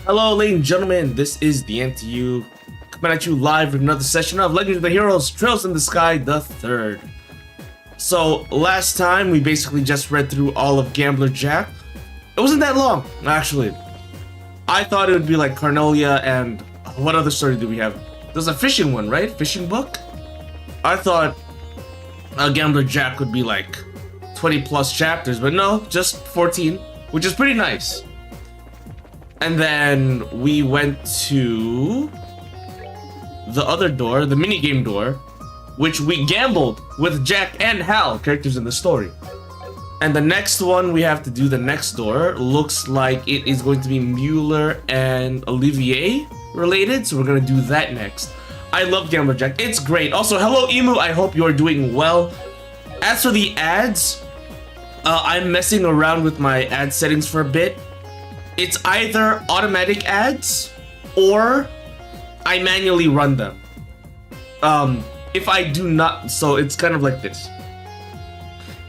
Hello, ladies and gentlemen, this is TheAntiYuu, coming at you live with another session of Legends of the Heroes Trails in the Sky the Third. So, last time we basically just read through all of Gambler Jack. It wasn't that long, actually. I thought it would be like Carnelia and... what other story do we have? There's a fishing one, right? Fishing book? I thought Gambler Jack would be like 20 plus chapters, but no, just 14, which is pretty nice. And then we went to the other door, the minigame door, which we gambled with Jack and Hal, characters in the story. And the next one we have to do, the next door, looks like it is going to be Mueller and Olivier related, so we're gonna do that next. I love Gambler Jack, it's great. Also, hello Emu, I hope you're doing well. As for the ads, I'm messing around with my ad settings for a bit. It's either automatic ads or I manually run them. If I do not, so it's kind of like this.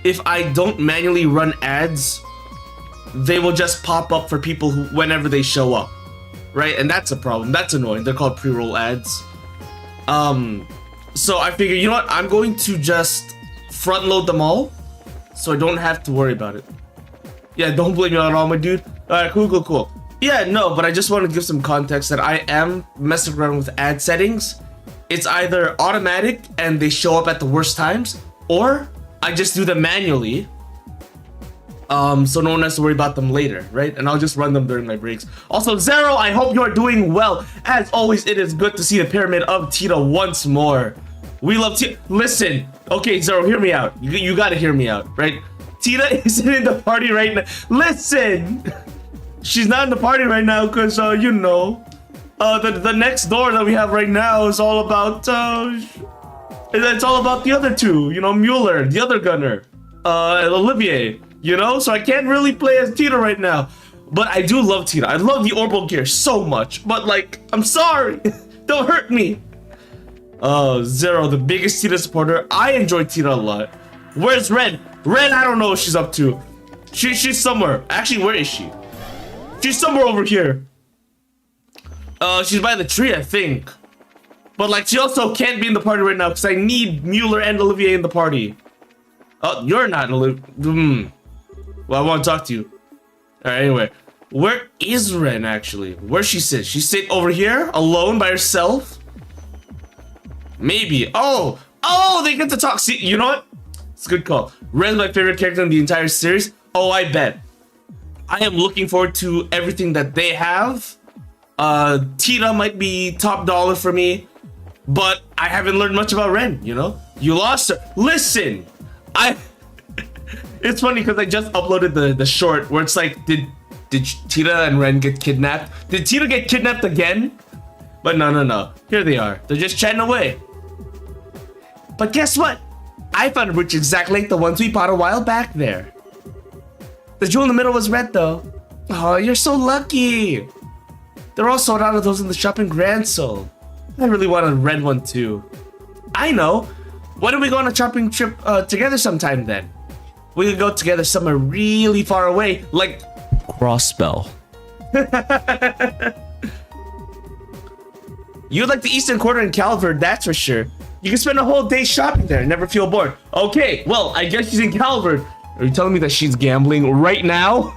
If I don't manually run ads, they will just pop up for people who, whenever they show up, right? And that's a problem. That's annoying. They're called pre-roll ads. So I figure, you know what? I'm going to just front load them all, so I don't have to worry about it. Yeah, don't blame me on all, my dude. Alright, cool. Yeah, no, but I just want to give some context that I am messing around with ad settings. It's either automatic and they show up at the worst times, or I just do them manually, so no one has to worry about them later, right? And I'll just run them during my breaks. Also, Zero, I hope you're doing well. As always, it is good to see the Pyramid of Tita once more. We love Tita. Listen, okay, Zero, hear me out. You gotta hear me out, right? Tita isn't in the party right now. Listen! She's not in the party right now because, you know, the next door that we have right now is all about, it's all about the other two, you know, Mueller, the other gunner, and Olivier, you know? So I can't really play as Tita right now. But I do love Tita. I love the Orbital Gear so much. But, like, I'm sorry. Don't hurt me. Zero, the biggest Tita supporter. I enjoy Tita a lot. Where's Red? Red, I don't know what she's up to. She's somewhere. Actually, where is she? She's somewhere over here. She's by the tree, I think. But like, she also can't be in the party right now because I need Mueller and Olivier in the party. Oh, you're not Olivier. Well, I want to talk to you. Alright, anyway. Where is Ren, actually? Where she sit? She sit over here, alone, by herself? Maybe. Oh, they get to talk. See, you know what? It's a good call. Ren's my favorite character in the entire series. Oh, I bet. I am looking forward to everything that they have. Tita might be top dollar for me, but I haven't learned much about Ren, you know? You lost her. Listen, it's funny because I just uploaded the short where it's like, did Tita and Ren get kidnapped? Did Tita get kidnapped again? But no. Here they are. They're just chatting away. But guess what? I found a bridge exactly like the ones we bought a while back there. The jewel in the middle was red though. Oh, you're so lucky. They're all sold out of those in the shop in Grand Soul. I really want a red one too. I know. Why don't we go on a shopping trip together sometime then? We could go together somewhere really far away, like Crossbell. You like the Eastern Quarter in Calvert, that's for sure. You can spend a whole day shopping there and never feel bored. Okay, well, I guess she's in Calvert. Are you telling me that she's gambling right now?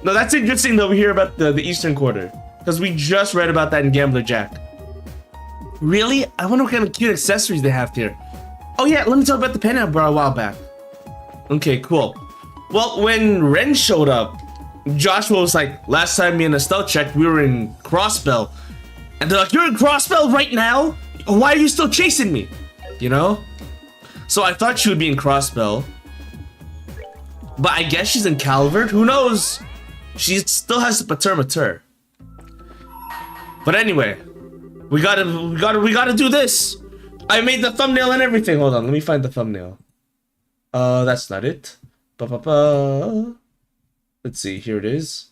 No, that's interesting though, we hear about the Eastern Quarter. Because we just read about that in Gambler Jack. Really? I wonder what kind of cute accessories they have here. Oh yeah, let me talk about the pen I brought a while back. Okay, cool. Well, when Ren showed up, Joshua was like, last time me and Estelle checked, we were in Crossbell. And they're like, you're in Crossbell right now? Why are you still chasing me? You know? So I thought she would be in Crossbell. But I guess she's in Calvert. Who knows? She still has the Pater. But anyway, we gotta do this. I made the thumbnail and everything. Hold on, let me find the thumbnail. That's not it. Let's see. Here it is.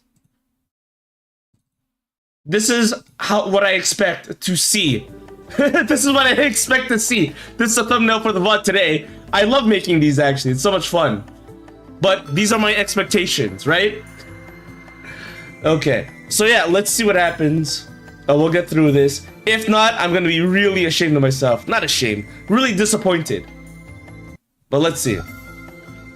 This is what I expect to see. This is what I expect to see. This is a thumbnail for the VOD today. I love making these actually. It's so much fun. But these are my expectations, right? Okay. So yeah, let's see what happens. We'll get through this. If not, I'm gonna be really ashamed of myself. Not ashamed, really disappointed. But let's see.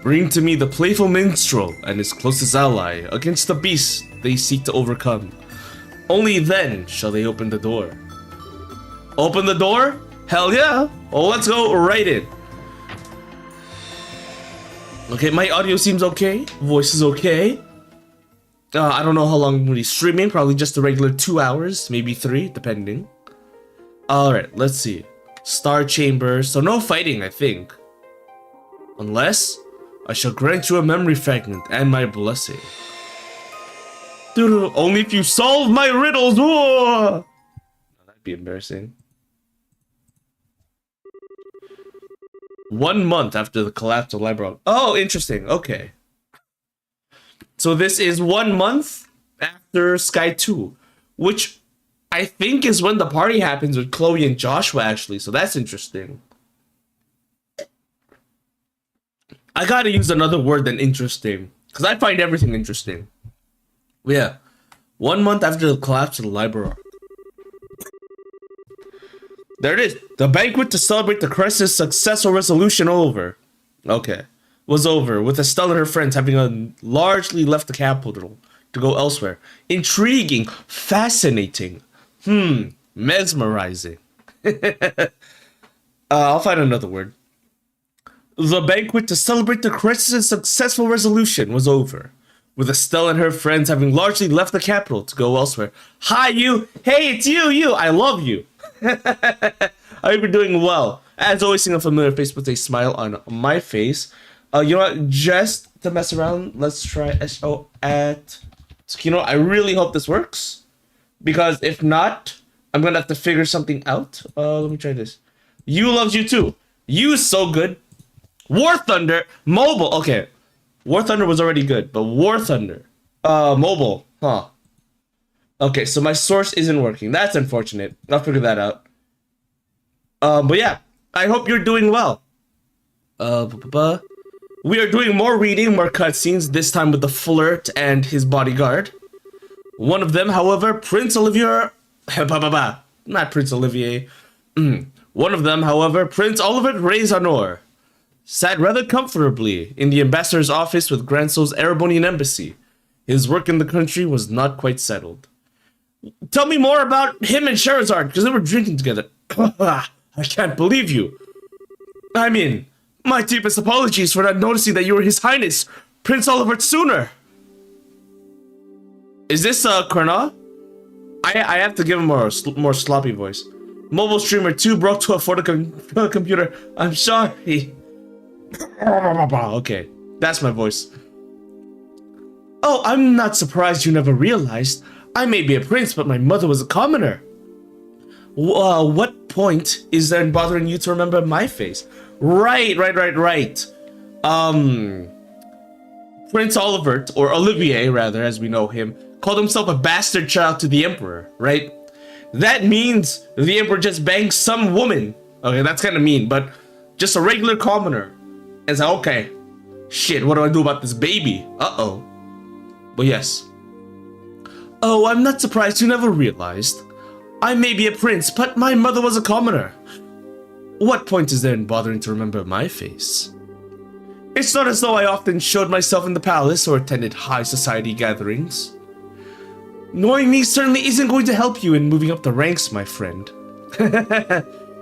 Bring to me the playful minstrel and his closest ally against the beast they seek to overcome. Only then shall they open the door. Open the door? Hell yeah! Well, let's go right in. Okay, my audio seems okay. Voice is okay. I don't know how long I'm gonna be streaming. Probably just a regular 2 hours, maybe 3, depending. Alright, let's see. Star Chamber. So no fighting, I think. Unless I shall grant you a memory fragment and my blessing. Only if you solve my riddles. Whoa! That'd be embarrassing. 1 month after the collapse of Library. Oh, interesting. Okay. So this is 1 month after Sky 2, which I think is when the party happens with Chloe and Joshua, actually. So that's interesting. I gotta use another word than interesting, because I find everything interesting. Yeah. 1 month after the collapse of the library. There it is. The banquet to celebrate the crisis' successful resolution over. Okay. Was over, with Estelle and her friends having largely left the capital to go elsewhere. Intriguing. Fascinating. Mesmerizing. I'll find another word. The banquet to celebrate the crisis' successful resolution was over, with Estelle and her friends having largely left the capital to go elsewhere. Hi, you! Hey, it's you! I love you! I hope you're doing well. As always, seeing a familiar face with a smile on my face. You know what? Just to mess around, let's try SO at... So, you know, I really hope this works. Because if not, I'm gonna have to figure something out. Let me try this. You loves you too. You is so good. War Thunder mobile. Okay, War Thunder was already good, but War Thunder mobile, huh? Okay, so my source isn't working. That's unfortunate. I'll figure that out. But yeah, I hope you're doing well. We are doing more reading, more cutscenes. This time with the flirt and his bodyguard. One of them, however, Prince Olivier. Not Prince Olivier. One of them, however, Prince Olivier Rezanor, sat rather comfortably in the ambassador's office with Gransol's Erebonian embassy. His work in the country was not quite settled. Tell me more about him and Sherazard, because they were drinking together. I can't believe you. I mean, my deepest apologies for not noticing that you were His Highness, Prince Olivier sooner. Is this Karna? I have to give him a more sloppy voice. Mobile streamer 2 broke to afford a computer. I'm sorry. Okay, that's my voice. Oh, I'm not surprised you never realized. I may be a prince, but my mother was a commoner. What point is there in bothering you to remember my face? Right. Prince Olivier, or Olivier rather, as we know him, called himself a bastard child to the Emperor, right? That means the Emperor just banged some woman. Okay, that's kind of mean, but just a regular commoner. And so, okay, shit, what do I do about this baby? Uh-oh. But yes. Oh, I'm not surprised you never realized. I may be a prince, but my mother was a commoner. What point is there in bothering to remember my face? It's not as though I often showed myself in the palace or attended high society gatherings. Knowing me certainly isn't going to help you in moving up the ranks, my friend.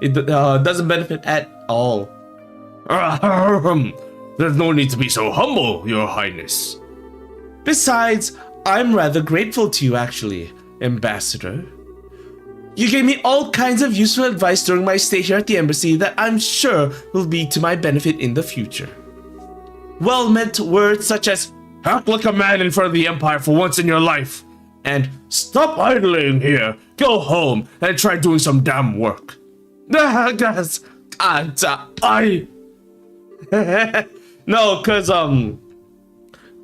It doesn't benefit at all. There's no need to be so humble, Your Highness. Besides, I'm rather grateful to you, actually, Ambassador. You gave me all kinds of useful advice during my stay here at the embassy that I'm sure will be to my benefit in the future. Well-meant words such as, act like a man in front of the Empire for once in your life, and stop idling here, go home, and try doing some damn work. No, cause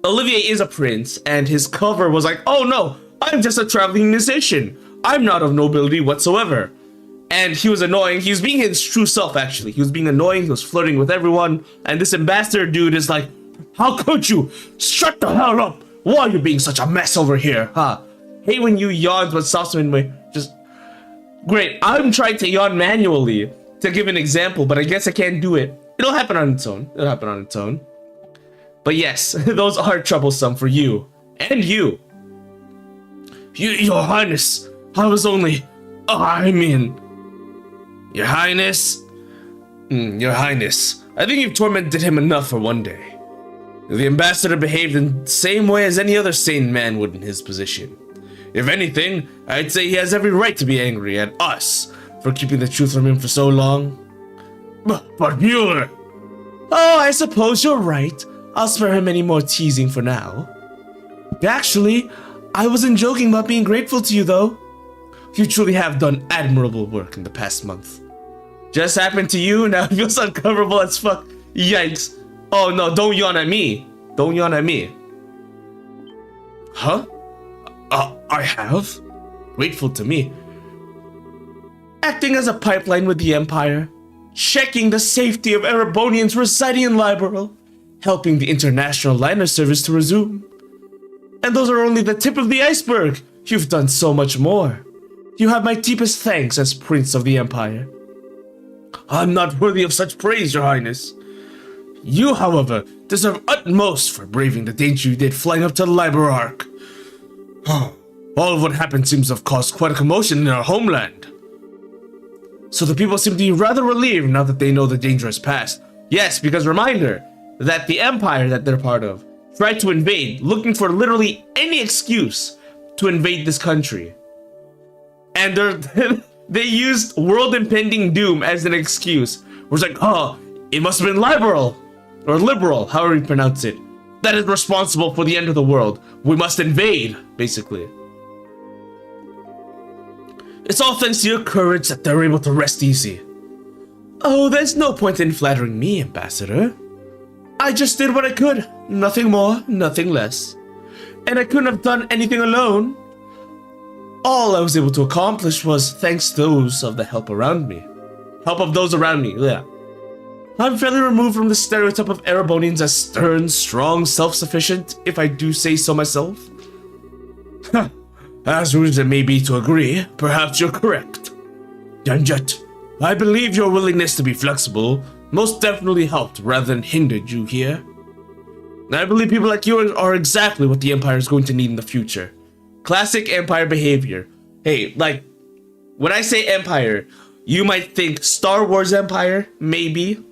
Olivier is a prince, and his cover was like, oh no, I'm just a traveling musician. I'm not of nobility whatsoever. And he was annoying. He was being his true self, actually. He was being annoying, he was flirting with everyone, and this ambassador dude is like, how could you? Shut the hell up! Why are you being such a mess over here, huh? hate when you yawn, but stops me in my just. Great, I'm trying to yawn manually to give an example, but I guess I can't do it. It'll happen on its own. It'll happen on its own. But yes, those are troublesome for you. And you. Your Highness, I was only... Your Highness? Your Highness, I think you've tormented him enough for one day. The ambassador behaved in the same way as any other sane man would in his position. If anything, I'd say he has every right to be angry at us for keeping the truth from him for so long. But Mueller... Oh, I suppose you're right. I'll spare him any more teasing for now. Actually, I wasn't joking about being grateful to you, though. You truly have done admirable work in the past month. Just happened to you, now it feels uncomfortable as fuck. Yikes. Oh no, don't yawn at me. Don't yawn at me. Huh? I have? Grateful to me. Acting as a pipeline with the Empire. Checking the safety of Erebonians residing in Liberal. Helping the international liner service to resume. And those are only the tip of the iceberg. You've done so much more. You have my deepest thanks as Prince of the Empire. I'm not worthy of such praise, Your Highness. You, however, deserve utmost for braving the danger you did flying up to the Liber Arc. All of what happened seems to have caused quite a commotion in our homeland. So the people seem to be rather relieved now that they know the danger has passed. Yes, because reminder that the Empire that they're part of tried to invade, looking for literally any excuse to invade this country. And they used world impending doom as an excuse. We're like, oh, it must have been liberal, or liberal, however you pronounce it, that is responsible for the end of the world. We must invade, basically. It's all thanks to your courage that they're able to rest easy. Oh, there's no point in flattering me, Ambassador. I just did what I could. Nothing more, nothing less. And I couldn't have done anything alone. All I was able to accomplish was thanks to those of the help around me. Help of those around me, yeah. I'm fairly removed from the stereotype of Erebonians as stern, strong, self-sufficient, if I do say so myself. As rude as it may be to agree, perhaps you're correct. And yet, I believe your willingness to be flexible most definitely helped rather than hindered you here. I believe people like you are exactly what the Empire is going to need in the future. Classic Empire behavior. Hey, like, when I say Empire, you might think Star Wars Empire, maybe.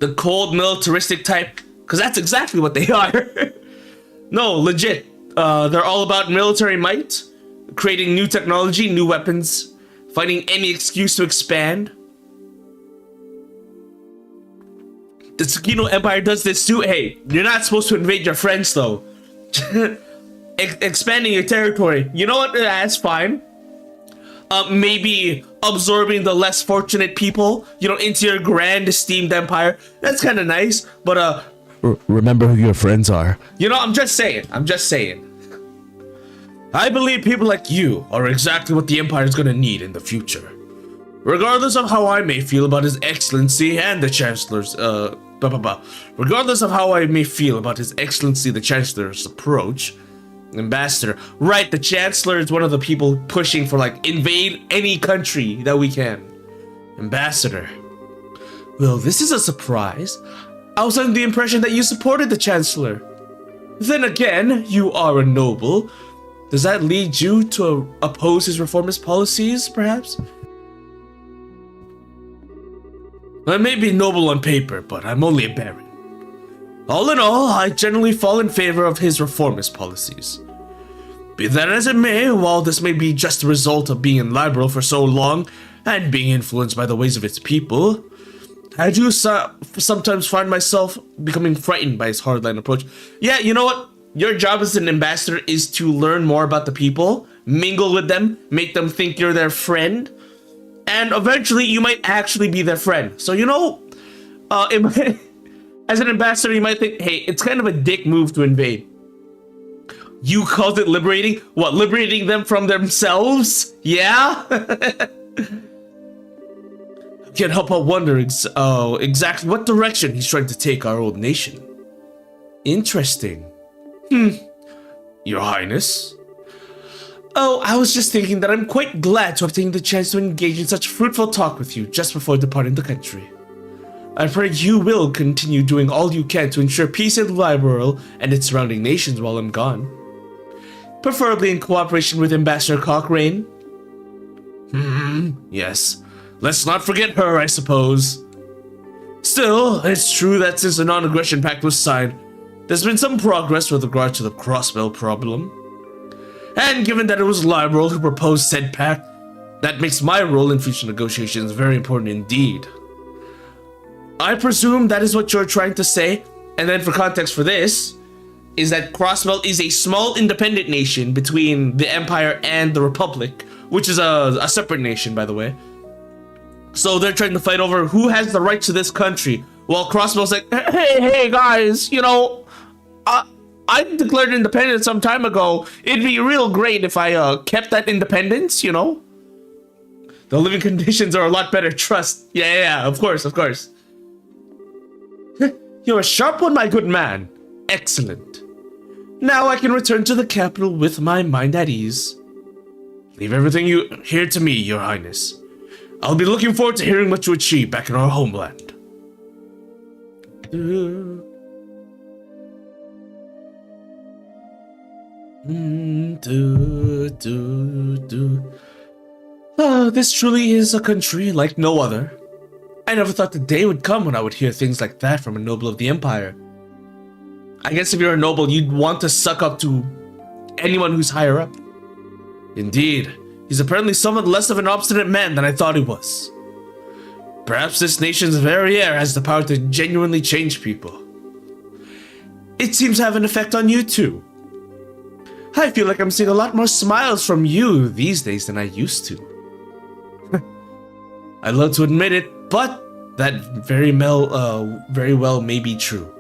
The cold, militaristic type, because that's exactly what they are. No, legit. They're all about military might, creating new technology, new weapons, finding any excuse to expand. The Tsukino Empire does this too. Hey, you're not supposed to invade your friends though. Expanding your territory. You know what? That's fine. Maybe absorbing the less fortunate people, you know, into your grand esteemed empire. That's kind of nice, but remember who your friends are. You know, I'm just saying. I believe people like you are exactly what the Empire is going to need in the future. Regardless of how I may feel about His Excellency and the Chancellor's, regardless of how I may feel about His Excellency the Chancellor's approach, Ambassador, right, the Chancellor is one of the people pushing for, like, invade any country that we can. Ambassador. Well, this is a surprise. I was under the impression that you supported the Chancellor. Then again, you are a noble. Does that lead you to oppose his reformist policies, perhaps? I may be noble on paper, but I'm only a baron. All in all, I generally fall in favor of his reformist policies. Be that as it may, while this may be just a result of being in Liberal for so long and being influenced by the ways of its people, I do sometimes find myself becoming frightened by his hardline approach. Yeah, you know what? Your job as an ambassador is to learn more about the people, mingle with them, make them think you're their friend, and eventually you might actually be their friend. So, you know, as an ambassador, you might think, hey, it's kind of a dick move to invade. You called it liberating? What, liberating them from themselves? Yeah? Can't help but wonder exactly what direction he's trying to take our old nation. Interesting. Your Highness, Oh, I was just thinking that I'm quite glad to have taken the chance to engage in such fruitful talk with you just before departing the country. I pray you will continue doing all you can to ensure peace in Liberal and its surrounding nations while I'm gone. Preferably in cooperation with Ambassador Cochrane. Yes. Let's not forget her, I suppose. Still, it's true that since the non-aggression pact was signed, there's been some progress with regard to the crossbell problem. And given that it was Liberal who proposed said pact, that makes my role in future negotiations very important indeed. I presume that is what you're trying to say, and then for context for this, is that Crossbell is a small independent nation between the Empire and the Republic, which is a separate nation, by the way. So they're trying to fight over who has the rights to this country, while Crossbell's like, hey guys, you know, I declared independence some time ago. It'd be real great if I kept that independence, you know? The living conditions are a lot better, trust. Yeah, of course. You're a sharp one, my good man. Excellent. Now I can return to the capital with my mind at ease. Leave everything here to me, your highness. I'll be looking forward to hearing what you achieve back in our homeland. This truly is a country like no other. I never thought the day would come when I would hear things like that from a noble of the Empire. I guess if you're a noble, you'd want to suck up to anyone who's higher up. Indeed, he's apparently somewhat less of an obstinate man than I thought he was. Perhaps this nation's very air has the power to genuinely change people. It seems to have an effect on you too. I feel like I'm seeing a lot more smiles from you these days than I used to. I'd love to admit it, but that very well may be true.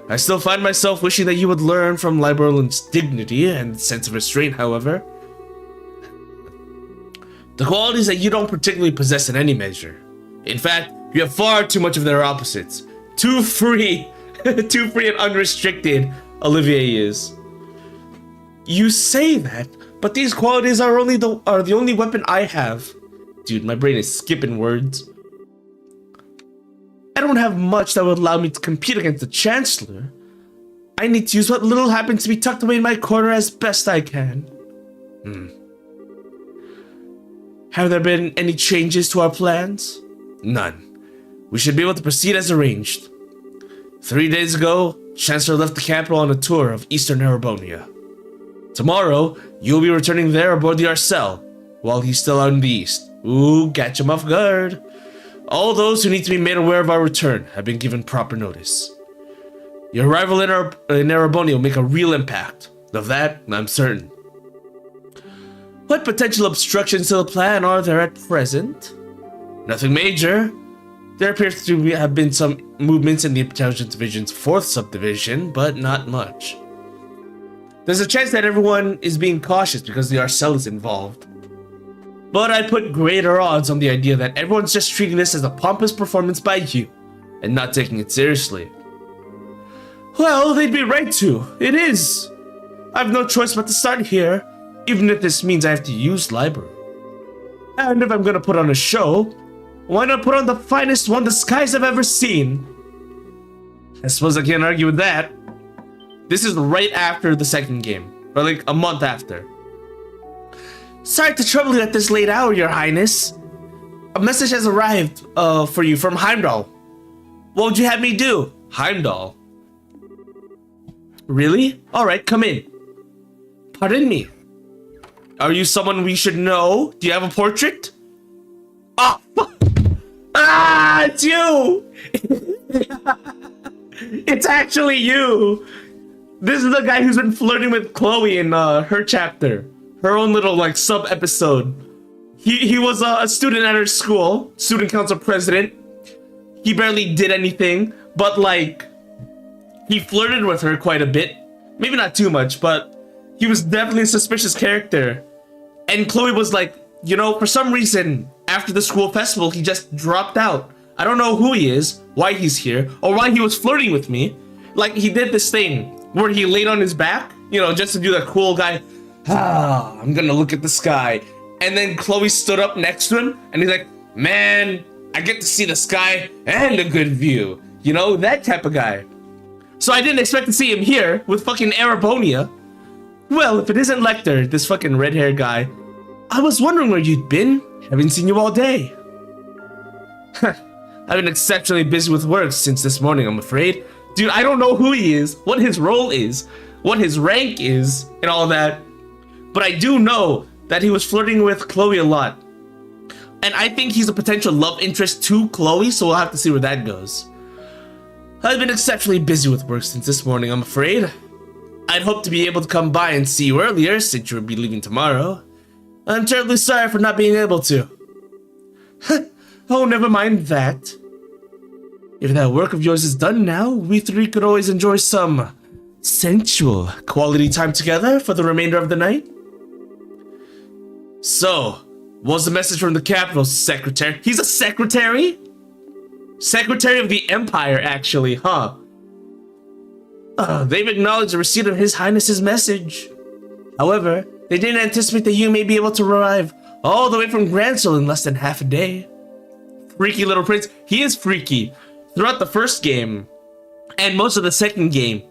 I still find myself wishing that you would learn from Liberal's dignity and sense of restraint, however. The qualities that you don't particularly possess in any measure. In fact, you have far too much of their opposites. Too free and unrestricted, Olivier is. You say that, but these qualities are the only weapon I have. Dude, my brain is skipping words. I don't have much that would allow me to compete against the Chancellor. I need to use what little happens to be tucked away in my corner as best I can. Have there been any changes to our plans? None. We should be able to proceed as arranged. 3 days ago, Chancellor left the capital on a tour of Eastern Erebonia. Tomorrow, you'll be returning there aboard the Arcel, while he's still out in the east. Ooh, catch him off guard. All those who need to be made aware of our return have been given proper notice. Your arrival in Erebonia will make a real impact. Of that, I'm certain. What potential obstructions to the plan are there at present? Nothing major. There appears to have been some movements in the Intelligence Division's 4th subdivision, but not much. There's a chance that everyone is being cautious because the Arcel is involved. But I put greater odds on the idea that everyone's just treating this as a pompous performance by you, and not taking it seriously. Well, they'd be right to. It is. I've no choice but to start here, even if this means I have to use library. And if I'm gonna put on a show, why not put on the finest one the skies have ever seen? I suppose I can't argue with that. This is right after the second game, or like a month after. Sorry to trouble you at this late hour, Your Highness. A message has arrived for you from Heimdall. What would you have me do? Heimdall? Really? Alright, come in. Pardon me. Are you someone we should know? Do you have a portrait? Oh, it's you! It's actually you! This is the guy who's been flirting with Chloe in her chapter. Her own little like sub episode. He was a student at her school, student council president. He barely did anything, but like he flirted with her quite a bit. Maybe not too much, but he was definitely a suspicious character. And Chloe was like, you know, for some reason after the school festival he just dropped out. I don't know who he is, why he's here, or why he was flirting with me. Like he did this thing where he laid on his back, you know, just to do that cool guy. I'm gonna look at the sky. And then Chloe stood up next to him, and he's like, man, I get to see the sky and a good view. You know, that type of guy. So I didn't expect to see him here with fucking Arabonia. Well, if it isn't Lecter, this fucking red-haired guy, I was wondering where you'd been. Haven't seen you all day. I've been exceptionally busy with work since this morning, I'm afraid. Dude, I don't know who he is, what his role is, what his rank is, and all that. But I do know that he was flirting with Chloe a lot. And I think he's a potential love interest to Chloe, so we'll have to see where that goes. I've been exceptionally busy with work since this morning, I'm afraid. I'd hoped to be able to come by and see you earlier, since you would be leaving tomorrow. I'm terribly sorry for not being able to. Oh, never mind that. If that work of yours is done now, we three could always enjoy some sensual quality time together for the remainder of the night. So, what was the message from the capital, secretary? He's a secretary? Secretary of the Empire, actually, huh? They've acknowledged the receipt of His Highness's message. However, they didn't anticipate that you may be able to arrive all the way from Grancel in less than half a day. Freaky little prince. He is freaky. Throughout the first game, and most of the second game,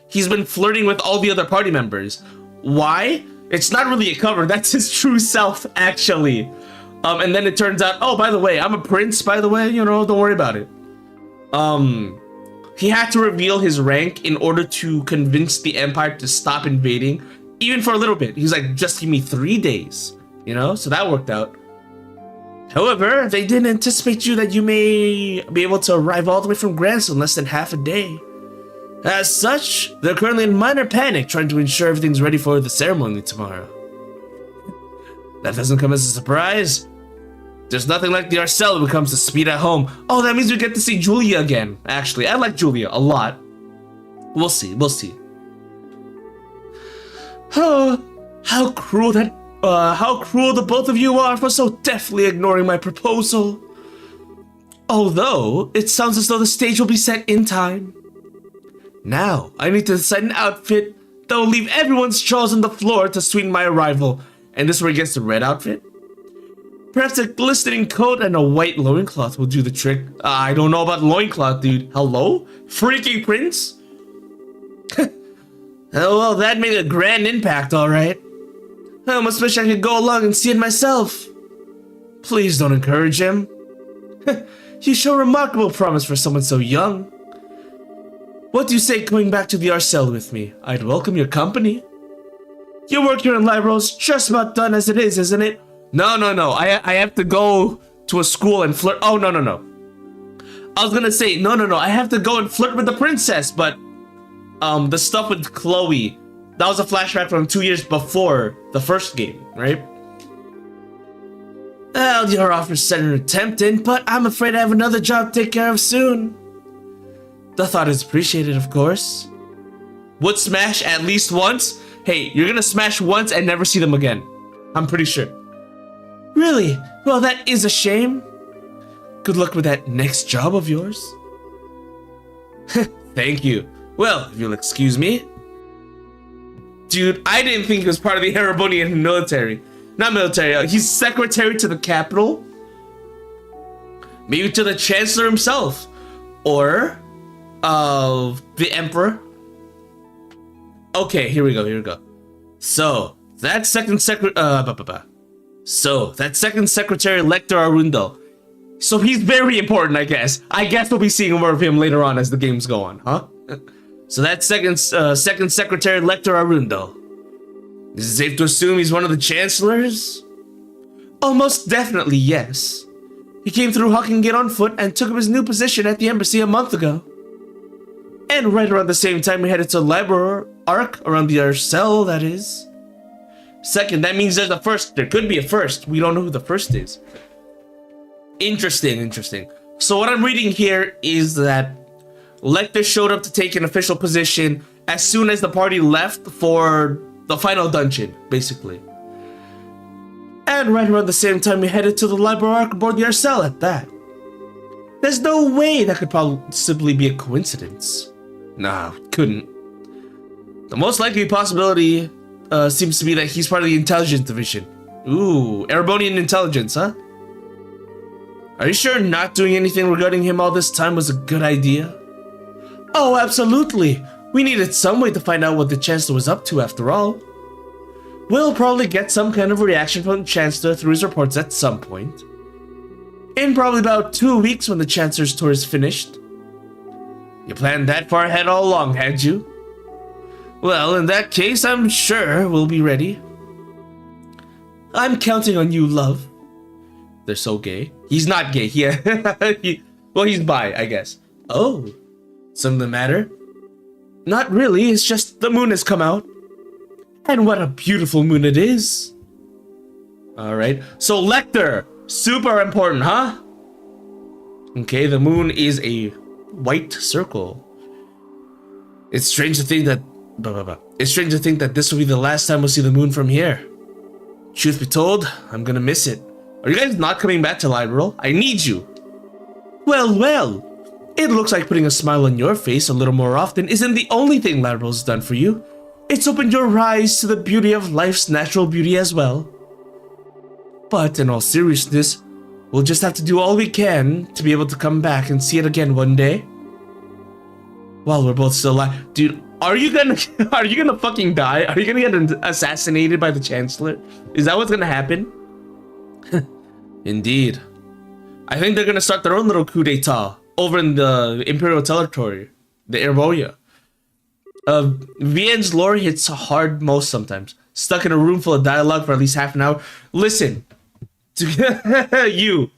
he's been flirting with all the other party members. Why? It's not really a cover. That's his true self, actually. And then it turns out, oh, by the way, I'm a prince, by the way, you know, don't worry about it. He had to reveal his rank in order to convince the Empire to stop invading, even for a little bit. He's like, just give me 3 days, you know? So that worked out. However, they didn't anticipate that you may be able to arrive all the way from Grancel in less than half a day. As such, they're currently in minor panic, trying to ensure everything's ready for the ceremony tomorrow. That doesn't come as a surprise. There's nothing like the Arcel when it comes to speed at home. Oh, that means we get to see Julia again. Actually, I like Julia a lot. We'll see, we'll see. Oh, how cruel the both of you are for so deftly ignoring my proposal. Although, it sounds as though the stage will be set in time. Now, I need to decide an outfit that will leave everyone's jaws on the floor to sweeten my arrival. And this is where he gets the red outfit. Perhaps a glistening coat and a white loincloth will do the trick. I don't know about loincloth, dude. Hello? Freaky prince? Oh, well, that made a grand impact, alright. I almost wish I could go along and see it myself. Please don't encourage him. You show remarkable promise for someone so young. What do you say coming back to the Arcel with me? I'd welcome your company. Your work here in Libro's just about done as it is, isn't it? No. I have to go to a school and flirt. Oh, no. I was gonna say, no. I have to go and flirt with the princess, but the stuff with Chloe, that was a flashback from 2 years before the first game, right? Well, your offer's certainly tempting, but I'm afraid I have another job to take care of soon. The thought is appreciated, of course. Would smash at least once? Hey, you're gonna smash once and never see them again. I'm pretty sure. Really? Well, that is a shame. Good luck with that next job of yours. Thank you. Well, if you'll excuse me. Dude, I didn't think he was part of the Erebonian military. Not military, he's secretary to the capital. Maybe to the chancellor himself. Or the emperor. Okay, here we go. So, that second secretary Lecter Arundel. So he's very important, I guess. I guess we'll be seeing more of him later on as the games go on, huh? So that second secretary Lecter Arundel. Is it safe to assume he's one of the chancellors? Oh, most definitely, yes. He came through Hucking Gate on foot and took up his new position at the embassy a month ago. And right around the same time we headed to Library Arc, around the Arcel, that is. Second, that means there's a first. There could be a first. We don't know who the first is. Interesting. So what I'm reading here is that Lecter showed up to take an official position as soon as the party left for the final dungeon, basically. And right around the same time we headed to the Library Arc aboard the Arcel at that. There's no way that could possibly be a coincidence. Nah, couldn't. The most likely possibility seems to be that he's part of the intelligence division. Ooh, Erebonian intelligence, huh? Are you sure not doing anything regarding him all this time was a good idea? Oh, absolutely. We needed some way to find out what the Chancellor was up to after all. We'll probably get some kind of reaction from the Chancellor through his reports at some point. In probably about 2 weeks when the Chancellor's tour is finished. You planned that far ahead all along, had you? Well, in that case, I'm sure we'll be ready. I'm counting on you, love. They're so gay. He's not gay, yeah. Well, he's bi, I guess. Oh, something the matter? Not really, it's just the moon has come out. And what a beautiful moon it is. Alright, so Lecter, super important, huh? Okay, the moon is a white circle. It's strange to think that It's strange to think that this will be the last time we'll see the moon from here. Truth be told, I'm gonna miss it. Are you guys not coming back to Liberal? I need you. Well. It looks like putting a smile on your face a little more often isn't the only thing Liberal's done for you. It's opened your eyes to the beauty of life's natural beauty as well. But in all seriousness, we'll just have to do all we can to be able to come back and see it again one day. While we're both still alive. Dude, are you gonna fucking die? Are you gonna get assassinated by the Chancellor? Is that what's gonna happen? Indeed. I think they're gonna start their own little coup d'etat over in the Imperial territory, the Erbonia. Vien's lore hits hard most sometimes. Stuck in a room full of dialogue for at least half an hour. Listen, you.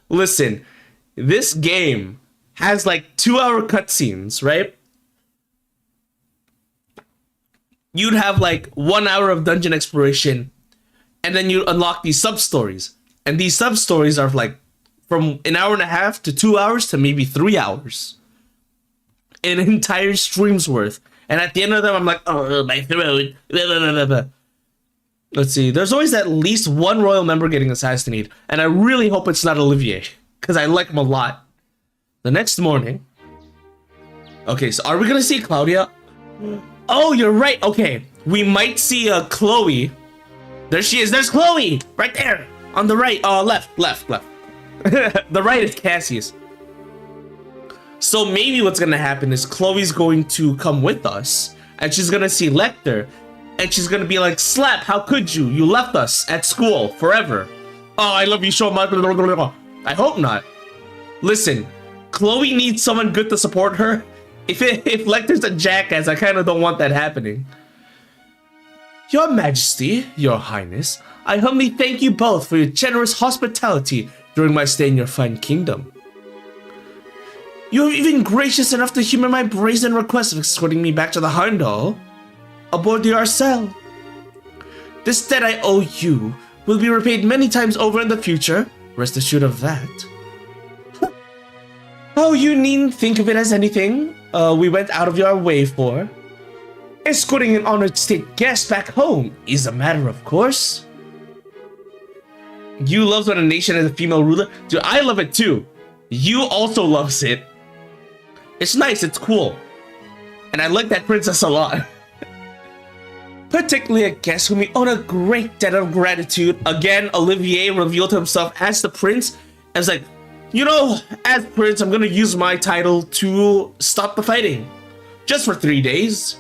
Listen, this game has like 2-hour cutscenes, right? You'd have like 1 hour of dungeon exploration, and then you unlock these sub-stories. And these sub-stories are like from 1.5 hours to 2 hours to maybe 3 hours. An entire stream's worth. And at the end of them, I'm like, oh, my throat. Let's see. There's always at least one royal member getting assassinated. And I really hope it's not Olivier, because I like him a lot. The next morning. Okay, so are we going to see Claudia? Oh, you're right. Okay, we might see Chloe. There she is. There's Chloe right there on the right. Left. The right is Cassius. So maybe what's gonna happen is Chloe's going to come with us, and she's gonna see Lecter, and she's gonna be like, "Slap! How could you? You left us at school forever. Oh, I love you so much." I hope not. Listen, Chloe needs someone good to support her. If Lecter's a jackass, I kind of don't want that happening. Your Majesty, Your Highness, I humbly thank you both for your generous hospitality during my stay in your fine kingdom. You are even gracious enough to humor my brazen request of escorting me back to the Heimdall aboard the Arcel. This debt I owe you will be repaid many times over in the future. Rest assured of that. Oh, you needn't think of it as anything we went out of your way for. Escorting an honored state guest back home is a matter of course. You love when a nation has a female ruler? Dude, I love it too. You also loves it. It's nice, it's cool. And I like that princess a lot. Particularly a guest whom we owe a great debt of gratitude. Again, Olivier revealed himself as the prince. I was like, you know, as prince, I'm gonna use my title to stop the fighting. Just for 3 days.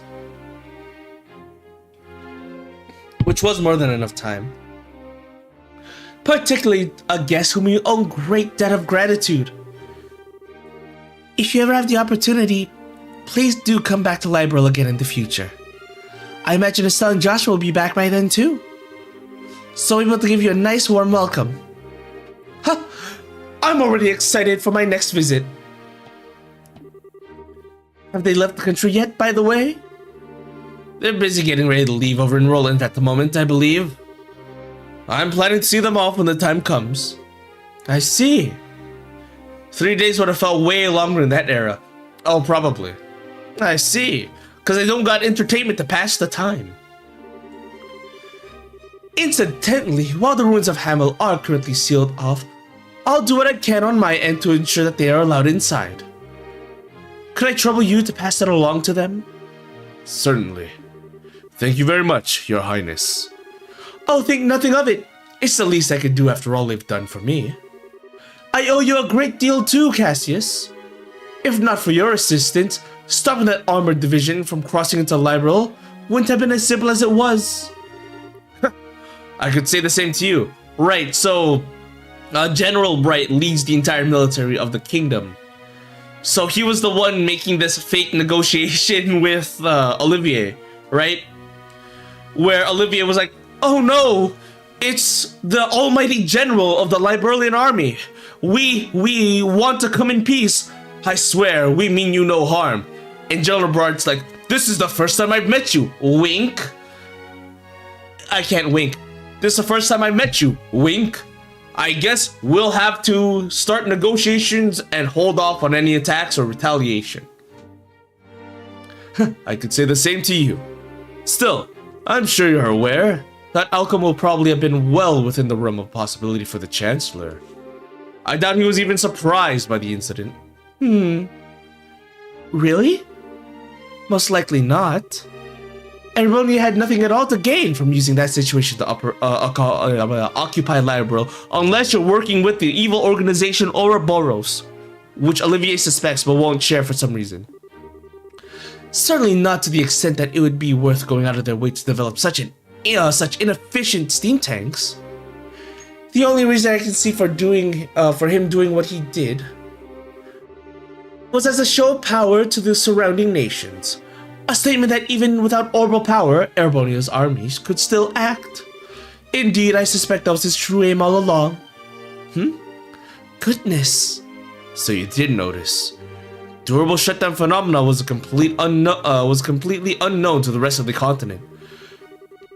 Which was more than enough time. Particularly a guest whom you owe great debt of gratitude. If you ever have the opportunity, please do come back to Liberal again in the future. I imagine Estelle and Joshua will be back by then too. So able to give you a nice warm welcome. Huh, I'm already excited for my next visit. Have they left the country yet, by the way? They're busy getting ready to leave over in Roland at the moment, I believe. I'm planning to see them off when the time comes. I see. 3 days would have felt way longer in that era. Oh, probably. I see. Because they don't got entertainment to pass the time. Incidentally, while the ruins of Hamel are currently sealed off, I'll do what I can on my end to ensure that they are allowed inside. Could I trouble you to pass that along to them? Certainly. Thank you very much, Your Highness. Oh, think nothing of it. It's the least I could do after all they've done for me. I owe you a great deal too, Cassius. If not for your assistance, stopping that armored division from crossing into Liberal wouldn't have been as simple as it was. I could say the same to you. Right, so General Bright leads the entire military of the kingdom. So he was the one making this fake negotiation with Olivier, right? Where Olivier was like, oh no, it's the almighty general of the Liberalian army. We want to come in peace. I swear, we mean you no harm. And General Bright's like, this is the first time I've met you. Wink. I can't wink. This is the first time I met you. Wink. I guess we'll have to start negotiations and hold off on any attacks or retaliation. I could say the same to you. Still, I'm sure you're aware that outcome will probably have been well within the realm of possibility for the Chancellor. I doubt he was even surprised by the incident. Really? Most likely not. Erronia had nothing at all to gain from using that situation to occupy Liberal, unless you're working with the evil organization Ouroboros, which Olivier suspects but won't share for some reason. Certainly not to the extent that it would be worth going out of their way to develop such inefficient steam tanks. The only reason I can see for him doing what he did was as a show of power to the surrounding nations. A statement that even without orbital power, Erebonia's armies could still act. Indeed, I suspect that was his true aim all along. Goodness. So you did notice. Durable shutdown phenomena was completely unknown to the rest of the continent.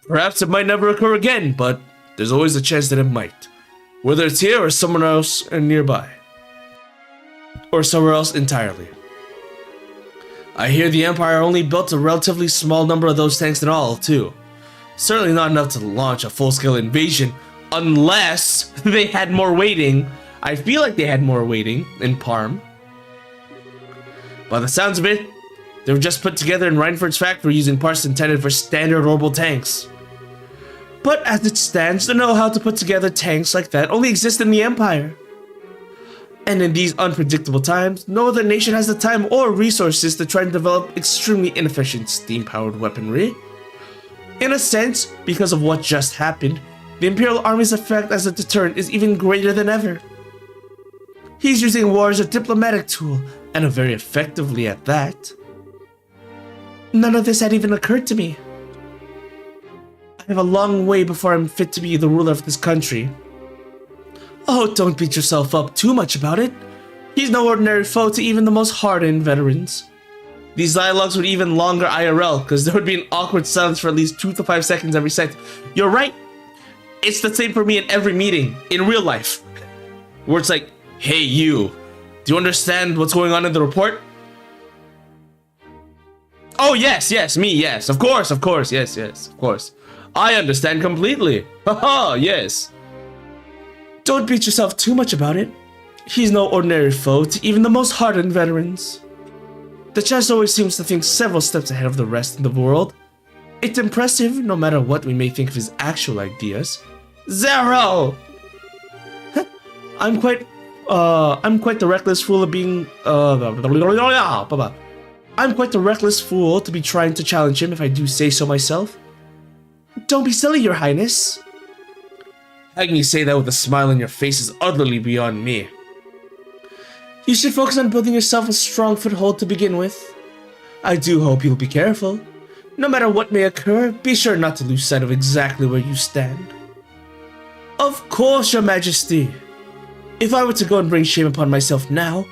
Perhaps it might never occur again, but there's always a chance that it might. Whether it's here or somewhere else nearby. Or somewhere else entirely. I hear the Empire only built a relatively small number of those tanks in all, too. Certainly not enough to launch a full-scale invasion, unless they had more waiting. I feel like they had more waiting in Parm. By the sounds of it, they were just put together in Reinford's factory using parts intended for standard orbital tanks. But as it stands, the know-how to put together tanks like that only exists in the Empire. And in these unpredictable times, no other nation has the time or resources to try and develop extremely inefficient steam-powered weaponry. In a sense, because of what just happened, the Imperial Army's effect as a deterrent is even greater than ever. He's using war as a diplomatic tool, and a very effectively at that. None of this had even occurred to me. I have a long way before I'm fit to be the ruler of this country. Oh, don't beat yourself up too much about it. He's no ordinary foe to even the most hardened veterans. These dialogues would be even longer IRL, because there would be an awkward silence for at least 2 to 5 seconds every set. You're right. It's the same for me in every meeting, in real life. Where it's like, hey you, do you understand what's going on in the report? Oh yes, me, yes, of course, yes, of course. I understand completely. Haha, yes. Don't beat yourself too much about it. He's no ordinary foe to even the most hardened veterans. The Chancellor always seems to think several steps ahead of the rest in the world. It's impressive, no matter what we may think of his actual ideas. Zero! I'm quite the reckless fool of being, I'm quite the reckless fool to be trying to challenge him if I do say so myself. Don't be silly, Your Highness. How can you say that with a smile on your face is utterly beyond me. You should focus on building yourself a strong foothold to begin with. I do hope you'll be careful. No matter what may occur, be sure not to lose sight of exactly where you stand. Of course, Your Majesty. If I were to go and bring shame upon myself now,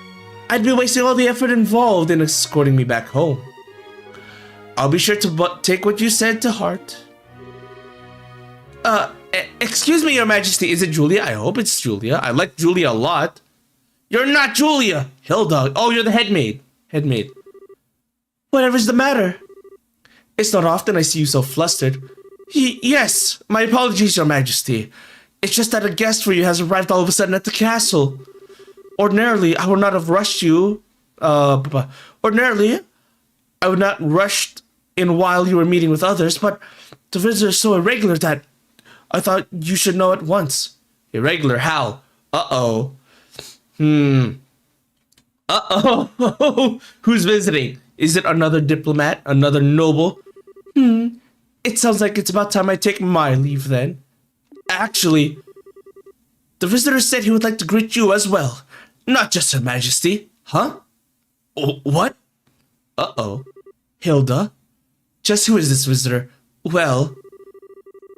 I'd be wasting all the effort involved in escorting me back home. I'll be sure to take what you said to heart. Excuse me, Your Majesty, is it Julia? I hope it's Julia. I like Julia a lot. You're not Julia! Hilda. Oh, you're the headmaid. Whatever's the matter? It's not often I see you so flustered. Yes, my apologies, Your Majesty. It's just that a guest for you has arrived all of a sudden at the castle. Ordinarily, I would not have rushed you. Ordinarily, I would not rushed in while you were meeting with others, but the visitor is so irregular that I thought you should know at once. Irregular? How? Uh-oh. Uh-oh. Who's visiting? Is it another diplomat? Another noble? It sounds like it's about time I take my leave then. Actually, the visitor said he would like to greet you as well. Not just Her Majesty. Huh? What? Uh-oh. Hilda? Just who is this visitor? Well...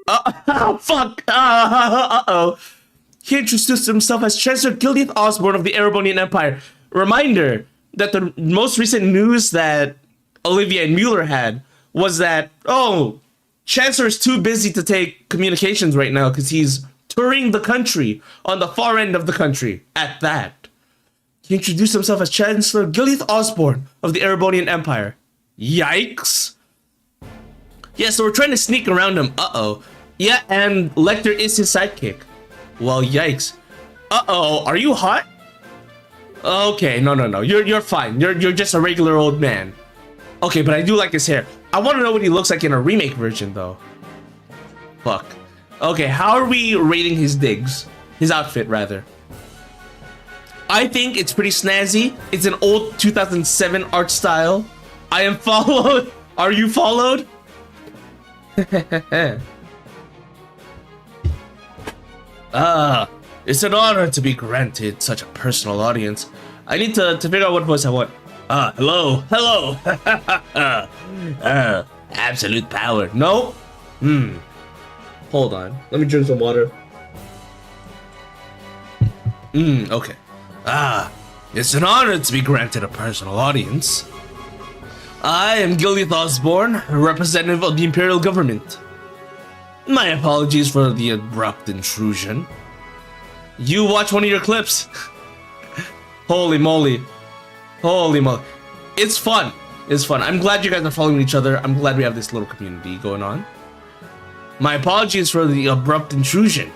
oh, fuck! Uh-oh. He introduced himself as Chancellor Gildeath Osborne of the Erebonian Empire. Reminder that the most recent news that Olivia and Mueller had was that, oh, Chancellor is too busy to take communications right now because he's touring the country on the far end of the country at that. He introduced himself as Chancellor Gildeath Osborne of the Erebonian Empire. Yikes. Yeah, so we're trying to sneak around him. Uh-oh. Yeah, and Lecter is his sidekick. Well, yikes. Uh-oh, are you hot? Okay, no. You're fine. You're just a regular old man. Okay, but I do like his hair. I want to know what he looks like in a remake version, though. Fuck. Okay, how are we rating his digs? His outfit, rather. I think it's pretty snazzy. It's an old 2007 art style. I am followed. Are you followed? It's an honor to be granted such a personal audience. I need to figure out what voice I want. Hello. Absolute power. No? Hold on. Let me drink some water. Okay. It's an honor to be granted a personal audience. I am Gildeath Osborne, representative of the Imperial Government. My apologies for the abrupt intrusion. You watch one of your clips. Holy moly. It's fun. I'm glad you guys are following each other. I'm glad we have this little community going on. My apologies for the abrupt intrusion.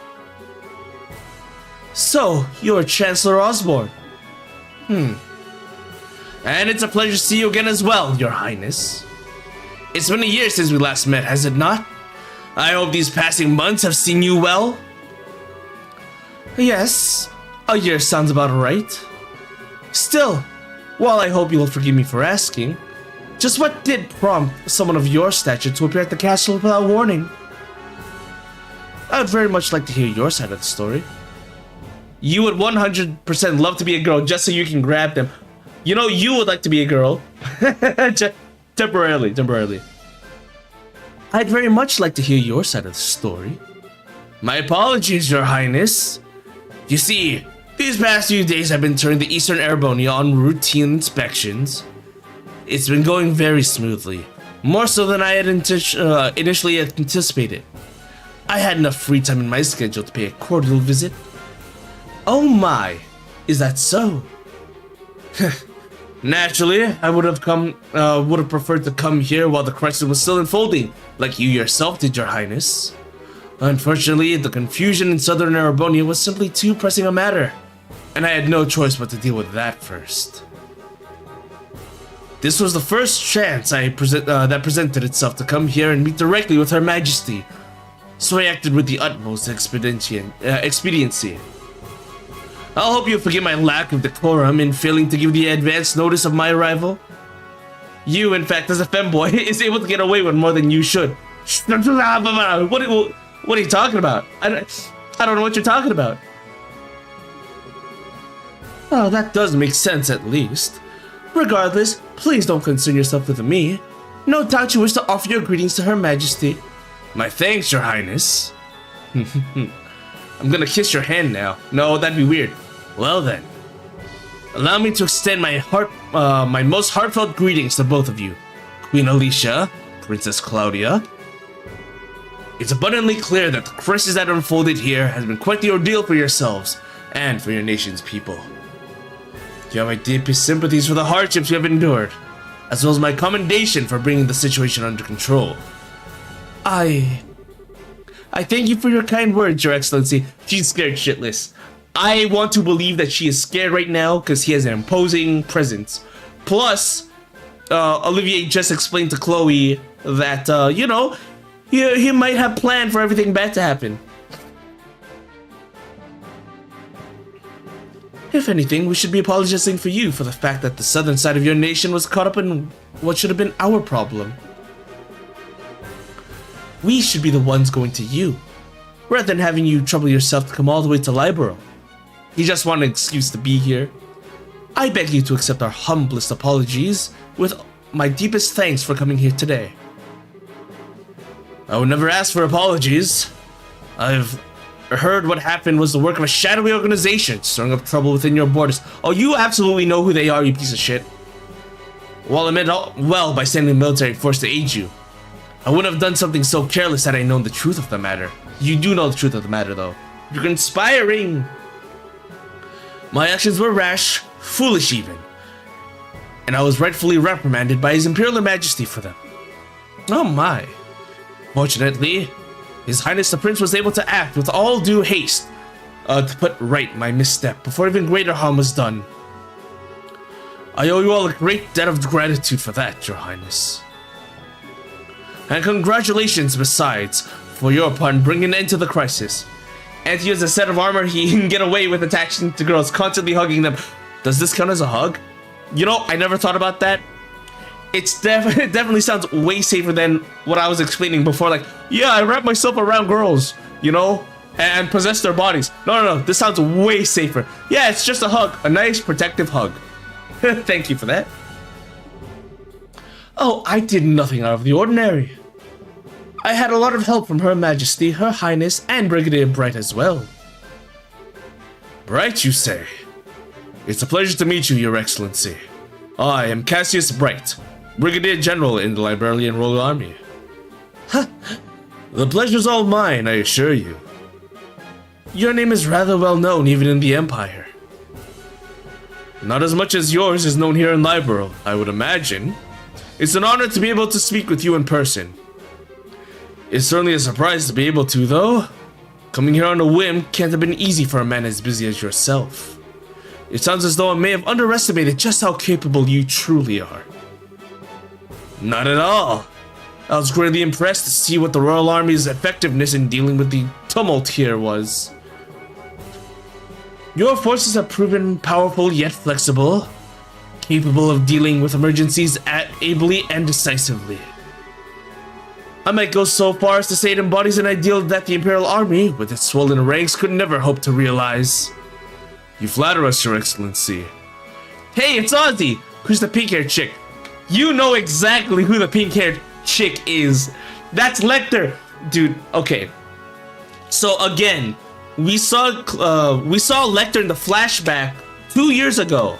So, you're Chancellor Osborne. And it's a pleasure to see you again as well, Your Highness. It's been a year since we last met, has it not? I hope these passing months have seen you well. Yes, a year sounds about right. Still, while I hope you'll forgive me for asking, just what did prompt someone of your stature to appear at the castle without warning? I'd very much like to hear your side of the story. You would 100% love to be a girl just so you can grab them. You know, you would like to be a girl. Temporarily. I'd very much like to hear your side of the story. My apologies, Your Highness. You see, these past few days I've been touring the Eastern Erebonia on routine inspections. It's been going very smoothly, more so than I had initially anticipated. I had enough free time in my schedule to pay a cordial visit. Oh my, is that so? Naturally, I would have preferred to come here while the crisis was still unfolding, like you yourself did, Your Highness. Unfortunately, the confusion in Southern Erebonia was simply too pressing a matter, and I had no choice but to deal with that first. This was the first chance that presented itself to come here and meet directly with Her Majesty, so I acted with the utmost expediency. I'll hope you forgive my lack of decorum in failing to give the advance notice of my arrival. You, in fact, as a femboy, is able to get away with more than you should. What are you talking about? I don't know what you're talking about. Oh, that does make sense at least. Regardless, please don't concern yourself with me. No doubt you wish to offer your greetings to Her Majesty. My thanks, Your Highness. I'm gonna kiss your hand now. No, that'd be weird. Well then, allow me to extend my most heartfelt greetings to both of you, Queen Alicia, Princess Claudia. It's abundantly clear that the crisis that unfolded here has been quite the ordeal for yourselves and for your nation's people. You have my deepest sympathies for the hardships you have endured, as well as my commendation for bringing the situation under control. I thank you for your kind words, Your Excellency. She's scared shitless. I want to believe that she is scared right now because he has an imposing presence. Plus, Olivier just explained to Chloe that, you know, he might have planned for everything bad to happen. If anything, we should be apologizing for you for the fact that the southern side of your nation was caught up in what should have been our problem. We should be the ones going to you, rather than having you trouble yourself to come all the way to Libero. You just want an excuse to be here. I beg you to accept our humblest apologies with my deepest thanks for coming here today. I would never ask for apologies. I've heard what happened was the work of a shadowy organization stirring up trouble within your borders. Oh, you absolutely know who they are, you piece of shit. Well, I meant well by sending the military force to aid you. I wouldn't have done something so careless had I known the truth of the matter. You do know the truth of the matter, though. You're conspiring. My actions were rash, foolish even, and I was rightfully reprimanded by His Imperial Majesty for them. Oh my. Fortunately, His Highness the Prince was able to act with all due haste to put right my misstep before even greater harm was done. I owe you all a great debt of gratitude for that, Your Highness. And congratulations besides for your part in bringing an end to the crisis. TheAntiYuu has a set of armor he can get away with attaching to girls, constantly hugging them. Does this count as a hug? You know, I never thought about that. It definitely sounds way safer than what I was explaining before. Like, yeah, I wrap myself around girls, you know, and possess their bodies. No, this sounds way safer. Yeah, it's just a hug, a nice protective hug. Thank you for that. Oh, I did nothing out of the ordinary. I had a lot of help from Her Majesty, Her Highness, and Brigadier Bright as well. Bright, you say? It's a pleasure to meet you, Your Excellency. I am Cassius Bright, Brigadier General in the Librarian Royal Army. Ha! The pleasure's all mine, I assure you. Your name is rather well known even in the Empire. Not as much as yours is known here in Libero, I would imagine. It's an honor to be able to speak with you in person. It's certainly a surprise to be able to, though. Coming here on a whim can't have been easy for a man as busy as yourself. It sounds as though I may have underestimated just how capable you truly are. Not at all. I was greatly impressed to see what the Royal Army's effectiveness in dealing with the tumult here was. Your forces have proven powerful yet flexible, capable of dealing with emergencies ably and decisively. I might go so far as to say it embodies an ideal that the Imperial Army, with its swollen ranks, could never hope to realize. You flatter us, Your Excellency. Hey, it's Ozzy! Who's the pink-haired chick? You know exactly who the pink-haired chick is. That's Lecter! Dude, okay. So again, we saw Lecter in the flashback 2 years ago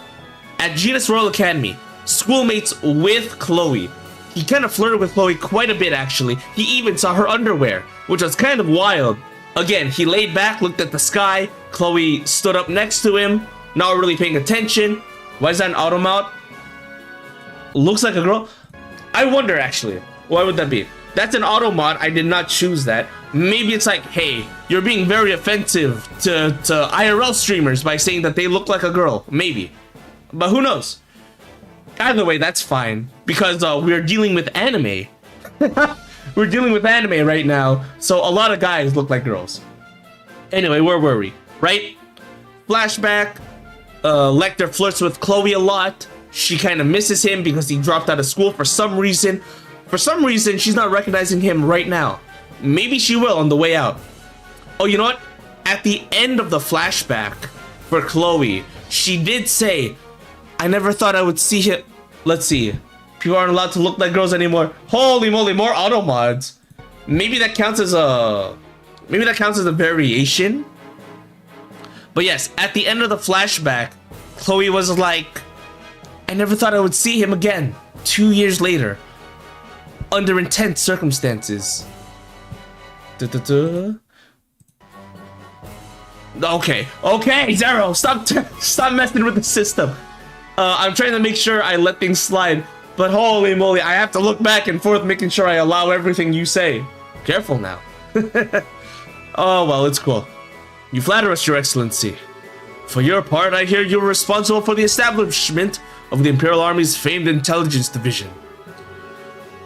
at Genus Royal Academy, schoolmates with Chloe. He kind of flirted with Chloe quite a bit, actually. He even saw her underwear, which was kind of wild. Again, he laid back, looked at the sky. Chloe stood up next to him, not really paying attention. Why is that an automount? Looks like a girl. I wonder, actually, why would that be? That's an automod. I did not choose that. Maybe it's like, hey, you're being very offensive to IRL streamers by saying that they look like a girl. Maybe. But who knows? Either way, that's fine, because we're dealing with anime. We're dealing with anime right now, so a lot of guys look like girls. Anyway, where were we? Right? Flashback. Lecter flirts with Chloe a lot. She kind of misses him because he dropped out of school for some reason. For some reason, she's not recognizing him right now. Maybe she will on the way out. Oh, you know what? At the end of the flashback for Chloe, she did say, I never thought I would see him. Let's see. People aren't allowed to look like girls anymore. Holy moly, more auto mods. Maybe that counts as a variation. But yes, at the end of the flashback, Chloe was like, I never thought I would see him again 2 years later under intense circumstances. Okay, Zero, stop messing with the system. I'm trying to make sure I let things slide, but holy moly, I have to look back and forth making sure I allow everything you say. Careful now. Oh, well, it's cool. You flatter us, Your Excellency. For your part, I hear you're responsible for the establishment of the Imperial Army's famed intelligence division.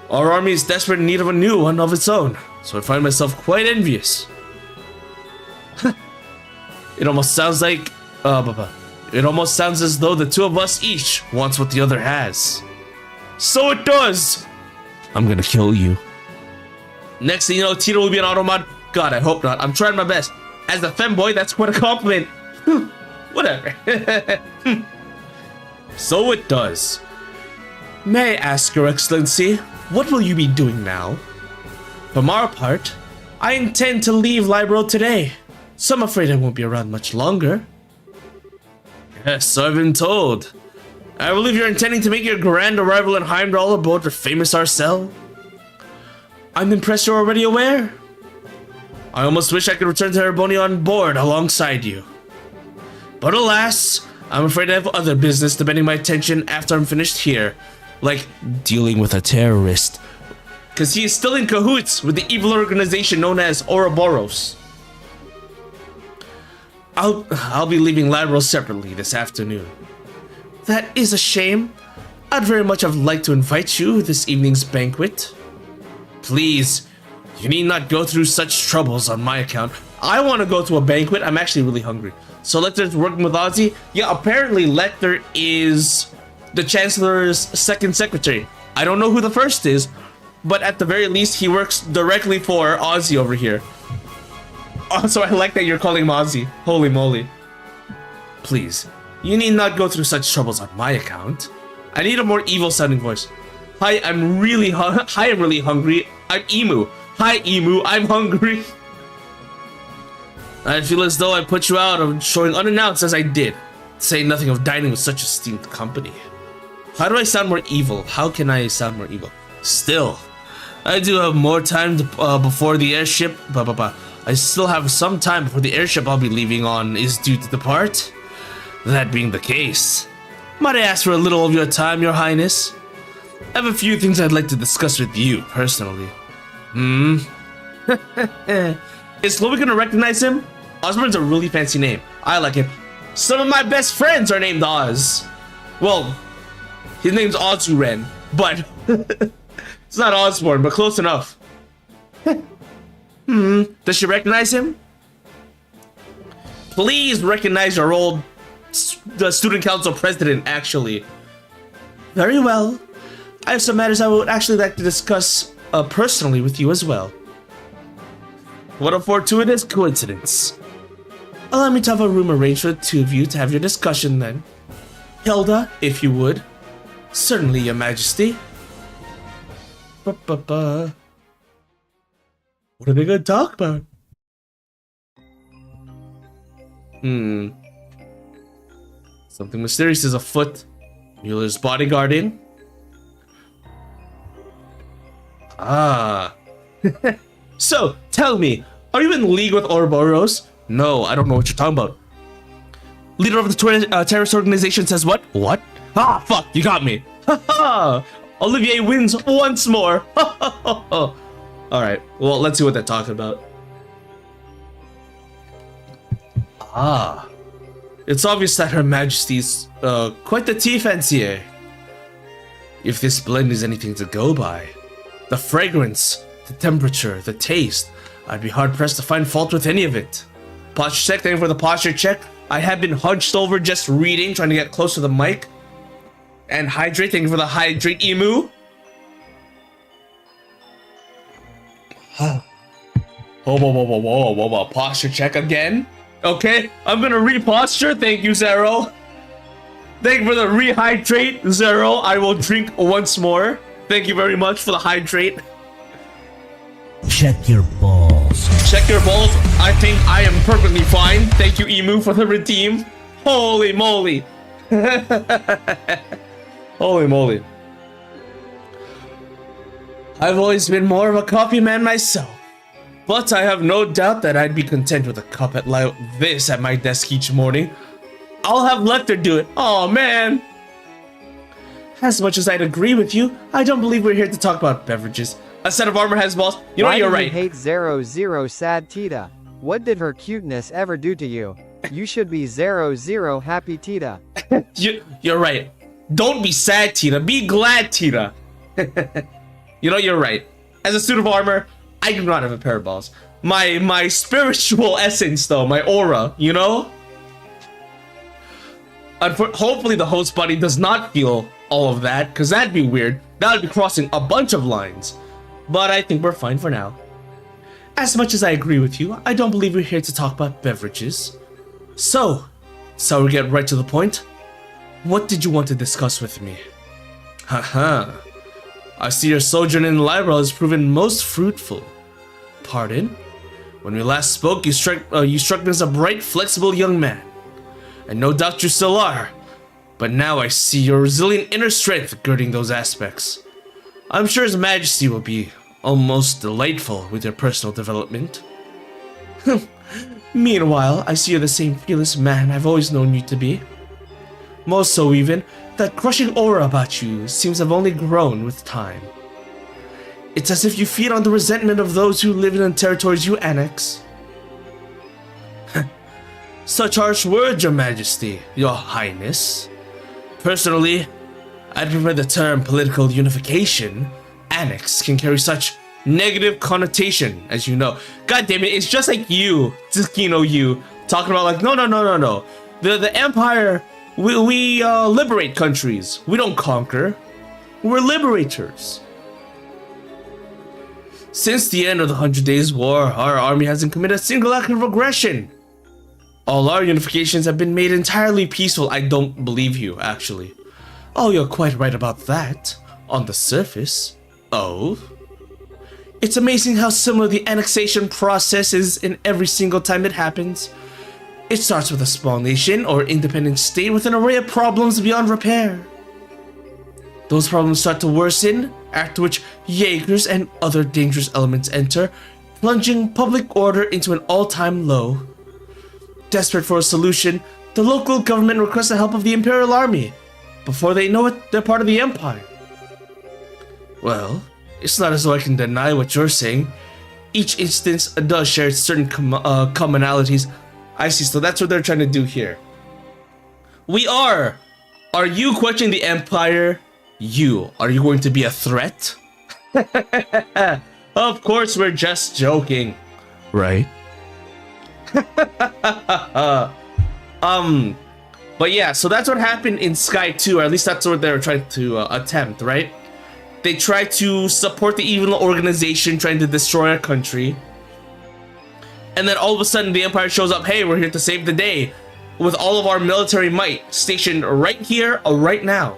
Our army is desperate in need of a new one of its own, so I find myself quite envious. It almost sounds like... It almost sounds as though the two of us each wants what the other has. So it does! I'm gonna kill you. Next thing you know, Tito will be an automod. God, I hope not. I'm trying my best. As a femboy, that's quite a compliment. Whatever. So it does. May I ask, Your Excellency, what will you be doing now? From our part, I intend to leave Libero today, so I'm afraid I won't be around much longer. Yes, so I've been told. I believe you're intending to make your grand arrival in Heimdall aboard the famous Arcel. I'm impressed you're already aware. I almost wish I could return to Herboni on board alongside you. But alas, I'm afraid I have other business demanding my attention after I'm finished here, like dealing with a terrorist. Because he is still in cahoots with the evil organization known as Ouroboros. I'll be leaving Libero separately this afternoon. That is a shame. I'd very much have liked to invite you to this evening's banquet. Please, you need not go through such troubles on my account. I want to go to a banquet. I'm actually really hungry. So Lecter's working with Ozzy. Yeah, apparently Lecter is the Chancellor's second secretary. I don't know who the first is, but at the very least, he works directly for Ozzy over here. Also, I like that you're calling him Ozzy. Holy moly. Please, you need not go through such troubles on my account. I need a more evil sounding voice. Hi, I'm really hungry. I'm Emu. Hi, Emu. I'm hungry. I feel as though I put you out of showing unannounced as I did, to say nothing of dining with such esteemed company. How do I sound more evil? How can I sound more evil? Still, I do have more time to, before the airship. I still have some time before the airship I'll be leaving on is due to depart. That being the case, might I ask for a little of your time, Your Highness? I have a few things I'd like to discuss with you, personally. Is Lovey gonna recognize him? Osborne's a really fancy name. I like it. Some of my best friends are named Oz. Well, his name's Ozuren, but it's not Osborne, but close enough. Does she recognize him? Please recognize your old the student council president, actually. Very well. I have some matters I would actually like to discuss personally with you as well. What a fortuitous coincidence. Allow me to have a room arranged for the two of you to have your discussion then. Hilda, if you would. Certainly, Your Majesty. What are they gonna talk about? Something mysterious is afoot. Mueller's bodyguarding. Ah. So, tell me, are you in league with Ouroboros? No, I don't know what you're talking about. Leader of the terrorist organization says what? What? Ah, fuck, you got me. Ha ha! Olivier wins once more. Alright, well, let's see what they're talking about. Ah. It's obvious that Her Majesty's quite the tea fancier. If this blend is anything to go by, the fragrance, the temperature, the taste, I'd be hard-pressed to find fault with any of it. Posture check, thank you for the posture check. I have been hunched over just reading, trying to get close to the mic. And hydrate, thank you for the hydrate, Emu. Whoa, posture check again. Okay, I'm gonna re-posture, thank you, Zero. Thank you for the rehydrate, Zero. I will drink once more. Thank you very much for the hydrate. Check your balls. Check your balls. I think I am perfectly fine. Thank you, Emu, for the redeem. Holy moly. Holy moly. I've always been more of a coffee man myself, but I have no doubt that I'd be content with a cup like this at my desk each morning. I'll have Lecter do it. Oh man. As much as I'd agree with you, I don't believe we're here to talk about beverages. A set of armor has balls. You know what, you're right. Why do you hate 00 sad Tita? What did her cuteness ever do to you? You should be 00 happy Tita. You're right. Don't be sad, Tina. Be glad, Tina. You know, you're right. As a suit of armor, I do not have a pair of balls. My spiritual essence, though, my aura, you know? Hopefully the host buddy does not feel all of that, because that'd be weird. That would be crossing a bunch of lines. But I think we're fine for now. As much as I agree with you, I don't believe we're here to talk about beverages. So we get right to the point. What did you want to discuss with me? Haha. I see your sojourn in the library has proven most fruitful. Pardon? When we last spoke, you struck me as a bright, flexible young man. And no doubt you still are. But now I see your resilient inner strength girding those aspects. I'm sure His Majesty will be almost delightful with your personal development. Meanwhile, I see you're the same fearless man I've always known you to be. More so even, that crushing aura about you seems to have only grown with time. It's as if you feed on the resentment of those who live in the territories you annex. Such harsh words, Your Majesty, Your Highness. Personally, I'd prefer the term political unification. Annex can carry such negative connotation, as you know. God damn it, it's just like you, TheAntiYuu, talking about like, no. The Empire, we liberate countries. We don't conquer. We're liberators. Since the end of the 100 Days War, our army hasn't committed a single act of aggression. All our unifications have been made entirely peaceful. I don't believe you, actually. Oh, you're quite right about that. On the surface. Oh? It's amazing how similar the annexation process is in every single time it happens. It starts with a small nation or independent state with an array of problems beyond repair. Those problems start to worsen, after which Jaegers and other dangerous elements enter, plunging public order into an all-time low. Desperate for a solution, the local government requests the help of the Imperial Army. Before they know it, they're part of the Empire. Well, it's not as though I can deny what you're saying. Each instance does share certain commonalities. I see, so that's what they're trying to do here. We are! Are you questioning the Empire? Are you going to be a threat? Of course, we're just joking. Right? But yeah, so that's what happened in Sky 2, or at least that's what they were trying to attempt, right? They tried to support the evil organization trying to destroy our country. And then all of a sudden the Empire shows up, hey, we're here to save the day. With all of our military might stationed right here, right now.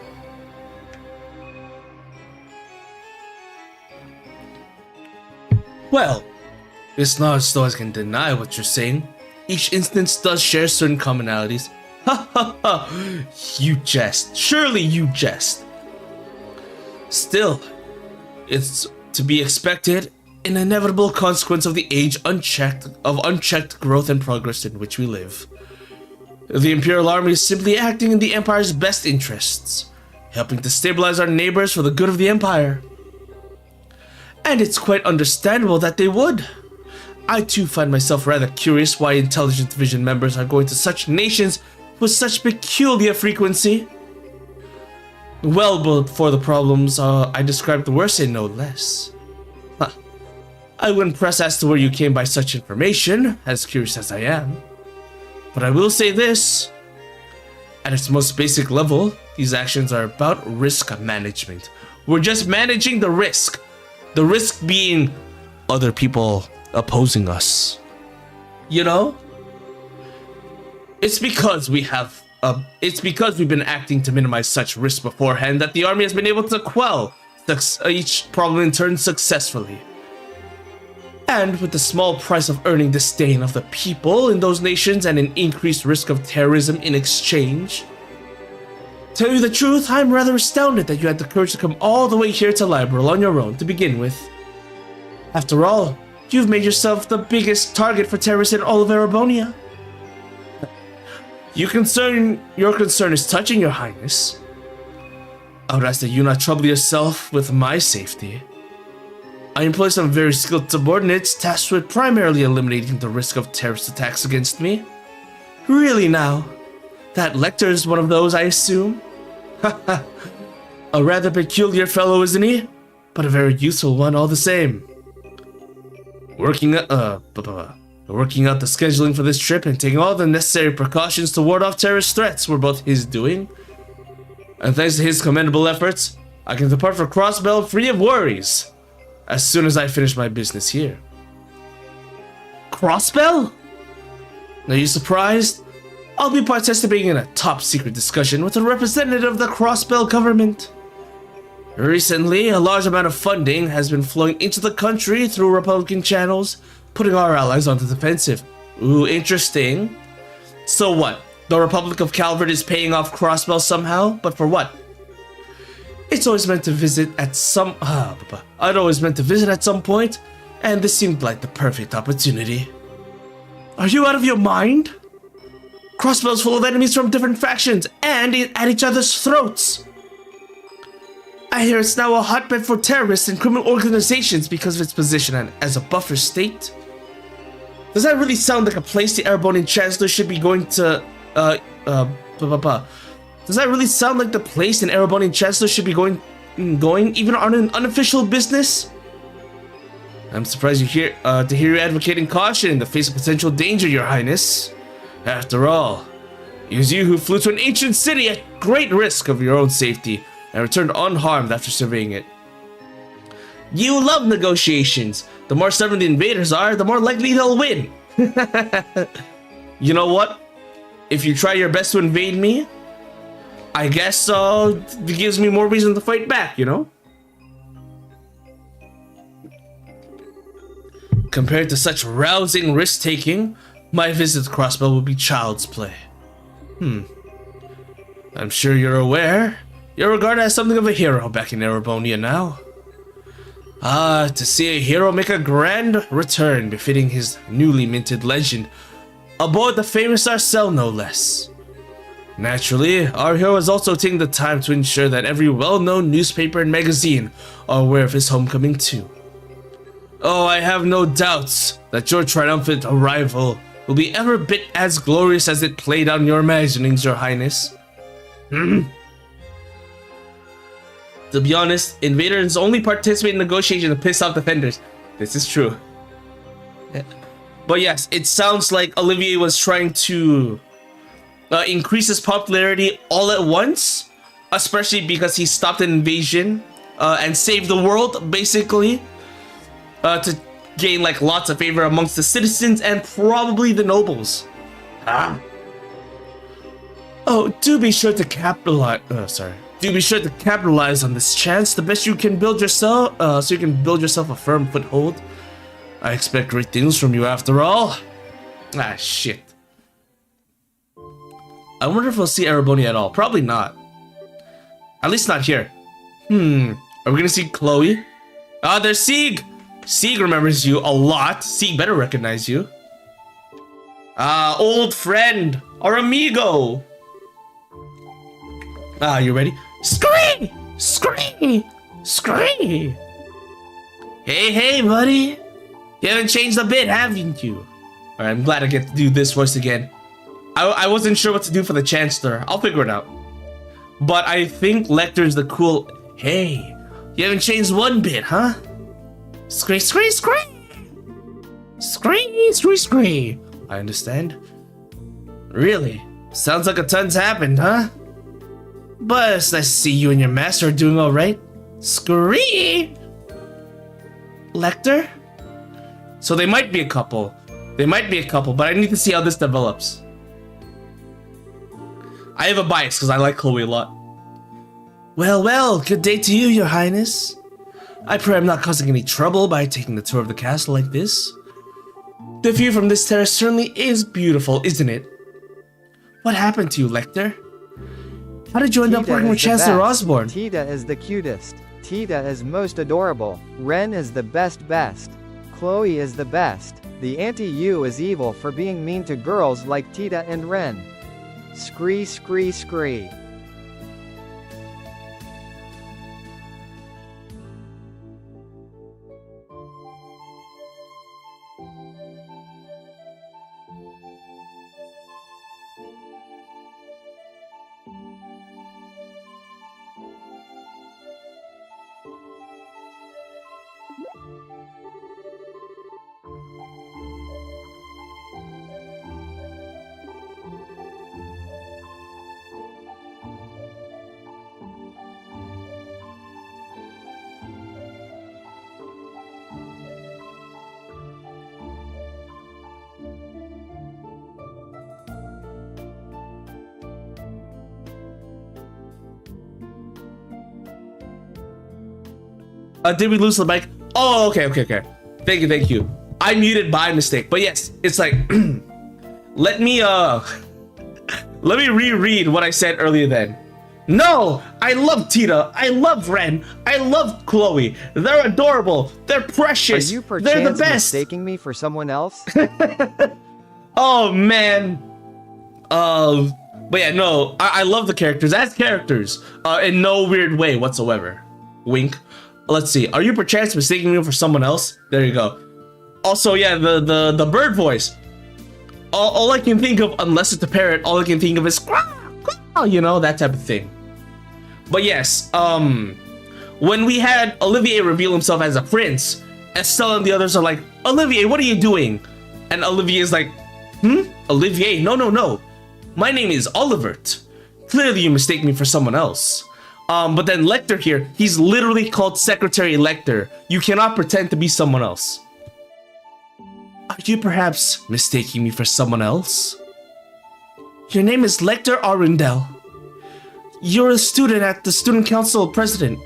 Well, it's not as though I can deny what you're saying. Each instance does share certain commonalities. Ha ha ha! You jest. Surely you jest. Still, it's to be expected, an inevitable consequence of the age unchecked growth and progress in which we live. The Imperial Army is simply acting in the Empire's best interests, helping to stabilize our neighbors for the good of the Empire. And it's quite understandable that they would. I too find myself rather curious why Intelligence Division members are going to such nations with such peculiar frequency. Well before the problems I described were say no less. Huh. I wouldn't press as to where you came by such information, as curious as I am. But I will say this. At its most basic level, these actions are about risk management. We're just managing the risk. The risk being other people opposing us. You know? It's because we've been acting to minimize such risk beforehand that the army has been able to quell each problem in turn successfully. And with the small price of earning disdain of the people in those nations and an increased risk of terrorism in exchange. Tell you the truth, I'm rather astounded that you had the courage to come all the way here to Liberal on your own to begin with. After all, you've made yourself the biggest target for terrorists in all of Erebonia. Your concern is touching, Your Highness. I would ask that you not trouble yourself with my safety. I employ some very skilled subordinates tasked with primarily eliminating the risk of terrorist attacks against me. Really now? That Lecter is one of those, I assume? A rather peculiar fellow, isn't he? But a very useful one all the same. Working out the scheduling for this trip and taking all the necessary precautions to ward off terrorist threats were both his doing. And thanks to his commendable efforts, I can depart for Crossbell free of worries as soon as I finish my business here. Crossbell? Are you surprised? I'll be participating in a top secret discussion with a representative of the Crossbell government. Recently, a large amount of funding has been flowing into the country through Republican channels, putting our allies on the defensive. Ooh, interesting. So what? The Republic of Calvert is paying off Crossbell somehow, but for what? I'd always meant to visit at some point, and this seemed like the perfect opportunity. Are you out of your mind? Crossbell's full of enemies from different factions and at each other's throats. I hear it's now a hotbed for terrorists and criminal organizations because of its position as a buffer state. Does that really sound like a place the Erebonian Chancellor should be going to, Does that really sound like the place an Erebonian Chancellor should be going even on an unofficial business? I'm surprised to hear you advocating caution in the face of potential danger, Your Highness. After all, it was you who flew to an ancient city at great risk of your own safety and returned unharmed after surveying it. You love negotiations. The more stubborn the invaders are, the more likely they'll win. You know what? If you try your best to invade me, I guess it gives me more reason to fight back, you know? Compared to such rousing risk-taking, my visit to Crossbell would be child's play. I'm sure you're aware. You're regarded as something of a hero back in Erebonia now. To see a hero make a grand return befitting his newly minted legend, aboard the famous Arcel no less. Naturally, our hero is also taking the time to ensure that every well-known newspaper and magazine are aware of his homecoming too. Oh, I have no doubts that your triumphant arrival will be every bit as glorious as it played on your imaginings, Your Highness. To be honest, invaders only participate in negotiations to piss off defenders. This is true. But yes, it sounds like Olivier was trying to increase his popularity all at once, especially because he stopped an invasion and saved the world, basically, to gain like lots of favor amongst the citizens and probably the nobles. Oh, do be sure to capitalize. Do be sure to capitalize on this chance. The best you can build yourself, so you can build yourself a firm foothold. I expect great things from you after all. Ah, shit. I wonder if we'll see Erebonia at all. Probably not. At least not here. Are we gonna see Chloe? Ah, there's Sieg! Sieg remembers you a lot. Sieg better recognize you. Ah, old friend! Our amigo! Ah, you ready? Scree! Scree! Scree! Hey, buddy! You haven't changed a bit, haven't you? Alright, I'm glad I get to do this voice again. I wasn't sure what to do for the Chancellor. I'll figure it out. But I think Lecter's the cool... Hey, you haven't changed one bit, huh? Scree, scree, scree! Scree, scree, scree! I understand. Really? Sounds like a ton's happened, huh? But it's nice to see you and your master are doing alright. Scree! Lecter? So they might be a couple. But I need to see how this develops. I have a bias because I like Chloe a lot. Well, good day to you, Your Highness. I pray I'm not causing any trouble by taking the tour of the castle like this. The view from this terrace certainly is beautiful, isn't it? What happened to you, Lecter? How did you end up working with Chancellor Osborne? Tita is the cutest. Tita is most adorable. Ren is the best. Chloe is the best. TheAntiYuu is evil for being mean to girls like Tita and Ren. Scree, scree, scree. Did we lose the mic? Oh, okay. Thank you. I muted by mistake. But yes, it's like, let me reread what I said earlier then. No, I love Tita. I love Ren. I love Chloe. They're adorable. They're precious. Are you They're the perchance best. mistaking me for someone else? Oh man. But yeah, no, I love the characters as characters. In no weird way whatsoever. Wink. Let's see. Are you perchance mistaking me for someone else? There you go. Also, yeah, the bird voice. All I can think of, unless it's a parrot, all I can think of is you know, that type of thing. But yes, when we had Olivier reveal himself as a prince, Estelle and the others are like, Olivier, what are you doing? And Olivier is like, Olivier, no. My name is Olivert. Clearly you mistake me for someone else. But then Lecter here, he's literally called Secretary Lecter. You cannot pretend to be someone else. Are you perhaps mistaking me for someone else? Your name is Lecter Arundel. You're a student at the Student Council President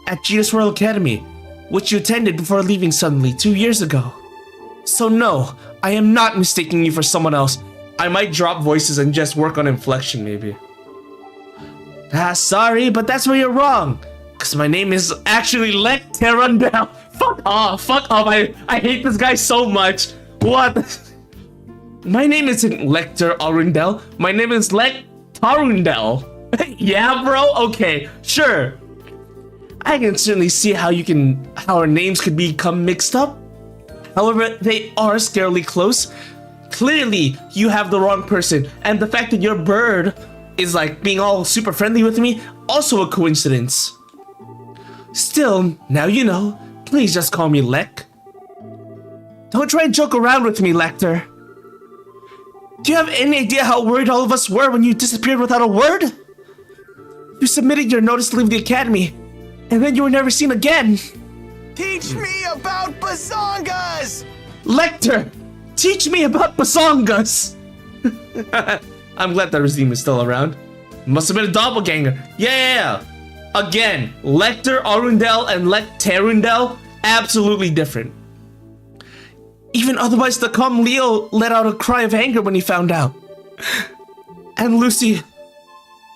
at Genus Royal Academy, which you attended before leaving suddenly 2 years ago. So no, I am not mistaking you for someone else. I might drop voices and just work on inflection maybe. Sorry, but that's where you're wrong. Cause my name is actually Lecter Arundel. Fuck off. I hate this guy so much. What? My name isn't Lecter Arundel. My name is Lectarundel. Yeah, bro? Okay, sure. I can certainly see how our names could become mixed up. However, they are scarily close. Clearly, you have the wrong person. And the fact that your bird is like being all super friendly with me, also a coincidence. Still, now you know. Please just call me Lek. Don't try and joke around with me, Lecter. Do you have any idea how worried all of us were when you disappeared without a word? You submitted your notice to leave the academy, and then you were never seen again. Teach me about bazongas! Lecter, teach me about bazongas! I'm glad that Razim is still around. Must have been a doppelganger. Yeah! Again, Lecter Arundel and Lecterundel, absolutely different. Even otherwise, the calm Leo let out a cry of anger when he found out. And Lucy,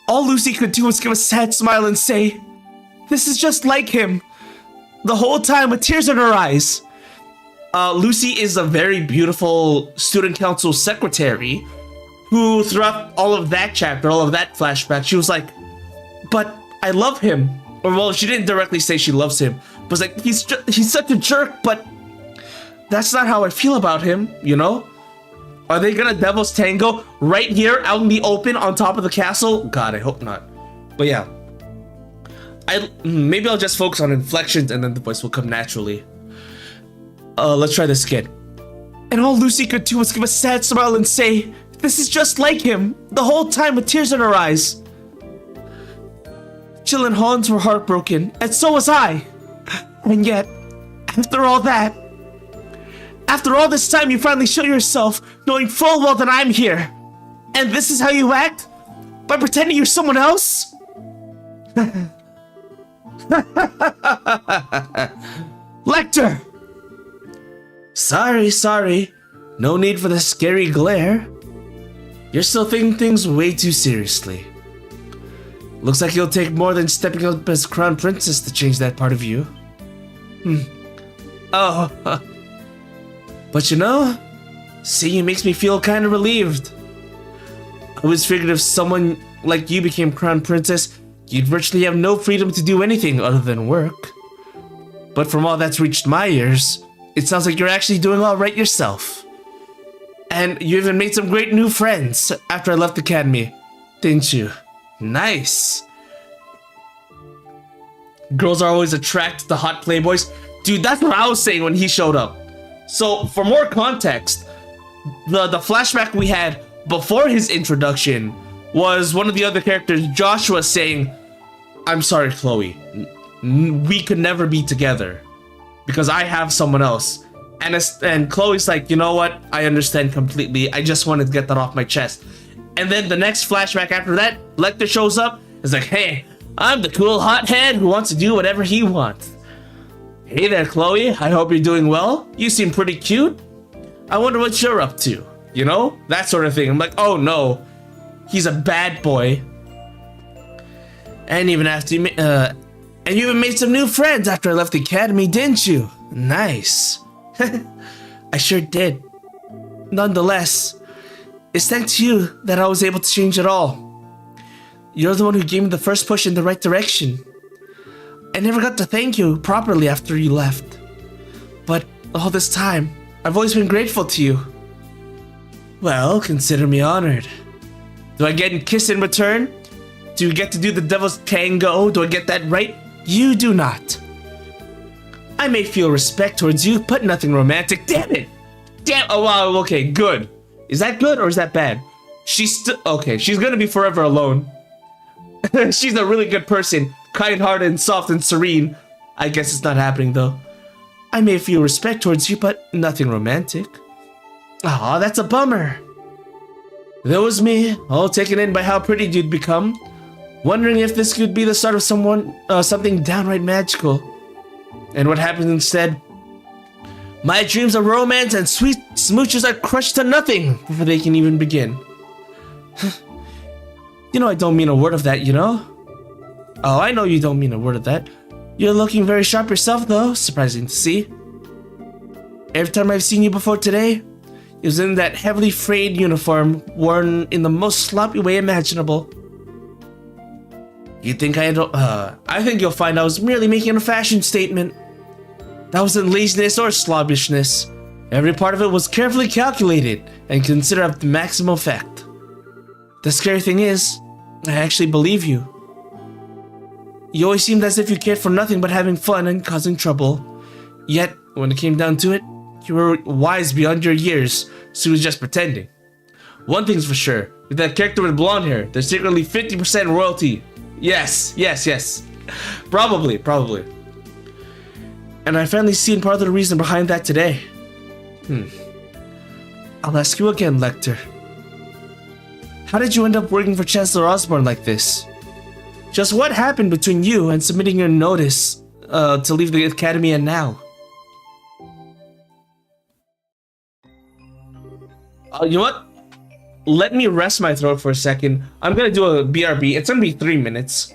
all Lucy could do was give a sad smile and say, "This is just like him." The whole time with tears in her eyes. Lucy is a very beautiful student council secretary who throughout all of that chapter, all of that flashback, she was like, "But I love him." Or well, she didn't directly say she loves him, but was like, he's such a jerk, but that's not how I feel about him, you know? Are they gonna Devil's Tango right here out in the open on top of the castle? God, I hope not. But yeah. Maybe I'll just focus on inflections and then the voice will come naturally. Let's try this again. And all Lucy could do was give a sad smile and say, "This is just like him," the whole time with tears in her eyes. Jill and Hans were heartbroken, and so was I. And yet, after all that, after all this time, you finally show yourself, knowing full well that I'm here. And this is how you act? By pretending you're someone else? Lecter! Sorry. No need for the scary glare. You're still taking things way too seriously. Looks like you'll take more than stepping up as crown princess to change that part of you. Oh. But you know, seeing you makes me feel kind of relieved. I always figured if someone like you became crown princess, you'd virtually have no freedom to do anything other than work. But from all that's reached my ears, it sounds like you're actually doing all right yourself. And you even made some great new friends after I left the academy, didn't you? Nice. Girls are always attracted to hot playboys. Dude, that's what I was saying when he showed up. So, for more context, the flashback we had before his introduction was one of the other characters, Joshua, saying, "I'm sorry, Chloe. We could never be together because I have someone else." And Chloe's like, "You know what? I understand completely. I just wanted to get that off my chest." And then the next flashback after that, Lecter shows up. It's like, "Hey, I'm the cool hothead who wants to do whatever he wants." Hey there, Chloe. I hope you're doing well. You seem pretty cute. I wonder what you're up to. You know? That sort of thing. I'm like, oh no. He's a bad boy. And even after you, and you even made some new friends after I left the academy, didn't you? Nice. I sure did. Nonetheless, it's thanks to you that I was able to change it all. You're the one who gave me the first push in the right direction. I never got to thank you properly after you left. But all this time, I've always been grateful to you. Well, consider me honored. Do I get a kiss in return? Do you get to do the devil's tango? Do I get that right? You do not. I may feel respect towards you, but nothing romantic. Damn it! Damn. Oh wow. Okay. Good. Is that good or is that bad? She's still okay. She's gonna be forever alone. She's a really good person, kind-hearted and soft and serene. I guess it's not happening though. I may feel respect towards you, but nothing romantic. Aw, that's a bummer. There was me, all taken in by how pretty you'd become, wondering if this could be the start of something downright magical. And what happened instead? My dreams of romance and sweet smooches are crushed to nothing before they can even begin. You know I don't mean a word of that, you know? Oh, I know you don't mean a word of that. You're looking very sharp yourself, though. Surprising to see. Every time I've seen you before today, it was in that heavily frayed uniform, worn in the most sloppy way imaginable. You think I think you'll find I was merely making a fashion statement. That wasn't laziness or slobbishness. Every part of it was carefully calculated and considered of the maximum effect. The scary thing is, I actually believe you. You always seemed as if you cared for nothing but having fun and causing trouble. Yet, when it came down to it, you were wise beyond your years, so you was just pretending. One thing's for sure, with that character with blonde hair, there's secretly 50% royalty. Yes. Probably. And I finally seen part of the reason behind that today. I'll ask you again, Lecter. How did you end up working for Chancellor Osborne like this? Just what happened between you and submitting your notice to leave the academy and now? You know what? Let me rest my throat for a second. I'm gonna do a BRB. It's gonna be 3 minutes.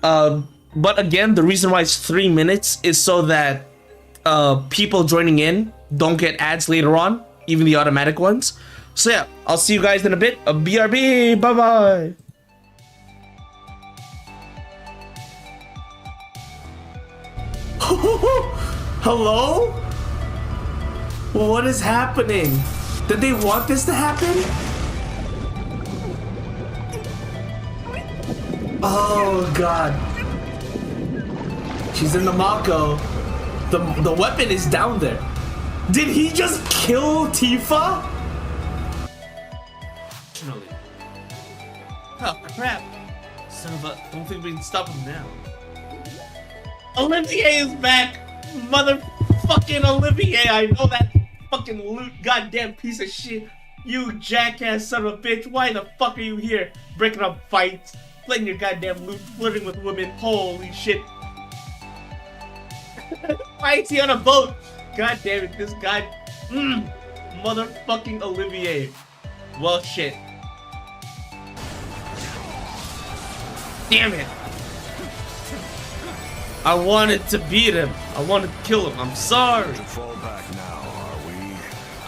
But again, the reason why it's 3 minutes is so that people joining in don't get ads later on, even the automatic ones. So yeah, I'll see you guys in a bit. A BRB. Bye bye. Hello? What is happening? Did they want this to happen? Oh god. She's in the Mako. The weapon is down there. Did he just kill Tifa? Oh crap. Son of a, don't think we can stop him now. Olivier is back! Motherfucking Olivier, I know that fucking loot goddamn piece of shit. You jackass son of a bitch, why the fuck are you here? Breaking up fights, playing your goddamn loot, flirting with women, holy shit. Why is he on a boat? God damn it, this guy, motherfucking Olivier. Well shit. Damn it. I wanted to beat him. I wanted to kill him. I'm sorry. Fall back now, are we?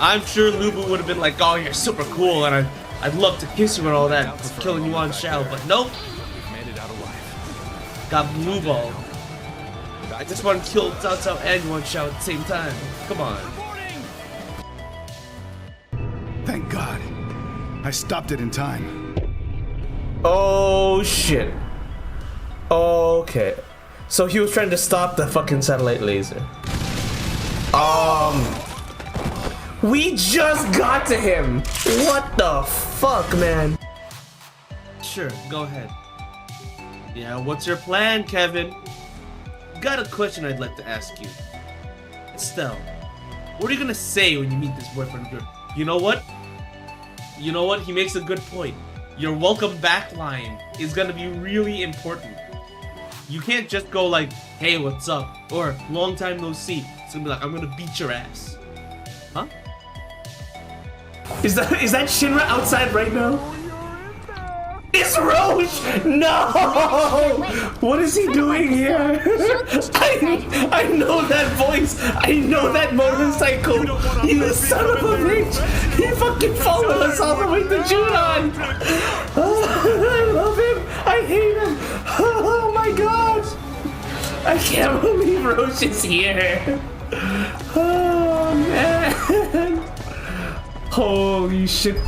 I'm sure Lubu would have been like, oh, you're super cool, and I'd love to kiss you and all that for killing you on Shao, but nope. We've made it out alive. Got blue ball. I just want to kill Cao Cao and Yuan Shao at the same time. Come on. Thank God. I stopped it in time. Oh shit. Okay. So he was trying to stop the fucking satellite laser. We just got to him. What the fuck, man? Sure, go ahead. Yeah, what's your plan, Kevin? Got a question I'd like to ask you. Estelle, what are you gonna say when you meet this boyfriend of yours? You know what? You know what? He makes a good point. Your welcome back line is gonna be really important. You can't just go like, hey, what's up? Or long time no see. It's gonna be like, I'm gonna beat your ass. Huh? Is that Shinra outside right now? It's Roche! No! What is he doing here? I know that voice! I know that motorcycle! You son of a bitch! He fucking followed us all the way to Junon! I love him! I hate him! Oh my god! I can't believe Roche is here! Oh man! Holy shit!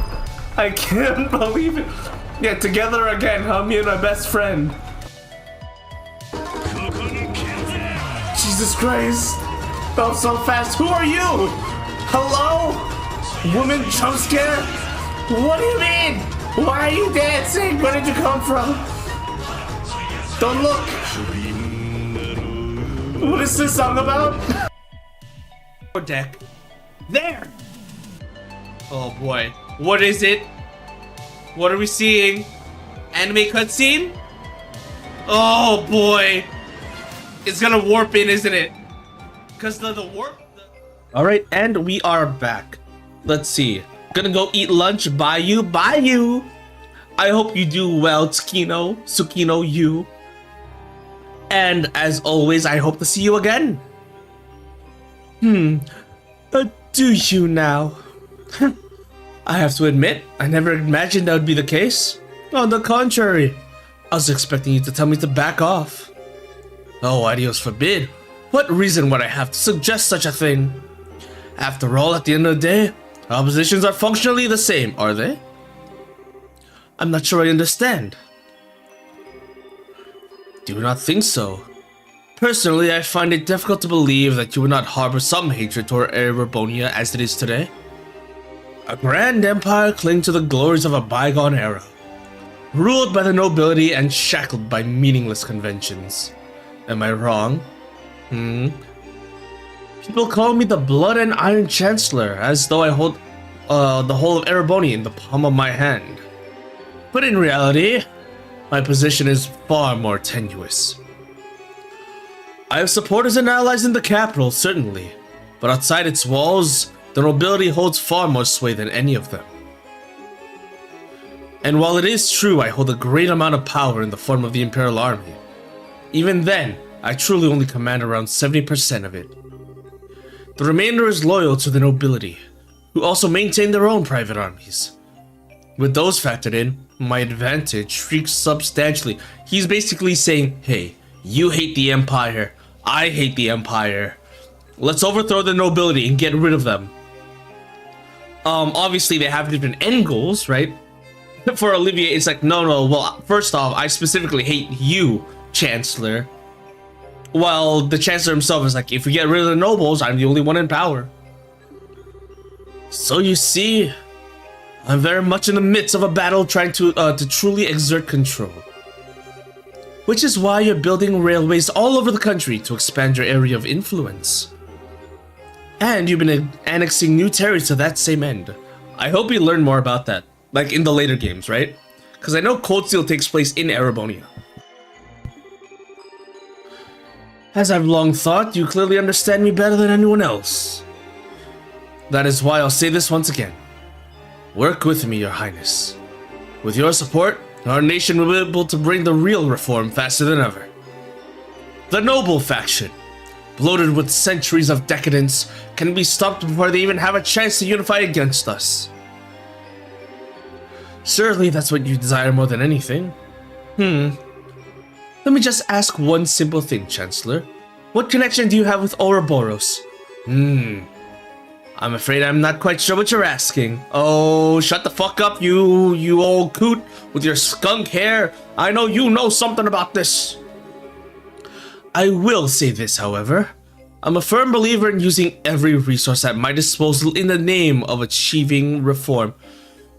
I can't believe it! Yeah, together again, huh? Me and my best friend. Jesus Christ! Fell so fast. Who are you? Hello? Woman jump scare? What do you mean? Why are you dancing? Where did you come from? Don't look. What is this song about? Deck. There! Oh boy. What is it? What are we seeing? Anime cutscene? Oh boy. It's gonna warp in, isn't it? Cause the warp. Alright, and we are back. Let's see. Gonna go eat lunch. Bye you. I hope you do well, Tsukino, you. And as always, I hope to see you again. Do you now? I have to admit, I never imagined that would be the case. On the contrary, I was expecting you to tell me to back off. Oh, ideals forbid. What reason would I have to suggest such a thing? After all, at the end of the day, our positions are functionally the same, are they? I'm not sure I understand. Do you not think so? Personally, I find it difficult to believe that you would not harbor some hatred toward Erebonia as it is today. A grand empire cling to the glories of a bygone era, ruled by the nobility and shackled by meaningless conventions. Am I wrong? People call me the Blood and Iron Chancellor, as though I hold the whole of Erebonia in the palm of my hand. But in reality, my position is far more tenuous. I have supporters and allies in the capital, certainly, but outside its walls, the nobility holds far more sway than any of them. And while it is true I hold a great amount of power in the form of the Imperial Army, even then, I truly only command around 70% of it. The remainder is loyal to the nobility, who also maintain their own private armies. With those factored in, my advantage shrinks substantially. He's basically saying, hey, you hate the Empire, I hate the Empire. Let's overthrow the nobility and get rid of them. Obviously they have different end goals, right? For Olivier, it's like, no, well, first off, I specifically hate you, Chancellor. While the Chancellor himself is like, if we get rid of the nobles, I'm the only one in power. So you see, I'm very much in the midst of a battle trying to truly exert control. Which is why you're building railways all over the country to expand your area of influence. And you've been annexing new territories to that same end. I hope you learn more about that, like in the later games, right? Because I know Cold Steel takes place in Erebonia. As I've long thought, you clearly understand me better than anyone else. That is why I'll say this once again. Work with me, Your Highness. With your support, our nation will be able to bring the real reform faster than ever. The noble faction, bloated with centuries of decadence, can be stopped before they even have a chance to unify against us. Surely that's what you desire more than anything. Let me just ask one simple thing, Chancellor. What connection do you have with Ouroboros? I'm afraid I'm not quite sure what you're asking. Oh, shut the fuck up, you old coot with your skunk hair. I know you know something about this. I will say this, however. I'm a firm believer in using every resource at my disposal in the name of achieving reform.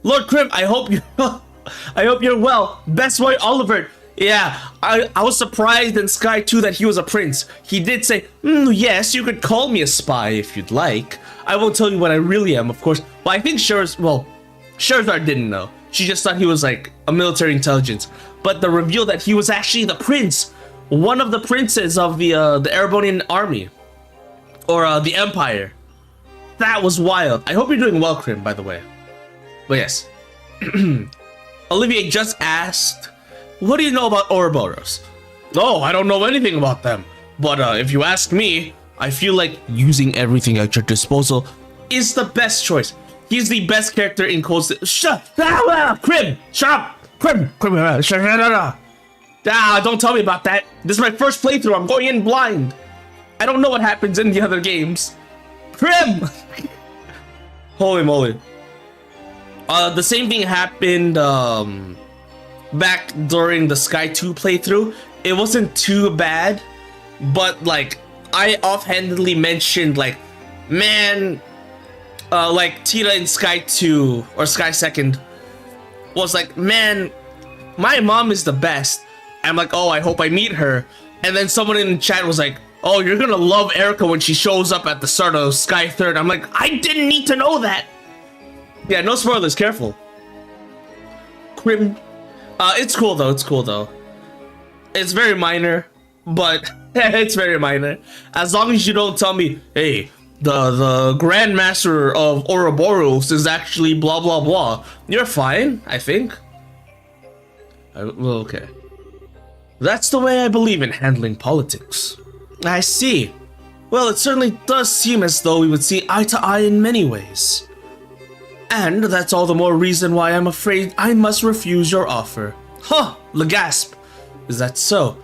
Lord Crim, I hope you're well. Best boy Oliver. Yeah, I was surprised in Sky 2 that he was a prince. He did say, yes, you could call me a spy if you'd like. I won't tell you what I really am, of course. But I think Sherzard didn't know. She just thought he was like a military intelligence. But the reveal that he was actually the prince one of the princes of the Erebonian army, or the Empire. That was wild. I hope you're doing well, Krim, by the way. But yes, Olivier just asked, "What do you know about Ouroboros?" Oh, I don't know anything about them. But if you ask me, I feel like using everything at your disposal is the best choice. He's the best character in Cold Steel. Krim! Shut up! Krim! Shut up! Don't tell me about that. This is my first playthrough. I'm going in blind. I don't know what happens in the other games. Krim! Holy moly. The same thing happened back during the Sky 2 playthrough. It wasn't too bad, but like I offhandedly mentioned like, man, like Tita in Sky 2 or Sky 2nd was like, man, my mom is the best. I'm like, oh, I hope I meet her. And then someone in the chat was like, oh, you're gonna love Erica when she shows up at the start of Sky 3rd. I'm like, I didn't need to know that. Yeah, no spoilers, careful. Krim. It's cool though, it's cool though. It's very minor, but it's very minor. As long as you don't tell me, hey, the Grandmaster of Ouroboros is actually blah blah blah. You're fine, I think. Well, okay. That's the way I believe in handling politics. I see. Well, it certainly does seem as though we would see eye to eye in many ways. And that's all the more reason why I'm afraid I must refuse your offer. Huh, Legasp. Is that so?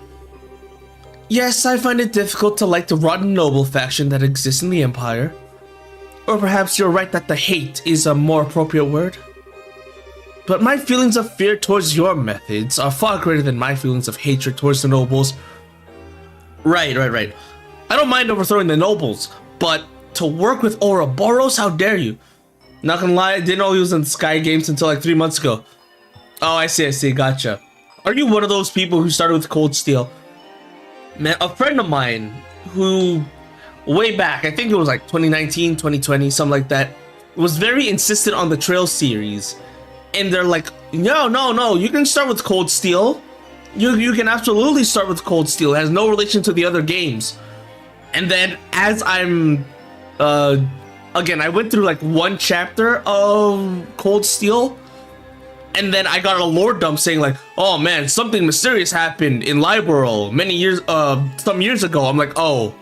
Yes, I find it difficult to like the rotten noble faction that exists in the Empire. Or perhaps you're right that the hate is a more appropriate word. But my feelings of fear towards your methods are far greater than my feelings of hatred towards the nobles. Right. I don't mind overthrowing the nobles, but to work with Ouroboros, how dare you? Not gonna lie, I didn't know he was in Sky Games until like 3 months ago. Oh, I see, gotcha. Are you one of those people who started with Cold Steel? Man, a friend of mine who, way back, I think it was like 2019, 2020, something like that, was very insistent on the Trail series. And they're like, no, you can start with Cold Steel. You can absolutely start with Cold Steel. It has no relation to the other games. And then as I'm, again, I went through like one chapter of Cold Steel. And then I got a lore dump saying like, oh man, something mysterious happened in Liberal some years ago. I'm like, oh,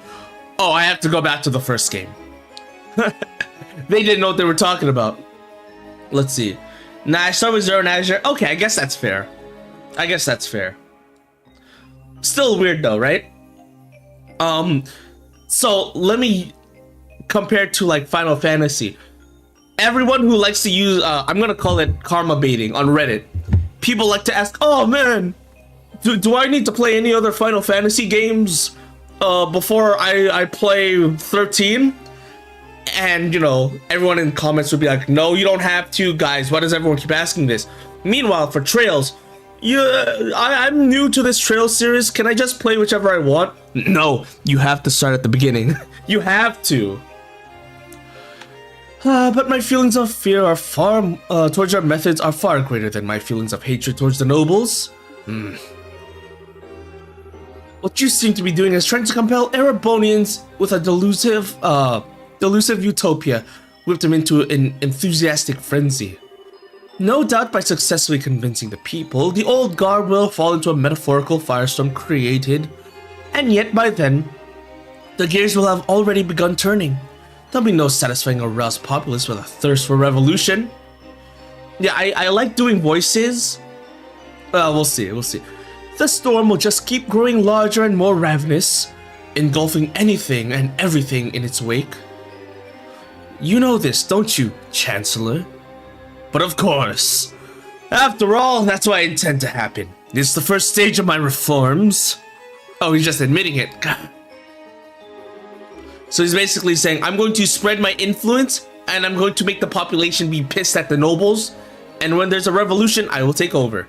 I have to go back to the first game. They didn't know what they were talking about. Let's see. Nah, I start with Zero and Azure. Okay, I guess that's fair. Still weird though, right? So let me compare to like Final Fantasy. Everyone who likes to use, I'm gonna call it karma baiting on Reddit. People like to ask, oh man, do I need to play any other Final Fantasy games before I play 13? And, you know, everyone in comments would be like, no, you don't have to, guys. Why does everyone keep asking this? Meanwhile, for Trails, I'm new to this Trails series. Can I just play whichever I want? No, you have to start at the beginning. You have to. But my feelings of fear are towards your methods are far greater than my feelings of hatred towards the nobles. What you seem to be doing is trying to compel Erebonians with a delusive utopia, whipped them into an enthusiastic frenzy. No doubt by successfully convincing the people, the old guard will fall into a metaphorical firestorm created, and yet by then, the gears will have already begun turning. There'll be no satisfying a roused populace with a thirst for revolution. Yeah, I like doing voices. We'll see. The storm will just keep growing larger and more ravenous, engulfing anything and everything in its wake. You know this, don't you, Chancellor? But of course. After all, that's what I intend to happen. It's the first stage of my reforms. Oh, he's just admitting it. God. So he's basically saying, I'm going to spread my influence, and I'm going to make the population be pissed at the nobles, and when there's a revolution, I will take over.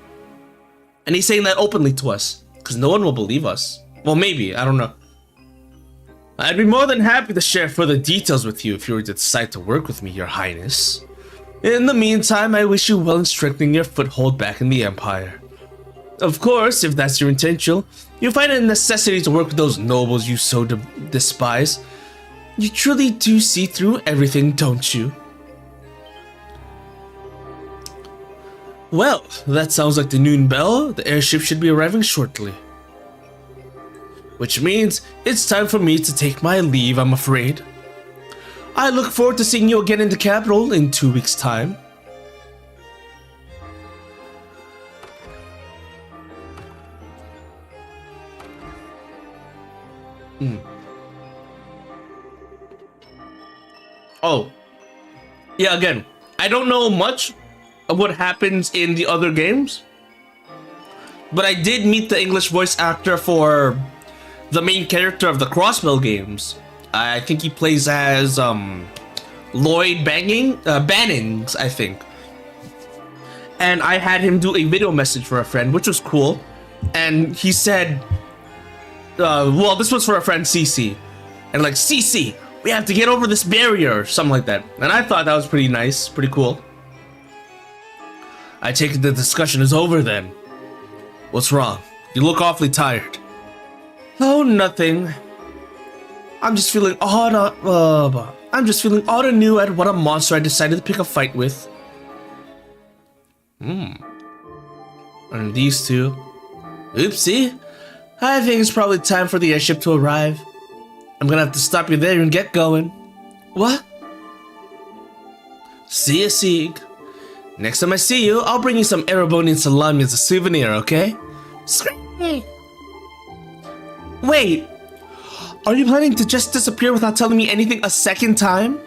And he's saying that openly to us, because no one will believe us. Well, maybe, I don't know. I'd be more than happy to share further details with you if you were to decide to work with me, Your Highness. In the meantime, I wish you well in strengthening your foothold back in the Empire. Of course, if that's your intention, you find it a necessity to work with those nobles you so despise. You truly do see through everything, don't you? Well, that sounds like the noon bell. The airship should be arriving shortly. Which means it's time for me to take my leave, I'm afraid. I look forward to seeing you again in the capital in 2 weeks' time. Oh. Yeah, again, I don't know much of what happens in the other games, but I did meet the English voice actor for the main character of the Crossbell games. I think he plays as Lloyd Bannings, I think. And I had him do a video message for a friend, which was cool. And he said, well, this was for a friend, CC. And like, CC, we have to get over this barrier, or something like that. And I thought that was pretty nice, pretty cool. I take it the discussion is over then. What's wrong? You look awfully tired. Oh, nothing. I'm just feeling odd and new at what a monster I decided to pick a fight with. And these two. Oopsie. I think it's probably time for the airship to arrive. I'm gonna have to stop you there and get going. What? See ya, Sieg. Next time I see you, I'll bring you some Erebonian salami as a souvenir, okay? Wait, are you planning to just disappear without telling me anything a second time?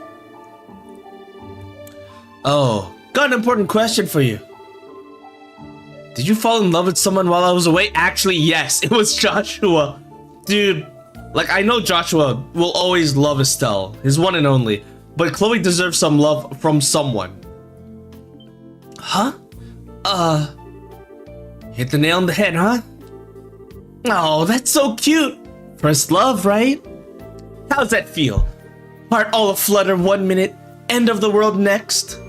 Oh, got an important question for you. Did you fall in love with someone while I was away? Actually, yes, it was Joshua. Dude, like, I know Joshua will always love Estelle, his one and only, but Chloe deserves some love from someone. Huh? Hit the nail on the head, huh? Oh, that's so cute. First love, right? How's that feel? Heart all aflutter 1 minute, end of the world next.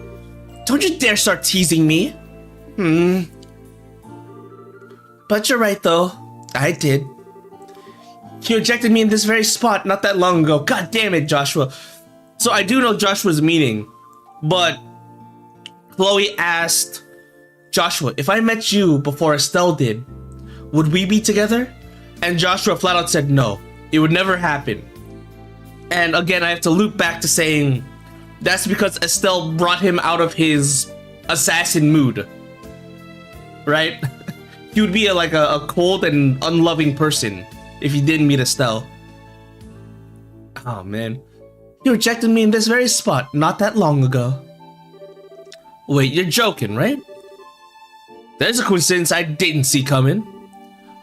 Don't you dare start teasing me. But you're right though, I did. You ejected me in this very spot not that long ago. God damn it, Joshua. So I do know Joshua's meaning, but Chloe asked Joshua, if I met you before Estelle did, would we be together? And Joshua flat out said no, it would never happen. And again, I have to loop back to saying that's because Estelle brought him out of his assassin mood, right? He would be a cold and unloving person if he didn't meet Estelle. Oh man, you rejected me in this very spot not that long ago. Wait, you're joking, right? There's a coincidence I didn't see coming.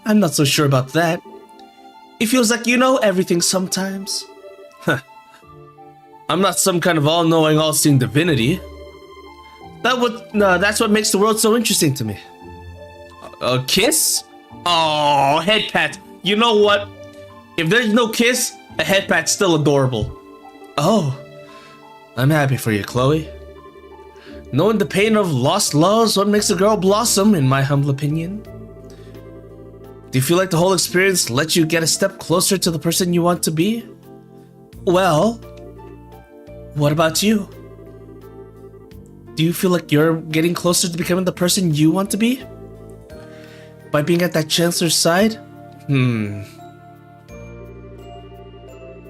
I'm not so sure about that. It feels like you know everything sometimes. Huh. I'm not some kind of all-knowing, all-seeing divinity. That's what makes the world so interesting to me. A kiss? Oh, head pat. You know what? If there's no kiss, a head pat's still adorable. Oh, I'm happy for you, Chloe. Knowing the pain of lost love's what makes a girl blossom, in my humble opinion. Do you feel like the whole experience lets you get a step closer to the person you want to be? Well, what about you? Do you feel like you're getting closer to becoming the person you want to be? By being at that Chancellor's side? Kinda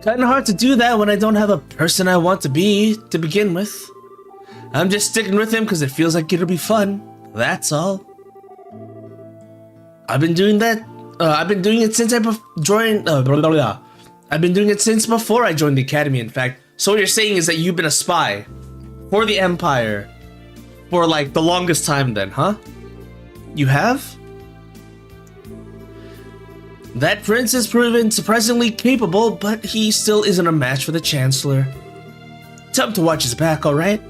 hard to do that when I don't have a person I want to be to begin with. I'm just sticking with him because it feels like it'll be fun. That's all. I've been doing that. I've been doing it since I joined. I've been doing it since before I joined the academy. In fact, so what you're saying is that you've been a spy for the Empire for like the longest time, then, huh? You have? That prince has proven surprisingly capable, but he still isn't a match for the Chancellor. Tell him to watch his back, alright?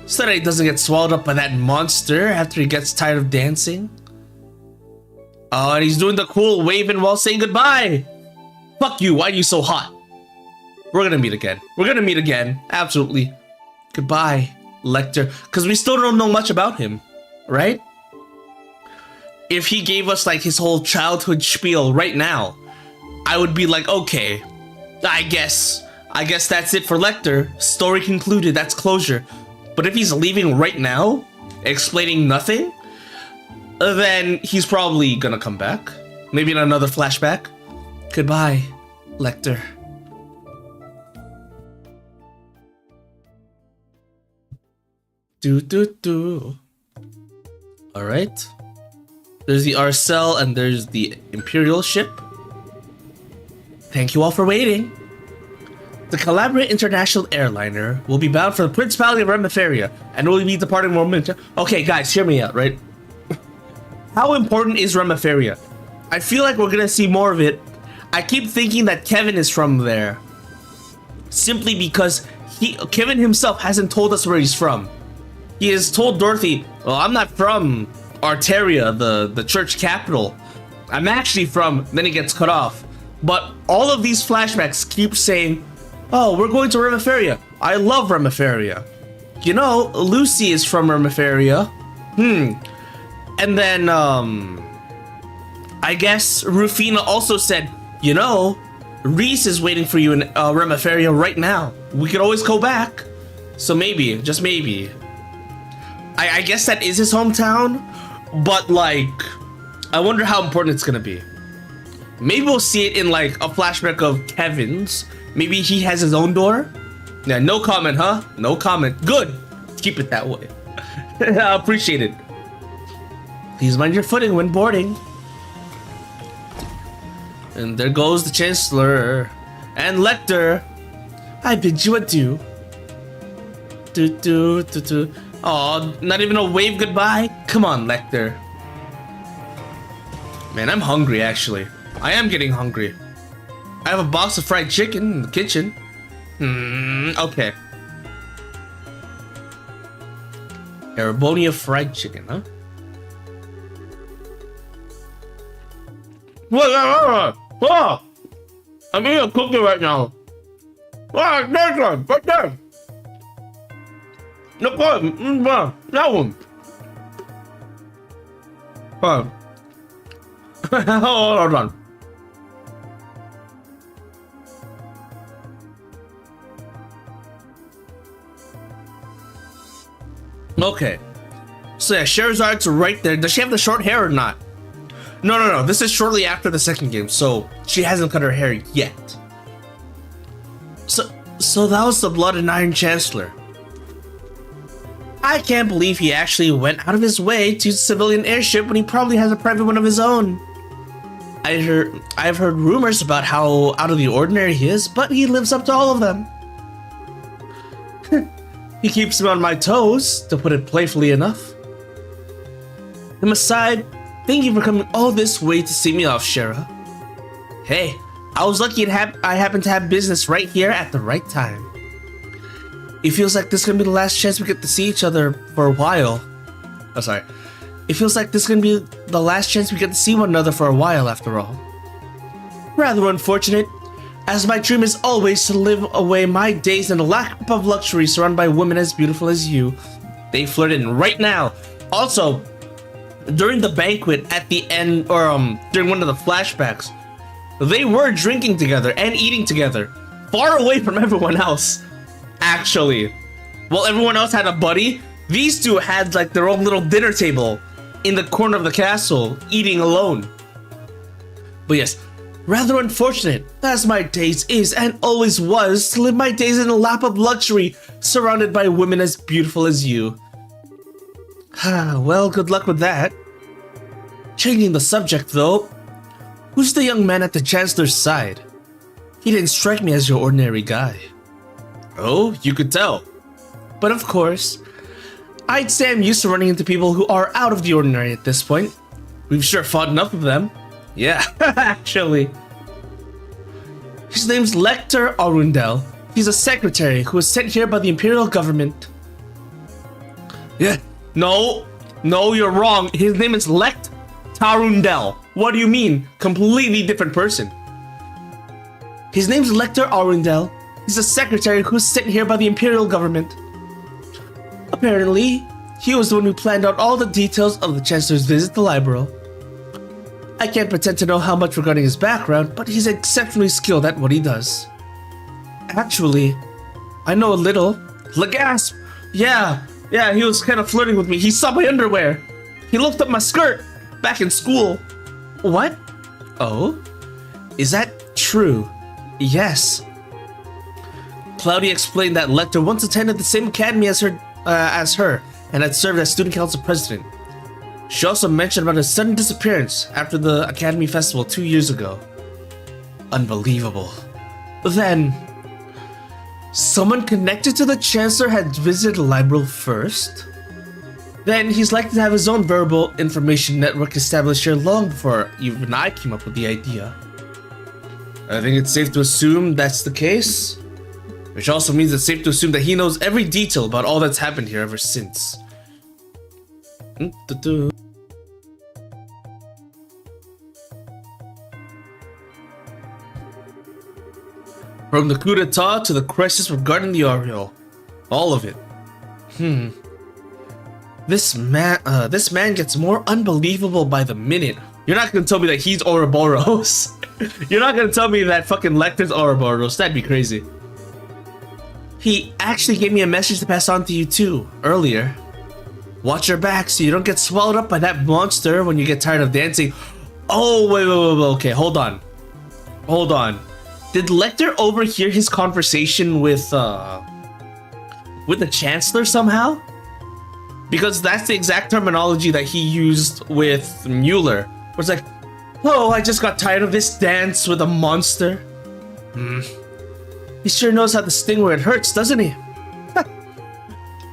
So that he doesn't get swallowed up by that monster after he gets tired of dancing. Oh, and he's doing the cool waving while saying goodbye. Fuck you, why are you so hot? We're gonna meet again. We're gonna meet again, absolutely. Goodbye, Lecter, because we still don't know much about him, right? if he gave us like his whole childhood spiel right now, I would be like, okay, I guess that's it for Lecter. Story concluded, that's closure. But if he's leaving right now, explaining nothing, then he's probably gonna come back. Maybe in another flashback. Goodbye, Lecter. Alright. There's the Arcel and there's the Imperial ship. Thank you all for waiting. The Collaborate International Airliner will be bound for the Principality of Remiferia and will be departing momentarily. Okay, guys, hear me out, right? How important is Remiferia? I feel like we're gonna see more of it. I keep thinking that Kevin is from there. Simply because Kevin himself hasn't told us where he's from. He has told Dorothy, well, I'm not from Arteria, the church capital. I'm actually from, then he gets cut off. But all of these flashbacks keep saying, oh, we're going to Remiferia. I love Remiferia. You know, Lucy is from Remiferia. And then, I guess Rufina also said, you know, Reese is waiting for you in Remiferia right now. We could always go back. So maybe, just maybe. I guess that is his hometown, but like, I wonder how important it's gonna be. Maybe we'll see it in like a flashback of Kevin's. Maybe he has his own door. Yeah, no comment, huh? No comment. Good. Keep it that way. I appreciate it. Please mind your footing when boarding. And there goes the Chancellor. And Lecter. I bid you adieu. Aw, not even a wave goodbye? Come on, Lecter. Man, I'm hungry actually. I am getting hungry. I have a box of fried chicken in the kitchen. Okay. Arabonia fried chicken, huh? Whoa! I'm eating a cookie right now. There's one, right there. No problem. That one. Hold on. Okay. So yeah, Sherazad's right there. Does she have the short hair or not? No. This is shortly after the second game, so she hasn't cut her hair yet. So that was the Blood and Iron Chancellor. I can't believe he actually went out of his way to use a civilian airship when he probably has a private one of his own. I've heard rumors about how out of the ordinary he is, but he lives up to all of them. He keeps me on my toes, to put it playfully enough. And aside, thank you for coming all this way to see me off, Shara. Hey, I was lucky I happened to have business right here at the right time. It feels like this is gonna be the last chance we get to see each other for a while. Oh, sorry. It feels like this is gonna be the last chance we get to see one another for a while, after all. Rather unfortunate, as my dream is always to live away my days in a lap of luxury surrounded by women as beautiful as you. They flirted right now. Also, during the banquet at the end, or during one of the flashbacks, they were drinking together and eating together, far away from everyone else. Actually, while everyone else had a buddy, these two had like their own little dinner table in the corner of the castle, eating alone. But yes, rather unfortunate, as my days is and always was to live my days in a lap of luxury, surrounded by women as beautiful as you. Well, good luck with that. Changing the subject though, who's the young man at the Chancellor's side? He didn't strike me as your ordinary guy. Oh, you could tell. But of course, I'd say I'm used to running into people who are out of the ordinary at this point. We've sure fought enough of them. Yeah, actually. His name's Lecter Arundel. He's a secretary who was sent here by the Imperial government. Yeah, no, you're wrong. His name is Lect Tarundel. What do you mean? Completely different person. His name's Lecter Arundel. He's a secretary who's sent here by the Imperial government. Apparently, he was the one who planned out all the details of the Chancellor's visit to Libero. I can't pretend to know how much regarding his background, but he's exceptionally skilled at what he does. Actually, I know a little. Lagasp! Yeah, he was kind of flirting with me. He saw my underwear. He looked up my skirt back in school. What? Oh? Is that true? Yes. Cloudy explained that Lecter once attended the same academy as her and had served as student council president. She also mentioned about his sudden disappearance after the Academy Festival 2 years ago. Unbelievable. Then, someone connected to the Chancellor had visited Liberal first? Then he's likely to have his own verbal information network established here long before even I came up with the idea. I think it's safe to assume that's the case. Which also means it's safe to assume that he knows every detail about all that's happened here ever since. From the coup d'etat to the crisis regarding the Aureole. All of it. This man gets more unbelievable by the minute. You're not gonna tell me that he's Ouroboros. You're not gonna tell me that fucking Lecter's Ouroboros. That'd be crazy. He actually gave me a message to pass on to you too, earlier. Watch your back so you don't get swallowed up by that monster when you get tired of dancing. Oh, wait, okay, hold on. Did Lecter overhear his conversation with the Chancellor somehow? Because that's the exact terminology that he used with Mueller. Where it's like, oh, I just got tired of this dance with a monster. He sure knows how to sting where it hurts, doesn't he?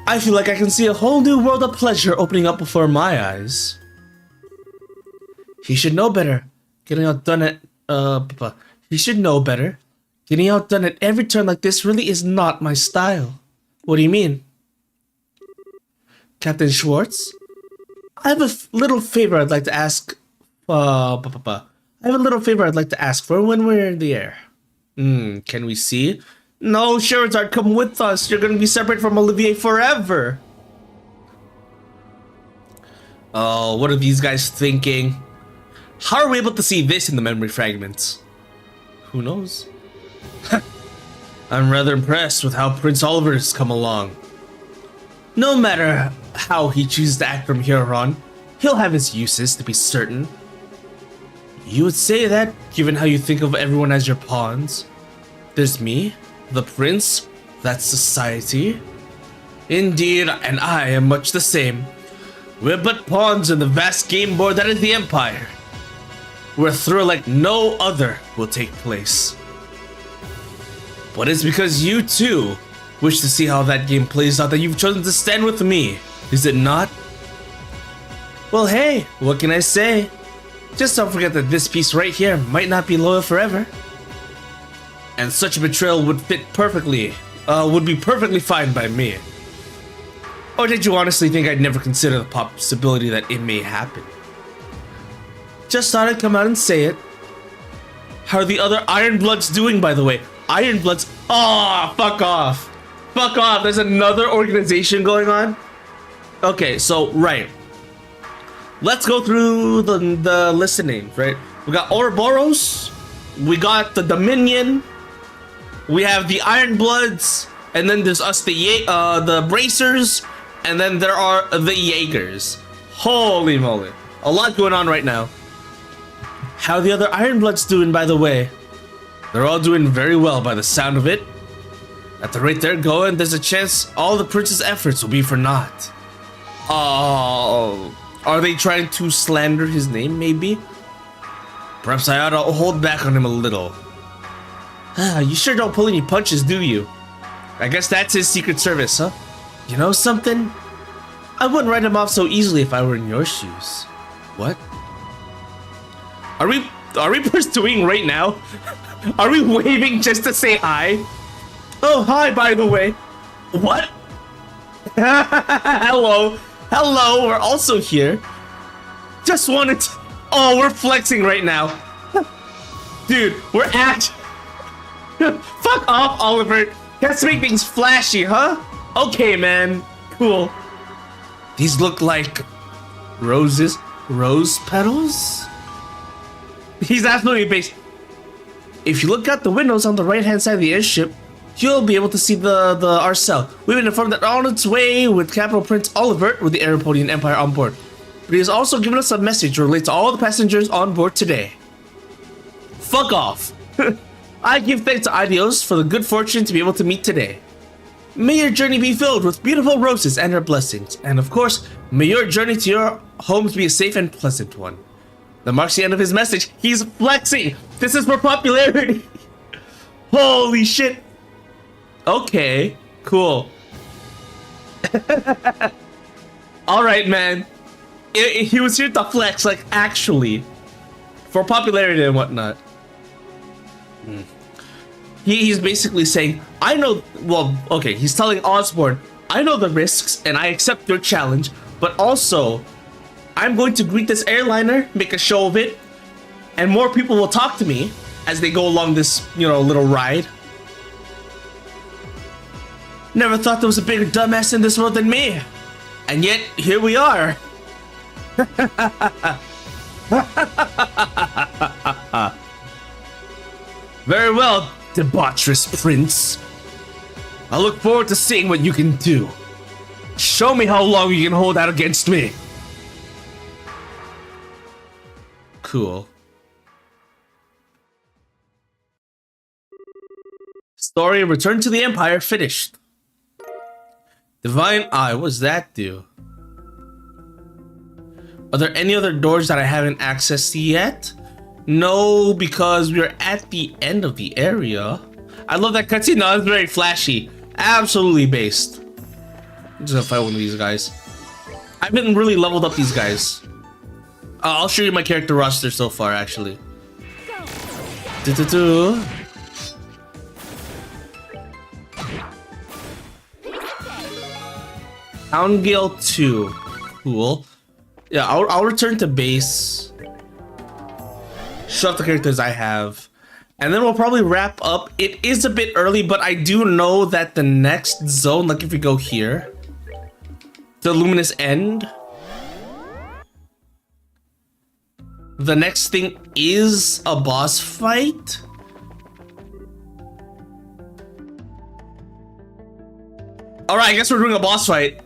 I feel like I can see a whole new world of pleasure opening up before my eyes. He should know better. Getting outdone at he should know better. Getting outdone at every turn like this really is not my style. What do you mean? Captain Schwartz? I have a little favor I'd like to ask. I have a little favor I'd like to ask for when we're in the air. Can we see? No, Charizard, come with us. You're gonna be separate from Olivier forever. Oh, what are these guys thinking? How are we able to see this in the memory fragments? Who knows? I'm rather impressed with how Prince Oliver has come along. No matter how he chooses to act from here on, he'll have his uses, to be certain. You would say that, given how you think of everyone as your pawns. There's me, the prince, that's society. Indeed, and I am much the same. We're but pawns in the vast game board that is the Empire, where a thrill like no other will take place. But it's because you too wish to see how that game plays out that you've chosen to stand with me, is it not? Well, hey, what can I say? Just don't forget that this piece right here might not be loyal forever. And such a betrayal would be perfectly fine by me. Or did you honestly think I'd never consider the possibility that it may happen? Just thought I'd come out and say it. How are the other Iron Bloods doing, by the way? Iron Bloods? Oh, fuck off. Fuck off, there's another organization going on? Okay, so, right. Let's go through the list of names, right? We got Ouroboros, we got the Dominion, we have the Iron Bloods, and then there's us, the Bracers, and then there are the Jaegers. Holy moly. A lot going on right now. How are the other Iron Bloods doing, by the way? They're all doing very well by the sound of it. At the rate they're going, there's a chance all the prince's efforts will be for naught. Oh, are they trying to slander his name, maybe? Perhaps I ought to hold back on him a little. You sure don't pull any punches, do you? I guess that's his secret service, huh? You know something? I wouldn't write him off so easily if I were in your shoes. What? Are we pursuing right now? Are we waving just to say hi? Oh, hi, by the way. What? Hello. Hello, we're also here. Just wanted to... Oh, we're flexing right now. Dude, we're at... Fuck off, Oliver. Let's make things flashy, huh? Okay, man. Cool. These look like... roses? Rose petals? He's absolutely based. If you look out the windows on the right-hand side of the airship, you'll be able to see the Arcel. We've been informed that on its way with Capital Prince Oliver with the Aeropodian Empire on board. But he has also given us a message related to all the passengers on board today. Fuck off. I give thanks to Adios for the good fortune to be able to meet today. May your journey be filled with beautiful roses and her blessings. And of course, may your journey to your homes be a safe and pleasant one. That marks the end of his message. He's flexing. This is for popularity. Holy shit. Okay, cool. Alright, man. He was here to flex, like, actually. For popularity and whatnot. He's basically saying, I know, well, okay, he's telling Osborne, I know the risks and I accept your challenge, but also, I'm going to greet this airliner, make a show of it, and more people will talk to me as they go along this, you know, little ride. Never thought there was a bigger dumbass in this world than me. And yet, here we are. Very well, debaucherous prince. I look forward to seeing what you can do. Show me how long you can hold out against me. Cool. Story Return to the Empire finished. Divine Eye, what does that do? Are there any other doors that I haven't accessed yet? No, because we're at the end of the area. I love that cutscene. No, it's very flashy. Absolutely based. I'm just gonna fight one of these guys. I haven't really leveled up these guys. I'll show you my character roster so far, actually. Houndgale 2. Cool. Yeah, I'll return to base. Show off the characters I have. And then we'll probably wrap up. It is a bit early, but I do know that the next zone, like if we go here, the Luminous End, the next thing is a boss fight. Alright, I guess we're doing a boss fight.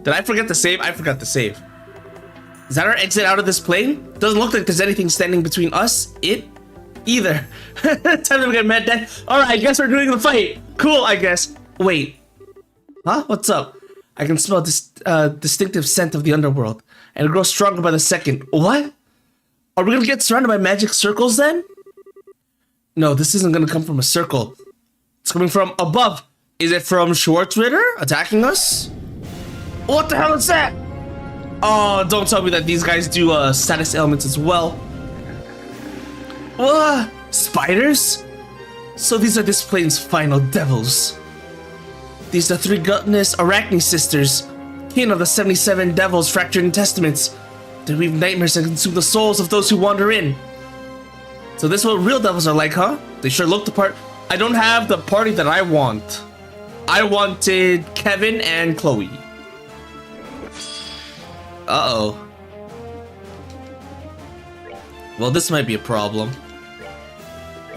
Did I forget to save? I forgot to save. Is that our exit out of this plane? Doesn't look like there's anything standing between us, either. Time to get mad dead. Alright, I guess we're doing the fight. Cool, I guess. Wait. Huh? What's up? I can smell this distinctive scent of the underworld. And it grows stronger by the second. What? Are we gonna get surrounded by magic circles then? No, this isn't gonna come from a circle. It's coming from above. Is it from Schwartzritter attacking us? What the hell is that? Oh, don't tell me that these guys do status elements as well. What? Spiders? So these are this plane's final devils. These are 3 gluttonous Arachne sisters, kin of the 77 devils fractured in testaments. They weave nightmares and consume the souls of those who wander in. So this is what real devils are like, huh? They sure look the part. I don't have the party that I want. I wanted Kevin and Chloe. Uh-oh. Well, this might be a problem.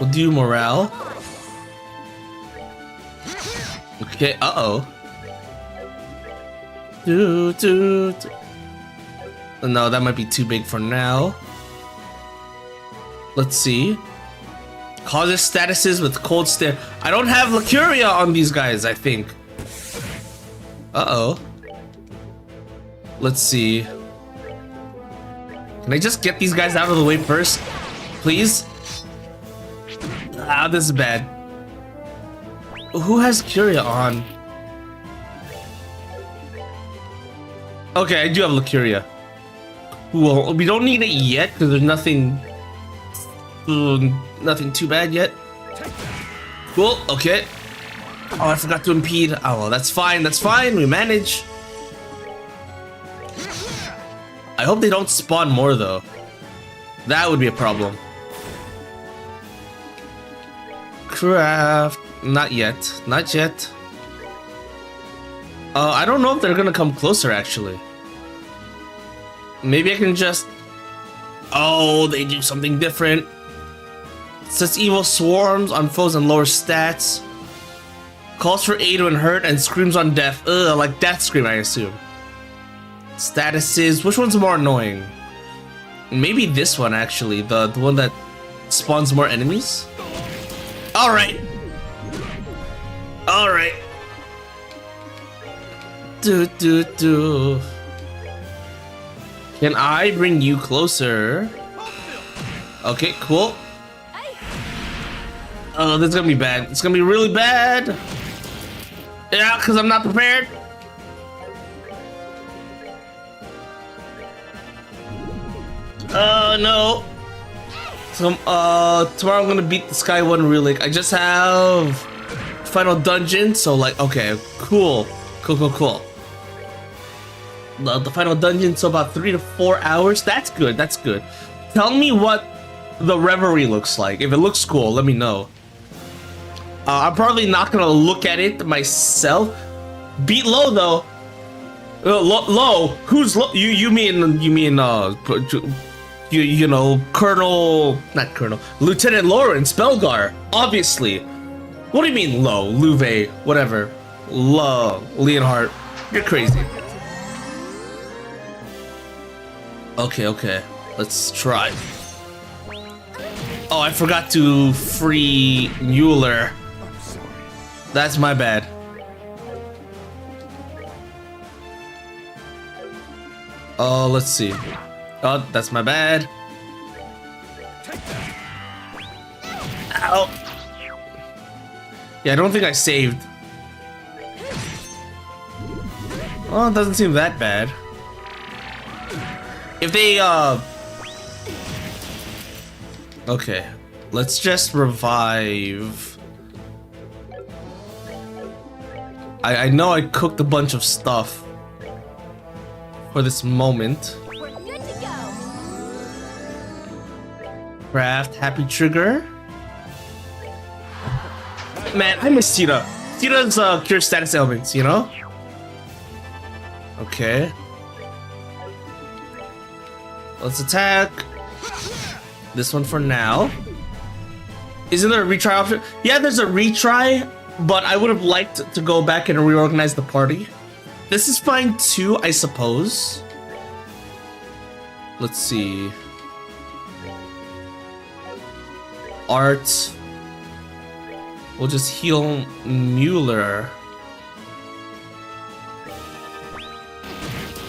We'll do morale. Okay, uh-oh. No, that might be too big for now. Let's see. Causes statuses with cold stare. I don't have Lacuria on these guys, I think. Uh-oh. Let's see. Can I just get these guys out of the way first? Please? Ah, this is bad. Who has Curia on? Okay, I do have Lacuria. Well, we don't need it yet because there's nothing too bad yet. Cool, okay. Oh, I forgot to impede. Oh, well, that's fine, we manage. I hope they don't spawn more though. That would be a problem. Craft, not yet. I don't know if they're gonna come closer actually. Maybe I can just Oh, they do something different. It says evil swarms on foes and lower stats. Calls for aid when hurt and screams on death. Ugh, like death scream, I assume. Statuses. Which one's more annoying? Maybe this one, actually. The one that spawns more enemies. Alright. Alright. Do. Can I bring you closer? Okay, cool. Oh, this is gonna be bad. It's gonna be really bad. Yeah, because I'm not prepared. Oh no. So, tomorrow I'm gonna beat the Sky one really. I just have final dungeon, so like, okay, cool. The final dungeon, so about 3 to 4 hours. That's good. That's good. Tell me what the Reverie looks like. If it looks cool, let me know. I'm probably not gonna look at it myself. Beat Low though. Low. Who's Low? You mean you know Lieutenant Lawrence Belgar, obviously. What do you mean Low? Lovey, whatever. Low, Leonhardt. You're crazy. Okay. Let's try. Oh, I forgot to free Mueller. That's my bad. Oh, let's see. Oh, that's my bad. Ow. Yeah, I don't think I saved. Oh, it doesn't seem that bad. If they, okay. Let's just revive. I know I cooked a bunch of stuff for this moment. We're good to go. Craft Happy Trigger. Man, I miss Tita. Tita's cure status ailments, you know? Okay. Let's attack. This one for now. Isn't there a retry option? Yeah, there's a retry, but I would have liked to go back and reorganize the party. This is fine too, I suppose. Let's see. Art. We'll just heal Mueller.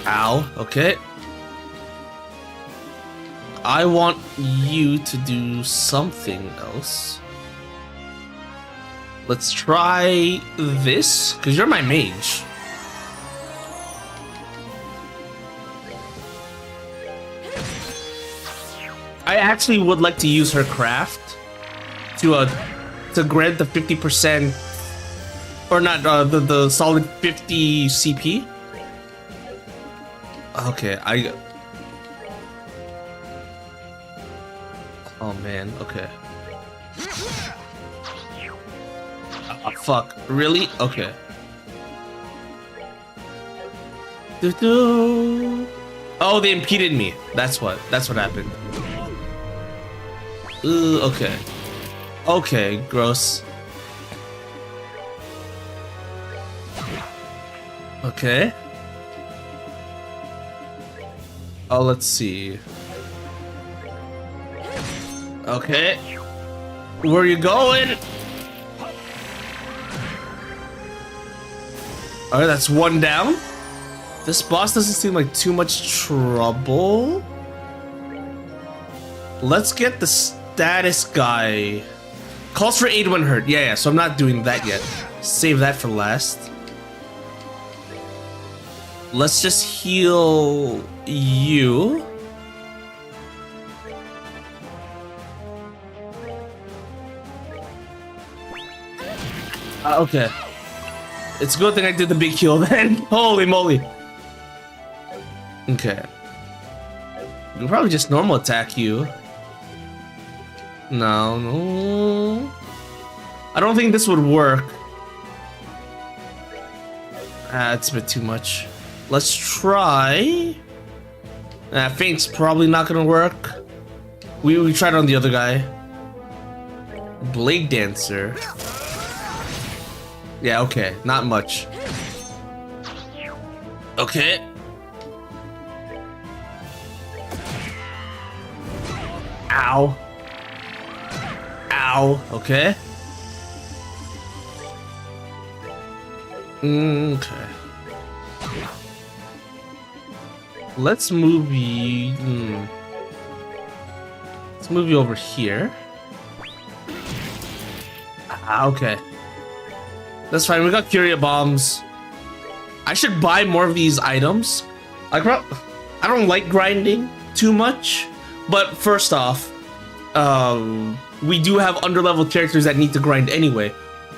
Ow, okay. I want you to do something else. Let's try this, because you're my mage. I actually would like to use her craft to grant the 50%, or not, the solid 50 CP. Okay, oh man, okay. Fuck, really? Okay. Oh, they impeded me. That's what happened. Okay. Okay, gross. Okay. Oh, let's see. Okay. Where are you going? Alright, that's one down. This boss doesn't seem like too much trouble. Let's get the status guy. Calls for aid when hurt. Yeah, so I'm not doing that yet. Save that for last. Let's just heal you. Okay. It's a good thing I did the big heal then. Holy moly. Okay. We'll probably just normal attack you. No. I don't think this would work. It's a bit too much. Let's try. Feint's probably not gonna work. We tried on the other guy. Blade Dancer. Yeah, okay. Not much. Okay. Ow. Ow. Okay. Okay. Let's move you. Let's move you over here. Ah, okay. That's fine. We got Curia bombs. I should buy more of these items. I don't like grinding too much, but first off, we do have underleveled characters that need to grind anyway.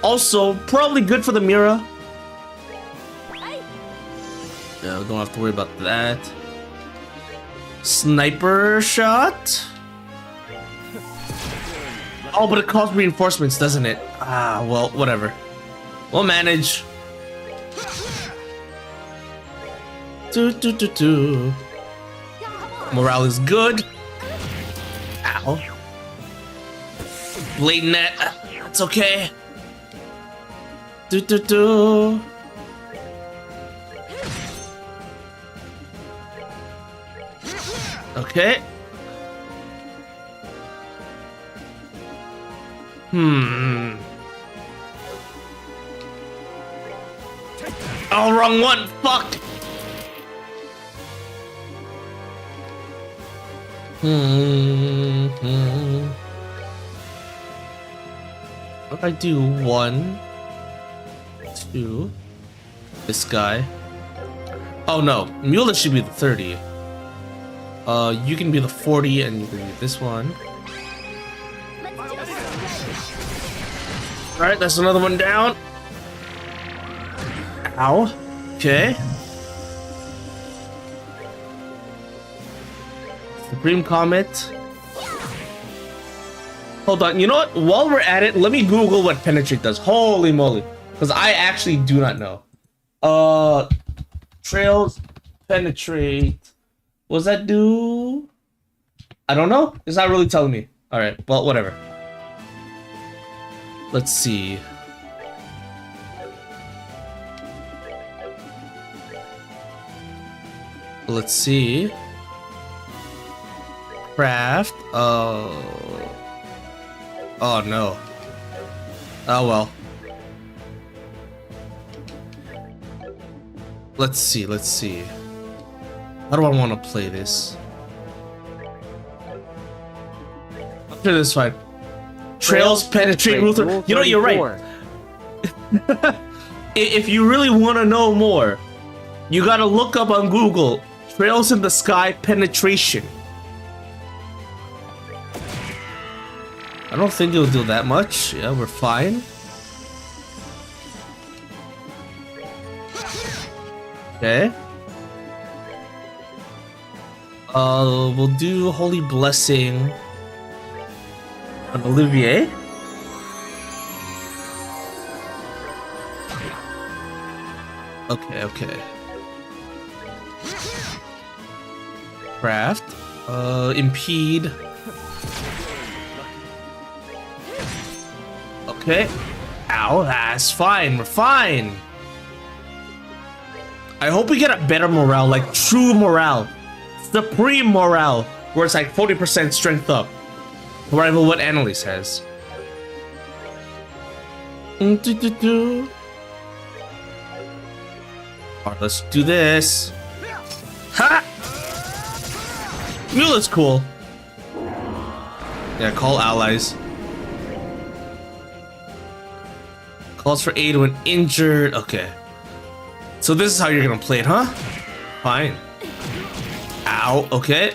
Also, probably good for the Mira. Yeah, we don't have to worry about that. Sniper shot. Oh, but it costs reinforcements, doesn't it? Ah, well, whatever. We'll manage. Morale is good. Ow. Blade net. It's okay. Okay. Oh, wrong one. Fuck. What if I do 1, 2? This guy. Oh no, Mueller should be the 30. You can be the 40, and you can be this one. All right, that's another one down. Ow. Okay. Supreme Comet. Hold on, you know what? While we're at it, let me Google what Penetrate does. Holy moly. Because I actually do not know. Trails, Penetrate. What does that do? I don't know. It's not really telling me. Alright, well, whatever. Let's see. Let's see. Craft. Oh no. Oh well. Let's see. How do I want to play this? I'm sure this is fine. Trails penetrate Ruther. You know, you're right. If you really want to know more, you gotta look up on Google Trails in the Sky penetration. I don't think it'll do that much. Yeah, we're fine. Okay. We'll do Holy Blessing on Olivier. Okay. Craft. Impede. Okay. Ow, that's fine. We're fine. I hope we get a better morale, like true morale. Supreme morale, where it's like 40% strength up. Rival what Annalise has. Alright, let's do this. Ha! Mueller's cool. Yeah, call allies. Calls for aid when injured. Okay. So this is how you're gonna play it, huh? Fine. Ow, okay.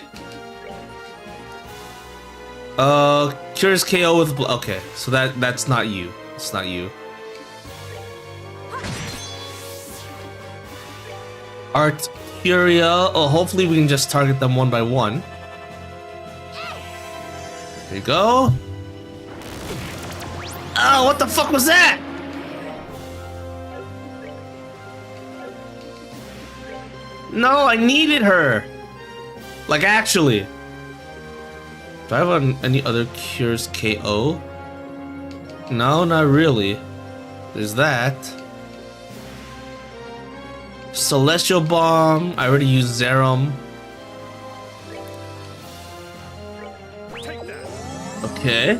Cures KO with okay, so that's not you. It's not you. Art Furia. Oh, hopefully we can just target them one by one. There you go. Oh, what the fuck was that? No, I needed her. Like, actually. Do I have any other cures KO? No, not really. There's that. Celestial Bomb. I already used Zerum. Okay.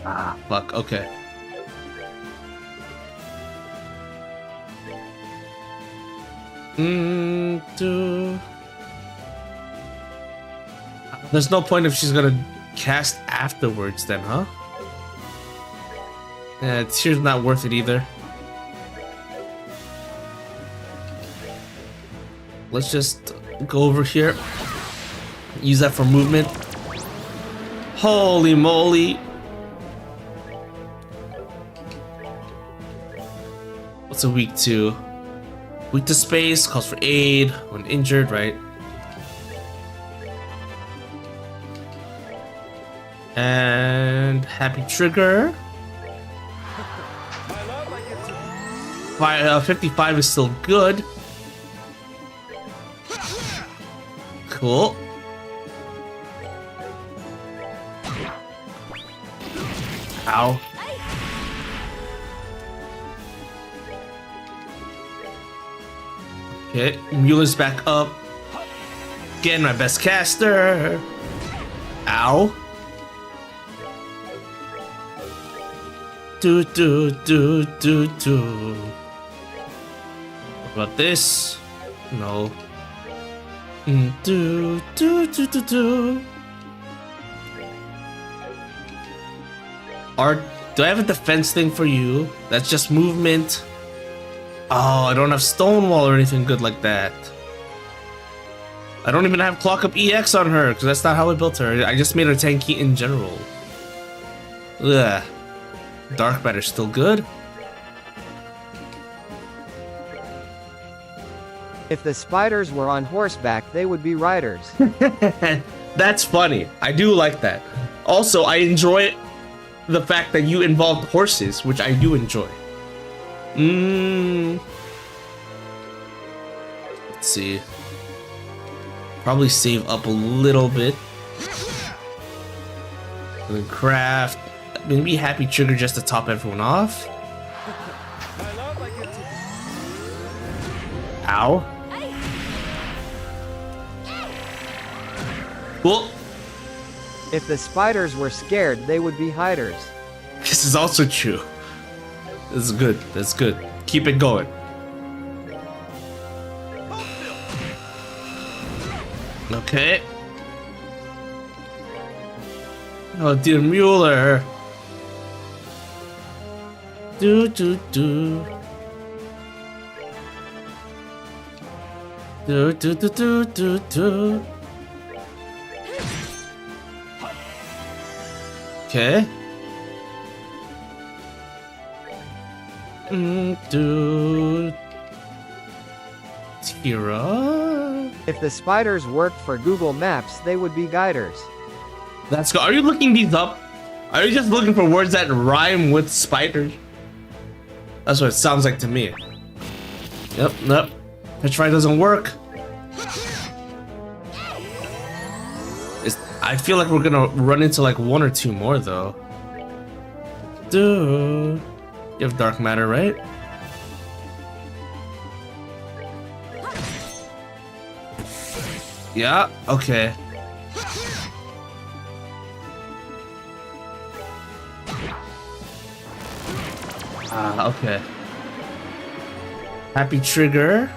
Ah, fuck. Okay. There's no point if she's gonna cast afterwards then, huh? Yeah, Tear's not worth it either. Let's just go over here. Use that for movement. Holy moly. What's a weak to? Weak to space, calls for aid when injured, right? And happy trigger. 55 is still good. Cool. Ow. Okay, Mueller's back up. Again, my best caster. Ow. Do. What about this? No. Do. Art, do I have a defense thing for you? That's just movement. Oh, I don't have Stonewall or anything good like that. I don't even have Clock Up EX on her, because that's not how I built her. I just made her tanky in general. Ugh. Dark Matter's still good. If the spiders were on horseback, they would be riders. That's funny. I do like that. Also, I enjoy the fact that you involved horses, which I do enjoy. Let's see. Probably save up a little bit. And then craft. Maybe happy trigger just to top everyone off. Ow. Cool. If the spiders were scared, they would be hiders. This is also true. This is good. That's good. Keep it going. Okay. Oh dear, Mueller. Do. Do. Okay. Do. Tira. If the spiders worked for Google Maps, they would be guiders. That's good. Are you looking these up? Are you just looking for words that rhyme with spiders? That's what it sounds like to me. Yep, nope. Petrify doesn't work. I feel like we're gonna run into like one or two more though. Dude. You have Dark Matter, right? Yeah, okay. Okay. Happy trigger.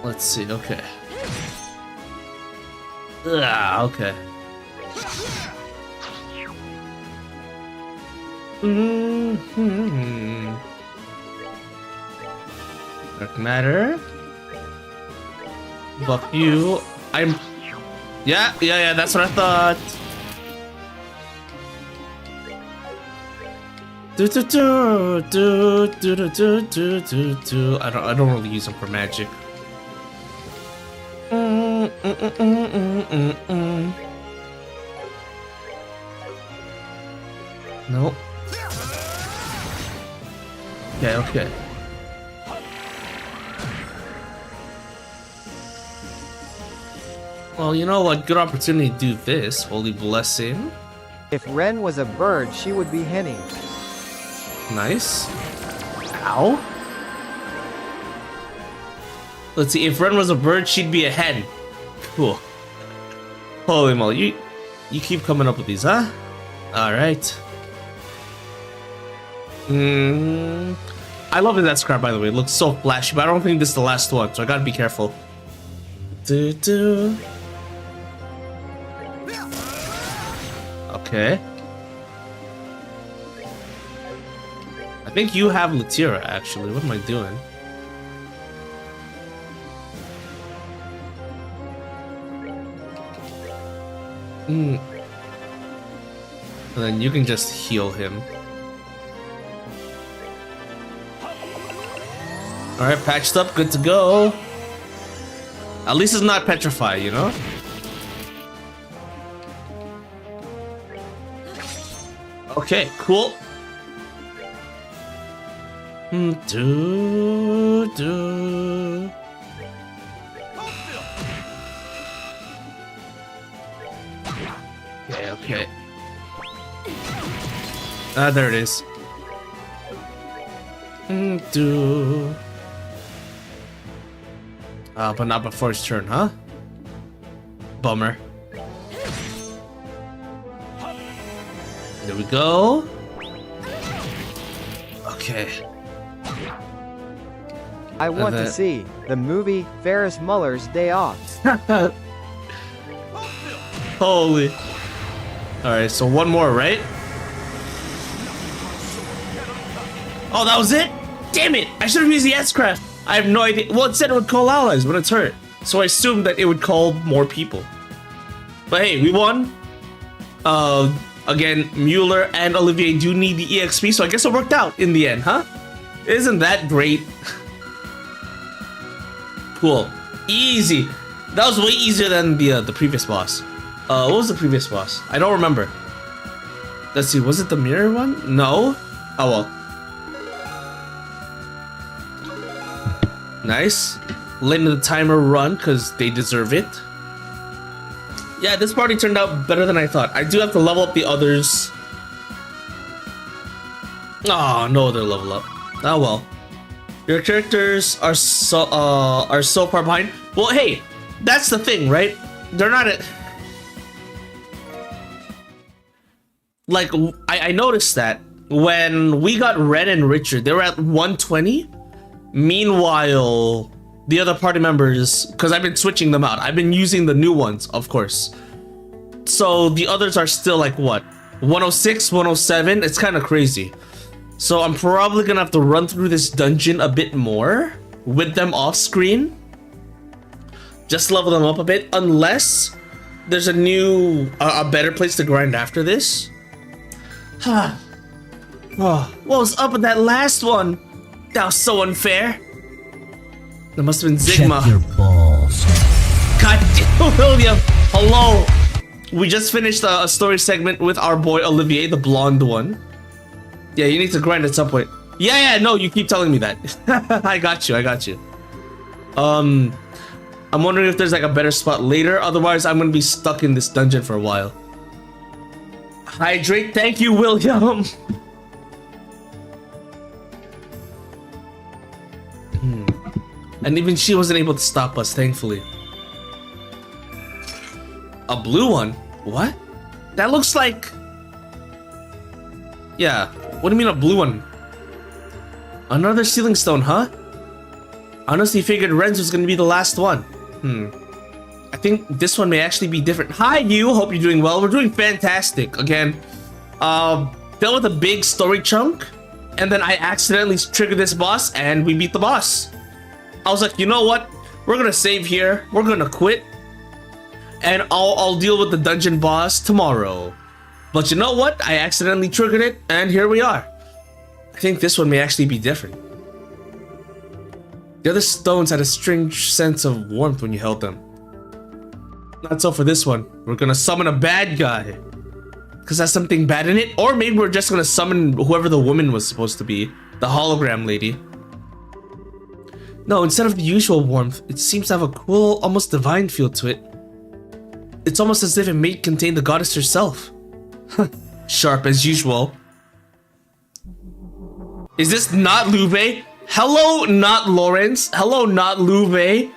Let's see, okay. Okay. Dark Matter. Buff you. Yeah, that's what I thought. I don't really use them for magic. Nope. Okay, okay. Well, you know what? Good opportunity to do this. Holy blessing. If Ren was a bird, she would be henny. Nice. Ow. Let's see. If Ren was a bird, she'd be a hen. Cool. Holy moly. You keep coming up with these, huh? Alright. I love that scrap, by the way. It looks so flashy, but I don't think this is the last one, so I gotta be careful. Okay. I think you have Latira, actually. What am I doing? And then you can just heal him. Alright, patched up, good to go. At least it's not petrified, you know? Okay, cool. Okay. Ah, there it is. But not before his turn, huh? Bummer. There we go. Okay. I want to see the movie Ferris Muller's Day Off. Holy. Alright, so one more, right? Oh, that was it? Damn it! I should have used the S-Craft. I have no idea. Well, it said it would call allies when it's hurt. So I assumed that it would call more people. But hey, we won. Again, Mueller and Olivier do need the EXP, so I guess it worked out in the end, huh? Isn't that great? Cool. Easy. That was way easier than the previous boss. What was the previous boss? I don't remember. Let's see, was it the mirror one? No? Oh well. Nice. Letting the timer run, because they deserve it. Yeah, this party turned out better than I thought. I do have to level up the others. Oh, no other level up. Oh well. Your characters are so far behind. Well, hey, that's the thing, right? They're not at... Like, I noticed that when we got Ren and Richard, they were at 120. Meanwhile, the other party members, because I've been switching them out. I've been using the new ones, of course. So the others are still like, what? 106, 107? It's kind of crazy. So I'm probably going to have to run through this dungeon a bit more with them off screen. Just level them up a bit, unless there's a new, a better place to grind after this. Oh, what was up with that last one? That was so unfair. That must have been Sigma. Check your balls. God damn, William. Hello. We just finished a story segment with our boy Olivier, the blonde one. Yeah, you need to grind at some point. Yeah, no, you keep telling me that. I got you. I'm wondering if there's like a better spot later. Otherwise, I'm gonna be stuck in this dungeon for a while. Hydrate. Thank you, William. And even she wasn't able to stop us, thankfully. A blue one? What? That looks like... Yeah, what do you mean a blue one? Another ceiling stone, huh? Honestly figured Ren's was gonna be the last one. I think this one may actually be different. Hi, you. Hope you're doing well. We're doing fantastic. Again, dealt with a big story chunk, and then I accidentally triggered this boss, and we beat the boss. I was like, you know what? We're gonna save here. We're gonna quit, and I'll deal with the dungeon boss tomorrow. But you know what? I accidentally triggered it, and here we are. I think this one may actually be different. The other stones had a strange sense of warmth when you held them. Not so for this one. We're gonna summon a bad guy. Because that's something bad in it. Or maybe we're just gonna summon whoever the woman was supposed to be. The hologram lady. No, instead of the usual warmth, it seems to have a cool, almost divine feel to it. It's almost as if it may contain the goddess herself. Sharp as usual. Is this not Lovey? Hello, not Lawrence. Hello, not Lovey.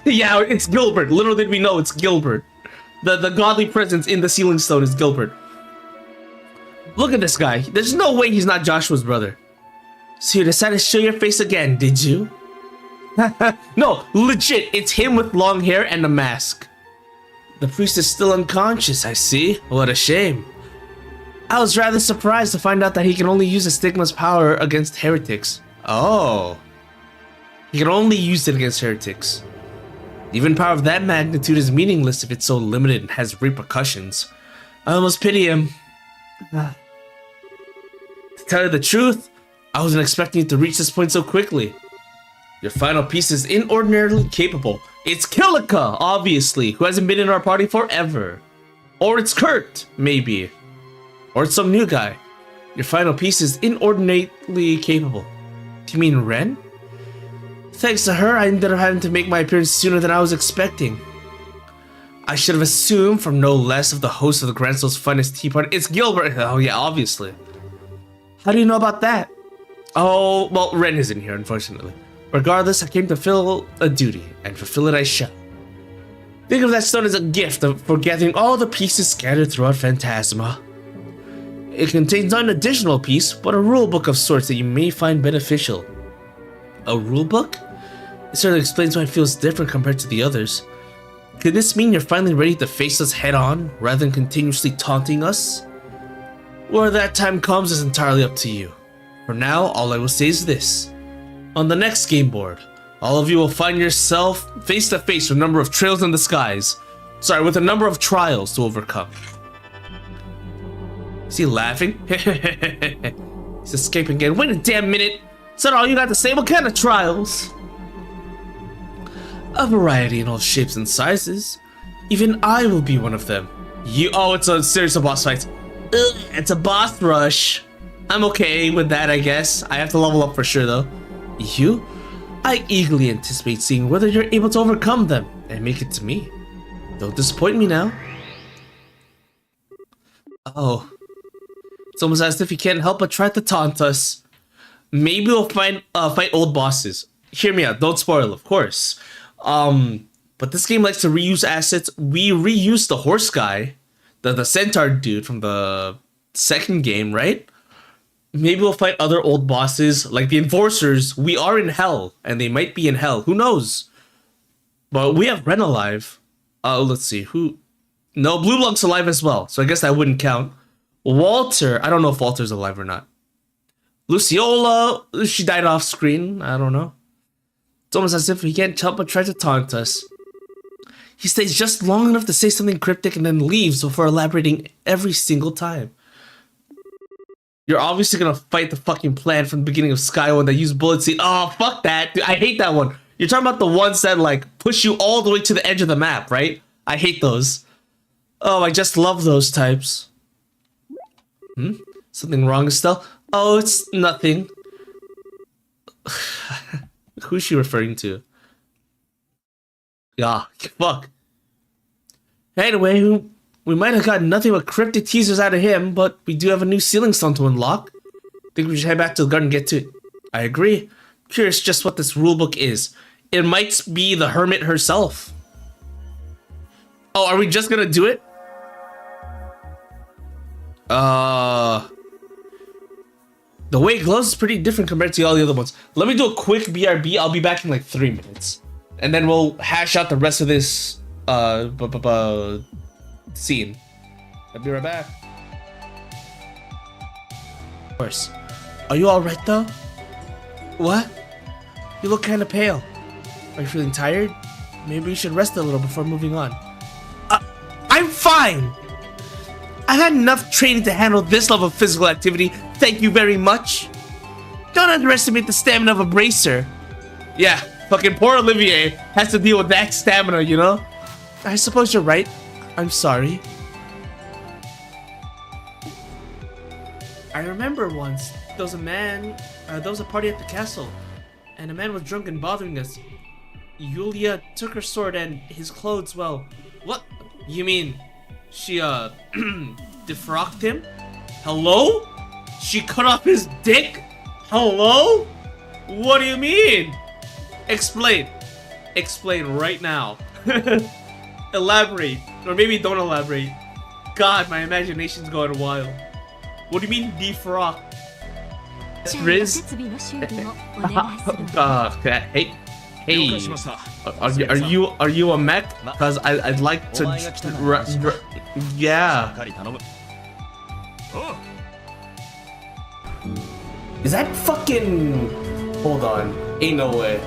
Yeah, it's Gilbert. Little did we know it's Gilbert. The godly presence in the ceiling stone is Gilbert. Look at this guy. There's no way he's not Joshua's brother. So you decided to show your face again, did you? No, legit, it's him with long hair and a mask. The priest is still unconscious, I see. What a shame. I was rather surprised to find out that he can only use the stigma's power against heretics. Oh. He can only use it against heretics. Even power of that magnitude is meaningless if it's so limited and has repercussions. I almost pity him. To tell you the truth, I wasn't expecting you to reach this point so quickly. Your final piece is inordinately capable. It's Kilika, obviously, who hasn't been in our party forever. Or it's Kurt, maybe. Or it's some new guy. Your final piece is inordinately capable. Do you mean Ren? Thanks to her, I ended up having to make my appearance sooner than I was expecting. I should have assumed from no less of the host of the Grand Soul's finest tea party. It's Gilbert. Oh yeah, obviously. How do you know about that? Oh, well, Ren isn't here, unfortunately. Regardless, I came to fill a duty, and fulfill it I shall. Think of that stone as a gift for gathering all the pieces scattered throughout Phantasma. It contains not an additional piece, but a rulebook of sorts that you may find beneficial. A rulebook? It certainly explains why it feels different compared to the others. Could this mean you're finally ready to face us head on, rather than continuously taunting us? Where that time comes is entirely up to you. For now, all I will say is this. On the next game board, all of you will find yourself face to face with a number of trails in the skies. Sorry, with a number of trials to overcome. Is he laughing? He's escaping again. Wait a damn minute. Is that all you got to say? What kind of trials? A variety in all shapes and sizes. Even I will be one of them. Oh, it's a series of boss fights. Ugh, it's a boss rush. I'm okay with that, I guess. I have to level up for sure, though. You? I eagerly anticipate seeing whether you're able to overcome them and make it to me. Don't disappoint me now. Oh. It's almost as if he can't help but try to taunt us. Maybe we'll fight old bosses. Hear me out, don't spoil, of course. But this game likes to reuse assets. We reused the horse guy, the centaur dude from the second game, right? Maybe we'll fight other old bosses, like the enforcers. We are in hell, and they might be in hell. Who knows? But we have Ren alive. Let's see, who? No, Blue Blunk's alive as well, so I guess that wouldn't count. Walter, I don't know if Walter's alive or not. Luciola, she died off screen. I don't know. It's almost as if he can't help but try to taunt us. He stays just long enough to say something cryptic and then leaves before elaborating every single time. You're obviously gonna fight the fucking plan from the beginning of Skyward that use bullet seed. Oh, fuck that. Dude, I hate that one. You're talking about the ones that like push you all the way to the edge of the map, right? I hate those. Oh, I just love those types. Something wrong, Estelle? Oh, it's nothing. Who's she referring to? Yeah, fuck. Anyway, we might have gotten nothing but cryptic teasers out of him, but we do have a new ceiling stone to unlock. Think we should head back to the garden and get to it. I agree. Curious just what this rulebook is. It might be the hermit herself. Oh, are we just gonna do it? The way it glows is pretty different compared to all the other ones. Let me do a quick BRB. I'll be back in like 3 minutes. And then we'll hash out the rest of this scene. I'll be right back. Of course. Are you alright though? What? You look kinda pale. Are you feeling tired? Maybe you should rest a little before moving on. I'm fine! I've had enough training to handle this level of physical activity. Thank you very much. Don't underestimate the stamina of a bracer. Yeah, fucking poor Olivier has to deal with that stamina, you know? I suppose you're right. I'm sorry. I remember once, there was a party at the castle, and a man was drunk and bothering us. Yulia took her sword and his clothes, well, what? You mean, she, defrocked him? Hello? She cut off his dick? Hello? What do you mean? Explain. Explain right now. Elaborate. Or maybe don't elaborate. God, my imagination's going wild. What do you mean defrock? Riz? Hey, are you a mech? Cause I'd like to, yeah. Is that fucking? Hold on, ain't no way.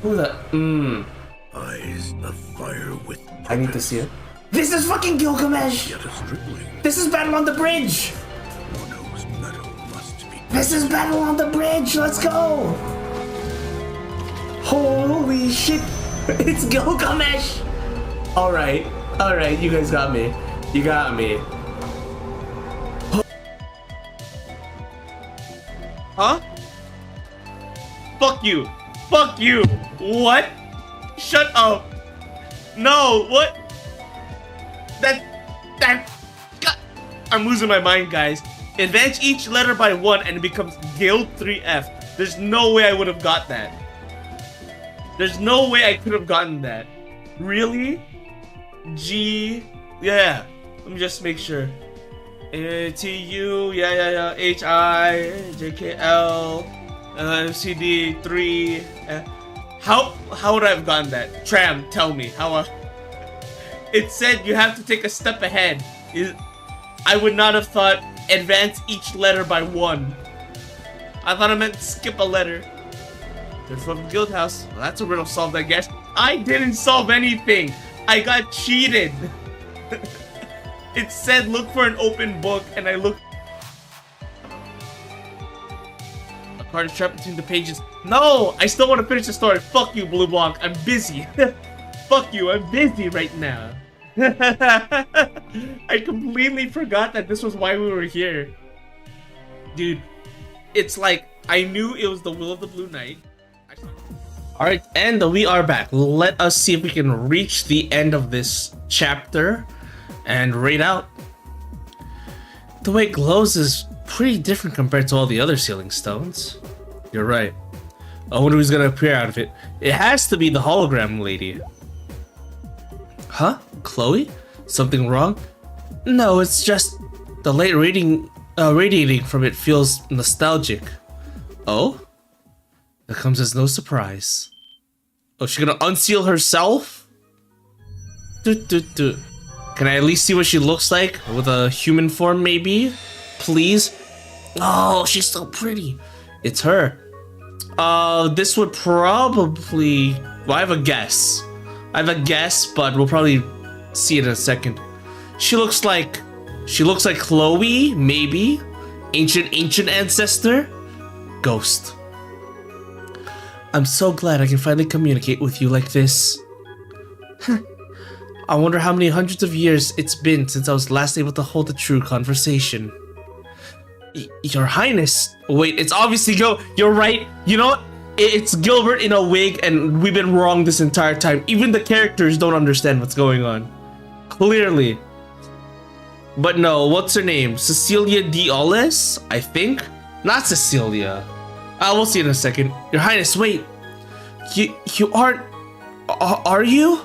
Who the? Eyes of fire with. I need to see it. This is fucking Gilgamesh. Yet a stripling. This is Battle on the Bridge. One whose metal must be. This is Battle on the Bridge. Let's go. Holy shit! It's Gilgamesh. All right, you guys got me. You got me. Huh? Fuck you. Fuck you. What? Shut up. No, what? That. God. I'm losing my mind, guys. Advance each letter by 1 and it becomes Guild 3F. There's no way I would have got that. There's no way I could have gotten that. Really? G. Yeah. Let me just make sure. TU. Yeah. HI. JKL. MCD 3. How would I have gotten that? Tram, tell me how. It said you have to take a step ahead. I would not have thought advance each letter by 1. I thought I meant skip a letter. They're from the guild house. Well, that's a riddle solved, I guess. I didn't solve anything. I got cheated. It said look for an open book, and I looked. A card is trapped between the pages. No, I still want to finish the story. Fuck you, Blue Block. I'm busy. Fuck you, I'm busy right now. I completely forgot that this was why we were here. Dude, it's like I knew it was the Will of the Blue Knight. Alright, and we are back. Let us see if we can reach the end of this chapter and raid out. The way it glows is pretty different compared to all the other sealing stones. You're right. I wonder who's gonna appear out of it. It has to be the hologram lady. Huh? Chloe? Something wrong? No, it's just the light radiating from it feels nostalgic. Oh? That comes as no surprise. Oh, she's gonna unseal herself? Can I at least see what she looks like? With a human form, maybe? Please? Oh, she's so pretty. It's her. This would probably... Well, I have a guess. But we'll probably see it in a second. She looks like Chloe, maybe? Ancient ancestor? Ghost. I'm so glad I can finally communicate with you like this. I wonder how many hundreds of years it's been since I was last able to hold a true conversation. Your Highness. Wait, it's obviously You're right. You know what? It's Gilbert in a wig, and we've been wrong this entire time. Even the characters don't understand what's going on. Clearly. But no, what's her name? Cecilia Dioles, I think? Not Cecilia. We'll see in a second. Your Highness, wait. You aren't... Are you?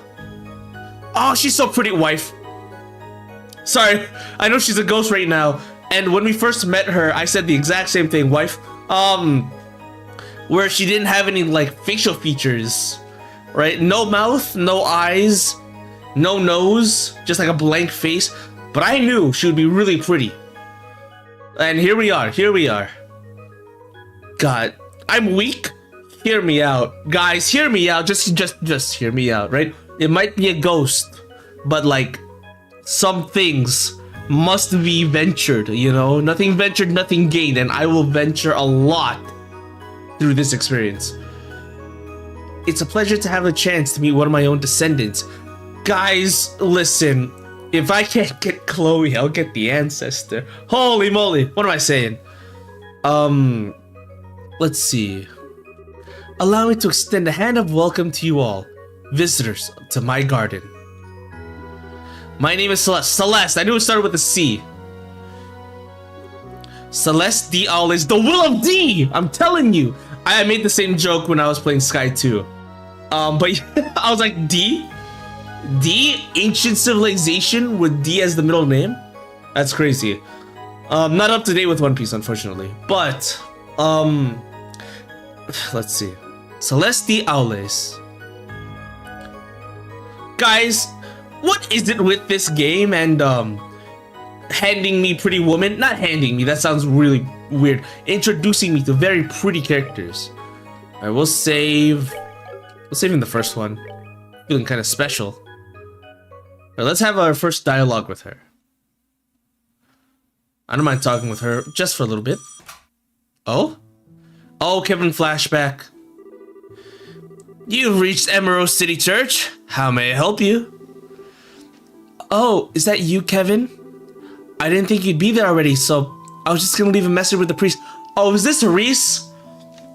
Oh, she's so pretty, wife. Sorry, I know she's a ghost right now. And when we first met her, I said the exact same thing, wife. Where she didn't have any, like, facial features. Right? No mouth, no eyes, no nose. Just like a blank face. But I knew she would be really pretty. And here we are. God, I'm weak. Hear me out. Guys, hear me out. Just hear me out, right? It might be a ghost, but like some things must be ventured, you know? Nothing ventured, nothing gained, and I will venture a lot through this experience. It's a pleasure to have a chance to meet one of my own descendants. Guys, listen. If I can't get Chloe, I'll get the ancestor. Holy moly, what am I saying? Let's see. Allow me to extend a hand of welcome to you all, visitors to my garden. My name is Celeste. Celeste, I knew it started with a C. Celeste D. Always the will of D! I'm telling you. I made the same joke when I was playing Sky 2. But I was like, D? D? Ancient civilization with D as the middle name? That's crazy. Not up to date with One Piece, unfortunately. But, let's see. Celeste D. Aules. Guys, what is it with this game and, handing me pretty women? Not handing me, that sounds really weird. Introducing me to very pretty characters. I will save... We're saving the first one. Feeling kind of special. Alright, let's have our first dialogue with her. I don't mind talking with her just for a little bit. Oh? Oh, Kevin flashback. You've reached Emerald City Church. How may I help you? Oh, is that you, Kevin? I didn't think you'd be there already, so I was just gonna leave a message with the priest. Oh, is this Reese?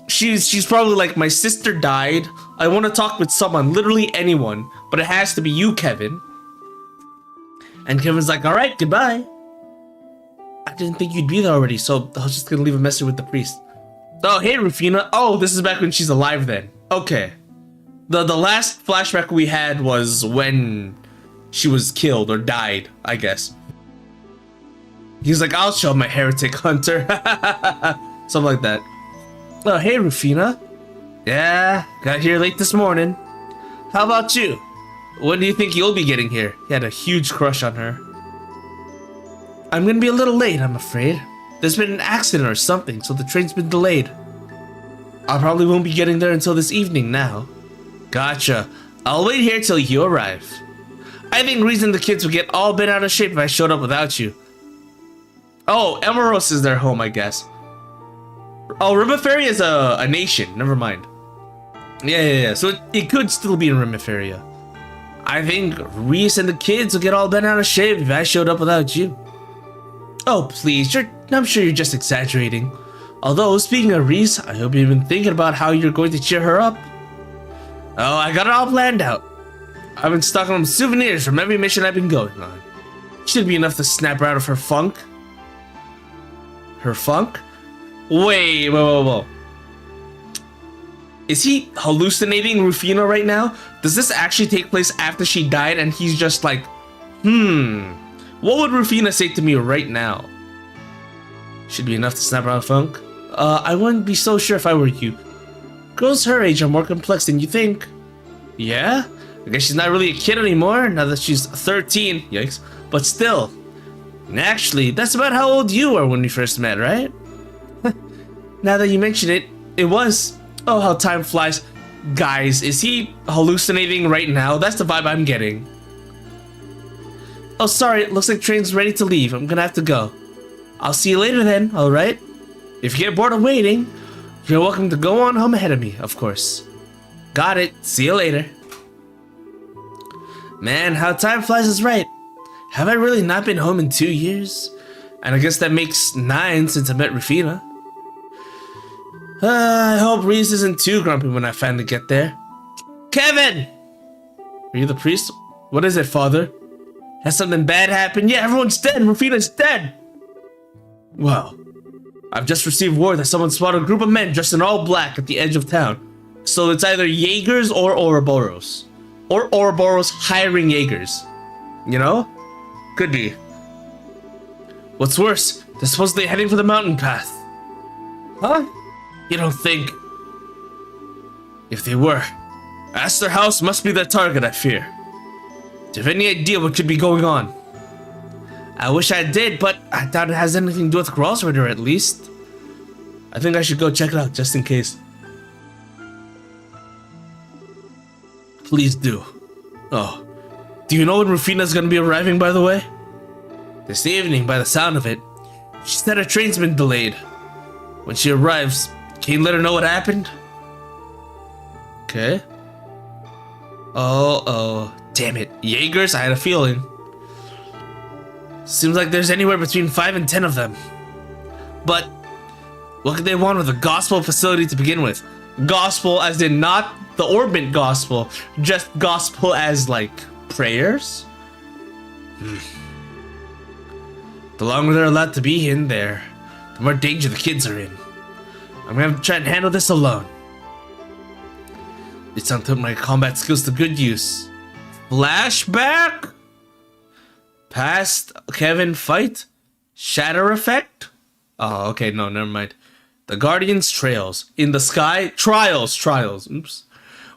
She's probably like, my sister died. I want to talk with someone, literally anyone, but it has to be you, Kevin. And Kevin's like, all right, goodbye. I didn't think you'd be there already, so I was just gonna leave a message with the priest. Oh, hey, Rufina. Oh, this is back when she's alive then. Okay. The last flashback we had was when she was killed or died, I guess. He's like, I'll show my heretic hunter. Something like that. Oh, hey, Rufina. Yeah, got here late this morning. How about you? When do you think you'll be getting here? He had a huge crush on her. I'm gonna be a little late, I'm afraid. There's been an accident or something, so the train's been delayed. I probably won't be getting there until this evening now. Gotcha. I'll wait here till you arrive. I think reason the kids would get all bent out of shape if I showed up without you. Oh, Emeros is their home, I guess. Oh, Rimaferia is a nation. Never mind. Yeah. So it could still be in Rimaferia. I think Reese and the kids will get all bent out of shape if I showed up without you. Oh, please. I'm sure you're just exaggerating. Although, speaking of Reese, I hope you've been thinking about how you're going to cheer her up. Oh, I got it all planned out. I've been stocking on souvenirs from every mission I've been going on. Should be enough to snap her out of her funk. Her funk? Wait. Is he hallucinating Rufina right now? Does this actually take place after she died and he's just like, what would Rufina say to me right now? Should be enough to snap her out of funk. I wouldn't be so sure if I were you. Girls her age are more complex than you think. Yeah? I guess she's not really a kid anymore now that she's 13. Yikes. But still. Actually, that's about how old you were when we first met, right? Now that you mention it, it was. Oh, how time flies. Guys, is he hallucinating right now? That's the vibe I'm getting. Oh, sorry. It looks like train's ready to leave. I'm gonna have to go. I'll see you later then, alright? If you get bored of waiting, you're welcome to go on home ahead of me, of course. Got it. See you later. Man, how time flies is right. Have I really not been home in 2 years? And I guess that makes 9 since I met Rufina. I hope Reese isn't too grumpy when I finally get there. Kevin! Are you the priest? What is it, father? Has something bad happened? Yeah, everyone's dead. Rufina's dead. Well, I've just received word that someone spotted a group of men dressed in all black at the edge of town. So it's either Jaegers or Ouroboros. Or Ouroboros hiring Jaegers. You know? Could be. What's worse, they're supposedly heading for the mountain path. Huh? You don't think... If they were, Astor House must be their target, I fear. Do you have any idea what could be going on? I wish I did, but I doubt it has anything to do with Crossrider at least. I think I should go check it out just in case. Please do. Oh, do you know when Rufina's gonna be arriving, by the way? This evening, by the sound of it. She said her train's been delayed. When she arrives, can you let her know what happened? Okay. Oh, damn it. Jaegers, I had a feeling. Seems like there's anywhere between 5 and 10 of them. But what could they want with a gospel facility to begin with? Gospel as in not the orbit gospel, just gospel as like prayers? The longer they're allowed to be in there, the more danger the kids are in. I'm gonna try and handle this alone. It's time to put my combat skills to good use. Flashback? Past Kevin fight? Shatter effect? Oh, okay, no, never mind. The Guardians Trails. In the sky, trials. Oops.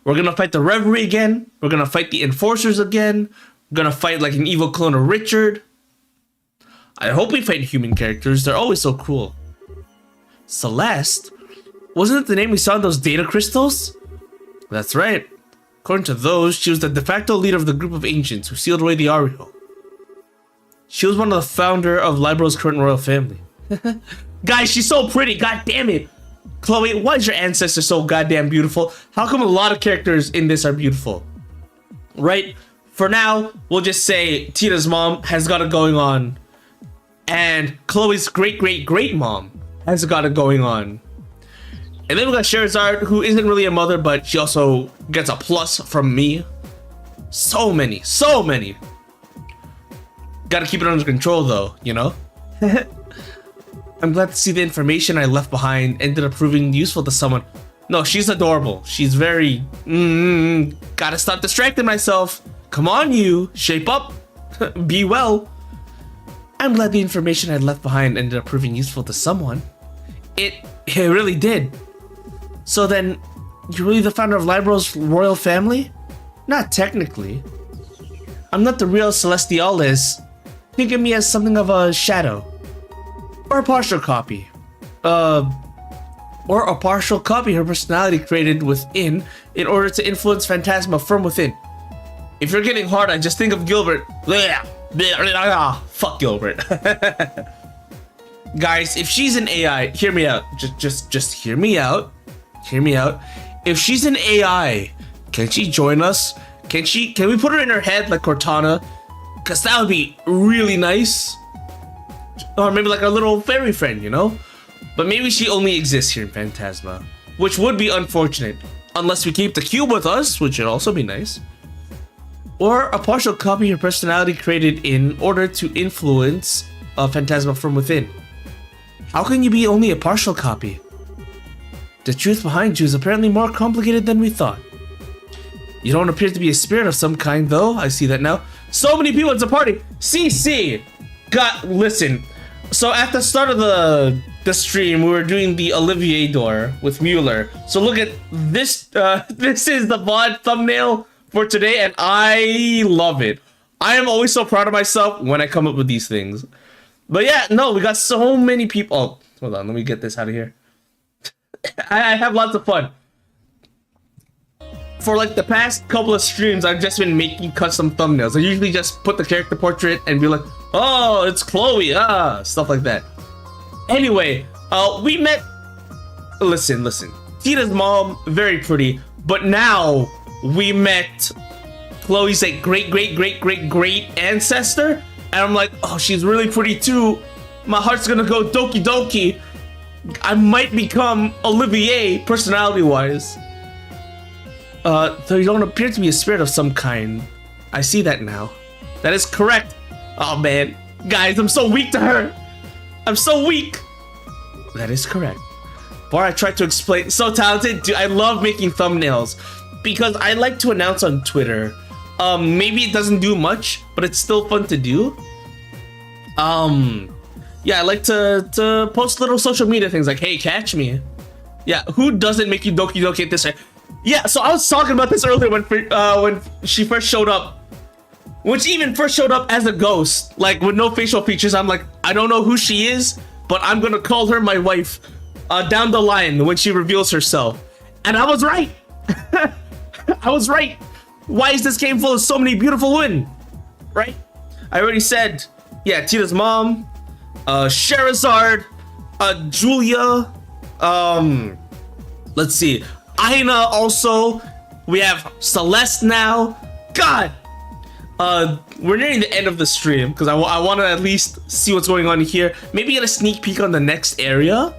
We're gonna fight the Reverie again. We're gonna fight the Enforcers again. We're gonna fight like an evil clone of Richard. I hope we fight human characters. They're always so cool. Celeste? Wasn't it the name we saw in those data crystals? That's right. According to those, she was the de facto leader of the group of ancients who sealed away the Ariel. She was one of the founder of Libro's current royal family. Guys, she's so pretty, god damn it. Chloe, why is your ancestor so goddamn beautiful? How come a lot of characters in this are beautiful? Right? For now, we'll just say Tina's mom has got it going on. And Chloe's great mom has got it going on. And then we got Sherazade, who isn't really a mother, but she also gets a plus from me. So many. Gotta keep it under control though, you know? I'm glad to see the information I left behind ended up proving useful to someone. No, she's adorable. She's very... gotta stop distracting myself. Come on, you. Shape up. Be well. I'm glad the information I left behind ended up proving useful to someone. It really did. So then, you're really the founder of Libro's royal family? Not technically. I'm not the real Celestiales. Think of me as something of a shadow. Or a partial copy. Or a partial copy her personality created within in order to influence Phantasma from within. If you're getting hard, I just think of Gilbert. Fuck Gilbert. Guys, if she's an AI, hear me out. Just hear me out. Hear me out. If she's an AI, can she join us? Can we put her in her head like Cortana? Cause that would be really nice. Or maybe like a little fairy friend, you know? But maybe she only exists here in Phantasma, which would be unfortunate. Unless we keep the cube with us, which would also be nice. Or a partial copy of her personality created in order to influence Phantasma from within. How can you be only a partial copy? The truth behind you is apparently more complicated than we thought. You don't appear to be a spirit of some kind, though. I see that now. So many people at the party. CC. Listen. So at the start of the stream, we were doing the Olivier door with Mueller. So look at this. This is the VOD thumbnail for today, and I love it. I am always so proud of myself when I come up with these things. But yeah, no, we got so many people. Oh, hold on. Let me get this out of here. I have lots of fun. For like the past couple of streams, I've just been making custom thumbnails. I usually just put the character portrait and be like, oh, it's Chloe, stuff like that. Anyway, we met... Listen. Tina's mom, very pretty. But now, we met Chloe's like great ancestor. And I'm like, oh, she's really pretty too. My heart's gonna go doki doki. I might become Olivier, personality-wise. Though you don't appear to be a spirit of some kind. I see that now. That is correct. Oh man. Guys, I'm so weak to her. I'm so weak. That is correct. Before I tried to explain, so talented, dude, I love making thumbnails. Because I like to announce on Twitter. Maybe it doesn't do much, but it's still fun to do. Yeah, I like to post little social media things like, hey, catch me. Yeah, who doesn't make you doki doki at this rate? Yeah, so I was talking about this earlier when she first showed up. When she even first showed up as a ghost, like with no facial features, I'm like, I don't know who she is, but I'm gonna call her my wife down the line when she reveals herself. And I was right. I was right. Why is this game full of so many beautiful women? Right? I already said, yeah, Tina's mom, Sherazade, Julia, let's see, Aina also, we have Celeste now. God, We're nearing the end of the stream because I want to at least see what's going on here. Maybe get a sneak peek on the next area.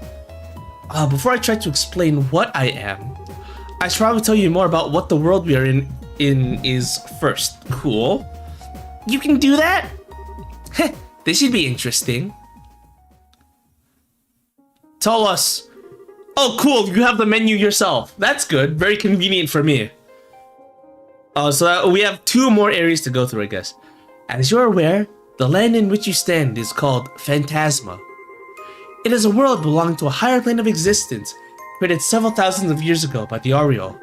Before I try to explain what I am, I should probably tell you more about what the world we are in is first. Cool. You can do that? Heh, this should be interesting. Tell us. Oh, cool. You have the menu yourself. That's good. Very convenient for me. So we have 2 more areas to go through, I guess. As you're aware, the land in which you stand is called Phantasma. It is a world belonging to a higher plane of existence, created several thousands of years ago by the Ariel.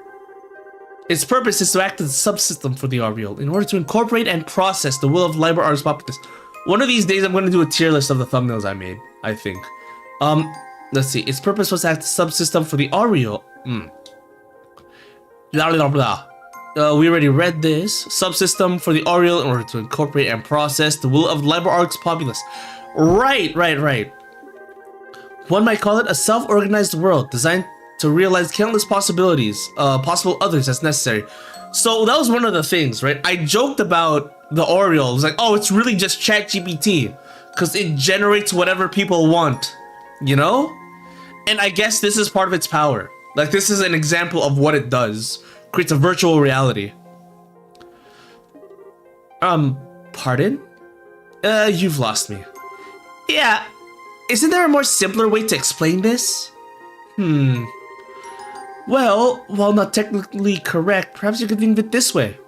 Its purpose is to act as a subsystem for the Ariel in order to incorporate and process the will of Liber Ars Populus. One of these days, I'm going to do a tier list of the thumbnails I made, I think. Let's see. Its purpose was to act as a subsystem for the Ariel. Blah, blah, blah. We already read this. Subsystem for the Ariel in order to incorporate and process the will of Liber Ars Populus. Right. One might call it a self-organized world designed to realize countless possibilities, possible others as necessary. So that was one of the things, right? I joked about the Ariel. It was like, oh, it's really just ChatGPT because it generates whatever people want, you know? And I guess this is part of its power. Like, this is an example of what it does. Creates a virtual reality. Pardon? You've lost me. Yeah, isn't there a more simpler way to explain this? Well, while not technically correct, perhaps you could think of it this way.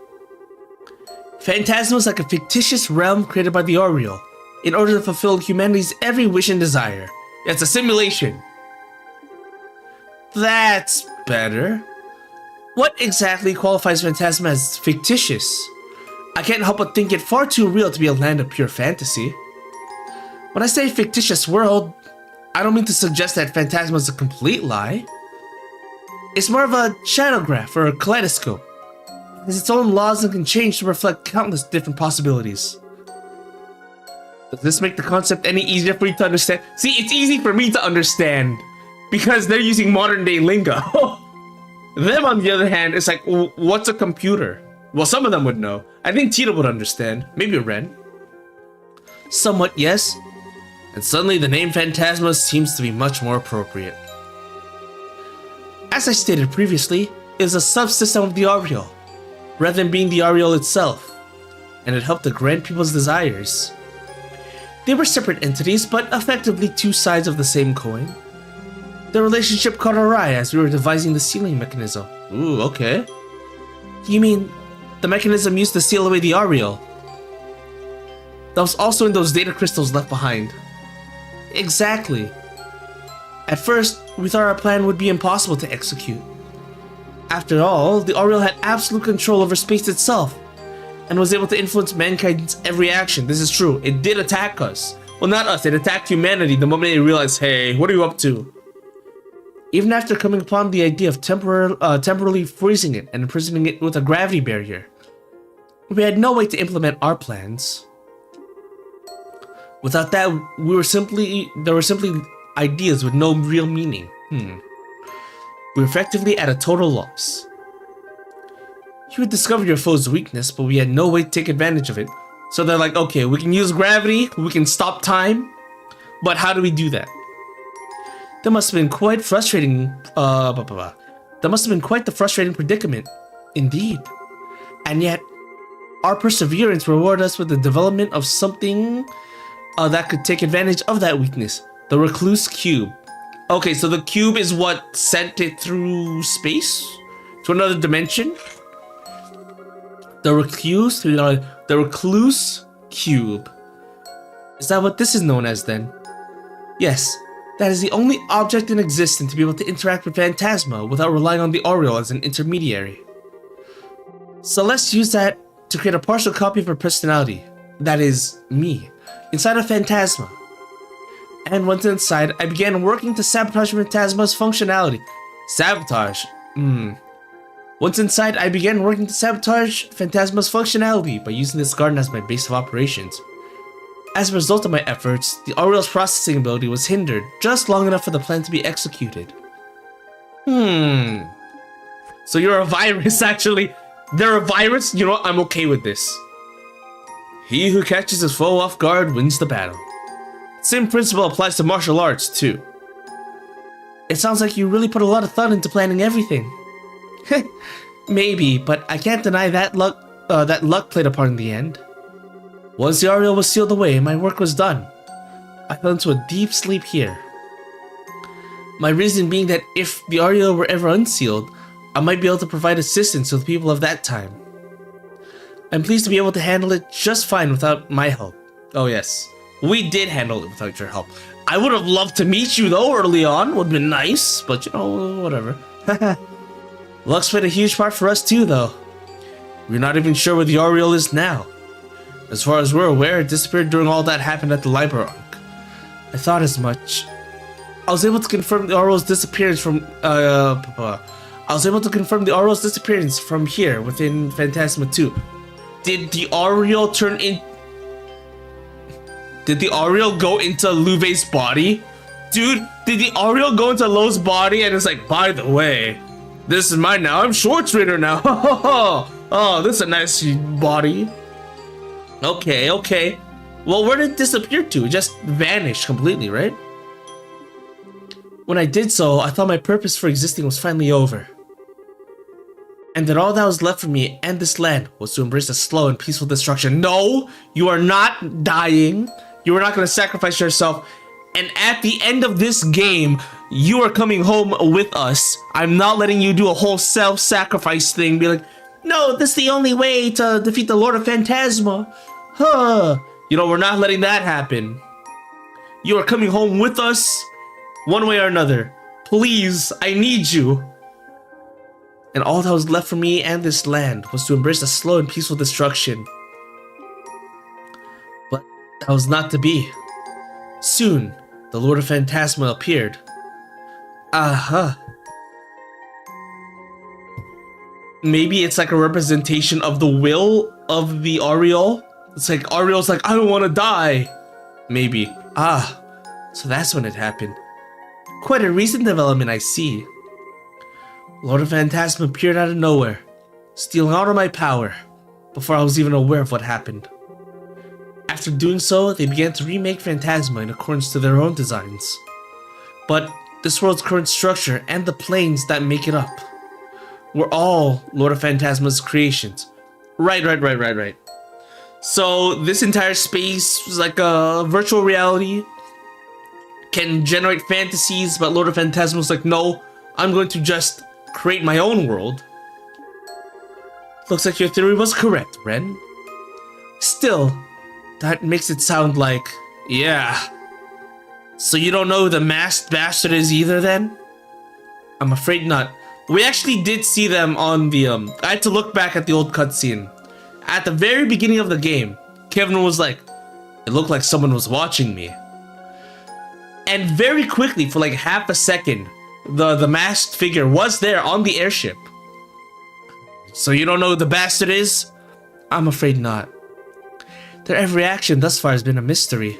Phantasma is like a fictitious realm created by the Ariel in order to fulfill humanity's every wish and desire. It's a simulation. That's better. What exactly qualifies Phantasma as fictitious? I can't help but think it far too real to be a land of pure fantasy. When I say fictitious world, I don't mean to suggest that Phantasma is a complete lie. It's more of a shadowgraph or a kaleidoscope. It has its own laws and can change to reflect countless different possibilities. Does this make the concept any easier for you to understand? See, it's easy for me to understand because they're using modern day lingo. Them, on the other hand, it's like, what's a computer? Well, some of them would know. I think Tita would understand. Maybe Ren. Somewhat, yes. And suddenly the name Phantasma seems to be much more appropriate. As I stated previously, it is a subsystem of the Ariel, rather than being the Ariel itself, and it helped to grant people's desires. They were separate entities, but effectively 2 sides of the same coin. The relationship caught awry as we were devising the sealing mechanism. Ooh, okay. You mean the mechanism used to seal away the Ariel? That was also in those data crystals left behind. Exactly. At first, we thought our plan would be impossible to execute. After all, the Ariel had absolute control over space itself, and was able to influence mankind's every action. This is true. It did attack us. Well, not us. It attacked humanity the moment it realized, hey, what are you up to? Even after coming upon the idea of temporarily freezing it and imprisoning it with a gravity barrier, we had no way to implement our plans. Without that, there were simply ideas with no real meaning. We were effectively at a total loss. You had discovered your foe's weakness, but we had no way to take advantage of it. So they're like, okay, we can use gravity, we can stop time, but how do we do that? That must have been quite frustrating. That must have been quite the frustrating predicament, indeed. And yet, our perseverance rewarded us with the development of something that could take advantage of that weakness. The Recluse Cube. Okay, so the cube is what sent it through space to another dimension. The Recluse Cube. Is that what this is known as then? Yes. That is the only object in existence to be able to interact with Phantasma without relying on the Ariel as an intermediary. So let's use that to create a partial copy of her personality, that is, me, inside of Phantasma. And once inside, I began working to sabotage Phantasma's functionality. Sabotage? Once inside, I began working to sabotage Phantasma's functionality by using this garden as my base of operations. As a result of my efforts, the Ariel's processing ability was hindered just long enough for the plan to be executed. So you're a virus, actually. They're a virus? You know what? I'm okay with this. He who catches his foe off guard wins the battle. Same principle applies to martial arts, too. It sounds like you really put a lot of thought into planning everything. Maybe, but I can't deny that luck played a part in the end. Once the Ariel was sealed away, my work was done. I fell into a deep sleep here. My reason being that if the Ariel were ever unsealed, I might be able to provide assistance to the people of that time. I'm pleased to be able to handle it just fine without my help. Oh yes, we did handle it without your help. I would have loved to meet you though early on, would have been nice, but you know, whatever. Luck's played a huge part for us too though. We're not even sure where the Ariel is now. As far as we're aware, it disappeared during all that happened at the library arc. I thought as much. I was able to confirm the Ariel's disappearance from here within Phantasma 2. Did the Ariel go into Lovey's body? Dude, did the Ariel go into Lo's body and it's like, by the way, this is mine now. I'm Short Trainer now. Oh, this is a nice body. Okay. Well, where did it disappear to? It just vanished completely, right? When I did so, I thought my purpose for existing was finally over. And that all that was left for me and this land was to embrace a slow and peaceful destruction. No, you are not dying. You are not going to sacrifice yourself. And at the end of this game, you are coming home with us. I'm not letting you do a whole self-sacrifice thing. Be like, no, this is the only way to defeat the Lord of Phantasma. You know, we're not letting that happen. You are coming home with us, one way or another. Please, I need you. And all that was left for me and this land was to embrace a slow and peaceful destruction. But that was not to be. Soon, the Lord of Phantasma appeared. Maybe it's like a representation of the will of the Ariel. It's like Ariel's like, I don't want to die. Maybe. So that's when it happened. Quite a recent development, I see. Lord of Phantasma appeared out of nowhere, stealing all of my power, before I was even aware of what happened. After doing so, they began to remake Phantasma in accordance to their own designs. But this world's current structure and the planes that make it up were all Lord of Phantasma's creations. Right. So this entire space was like a virtual reality, can generate fantasies, but Lord of Phantasma was like, no, I'm going to just create my own world. Looks like your theory was correct, Ren. Still, that makes it sound like, yeah. So you don't know who the masked bastard is either then? I'm afraid not. We actually did see them on the, I had to look back at the old cutscene. At the very beginning of the game, Kevin was like, it looked like someone was watching me. And very quickly, for like half a second, the masked figure was there on the airship. So you don't know who the bastard is? I'm afraid not. Their every action thus far has been a mystery.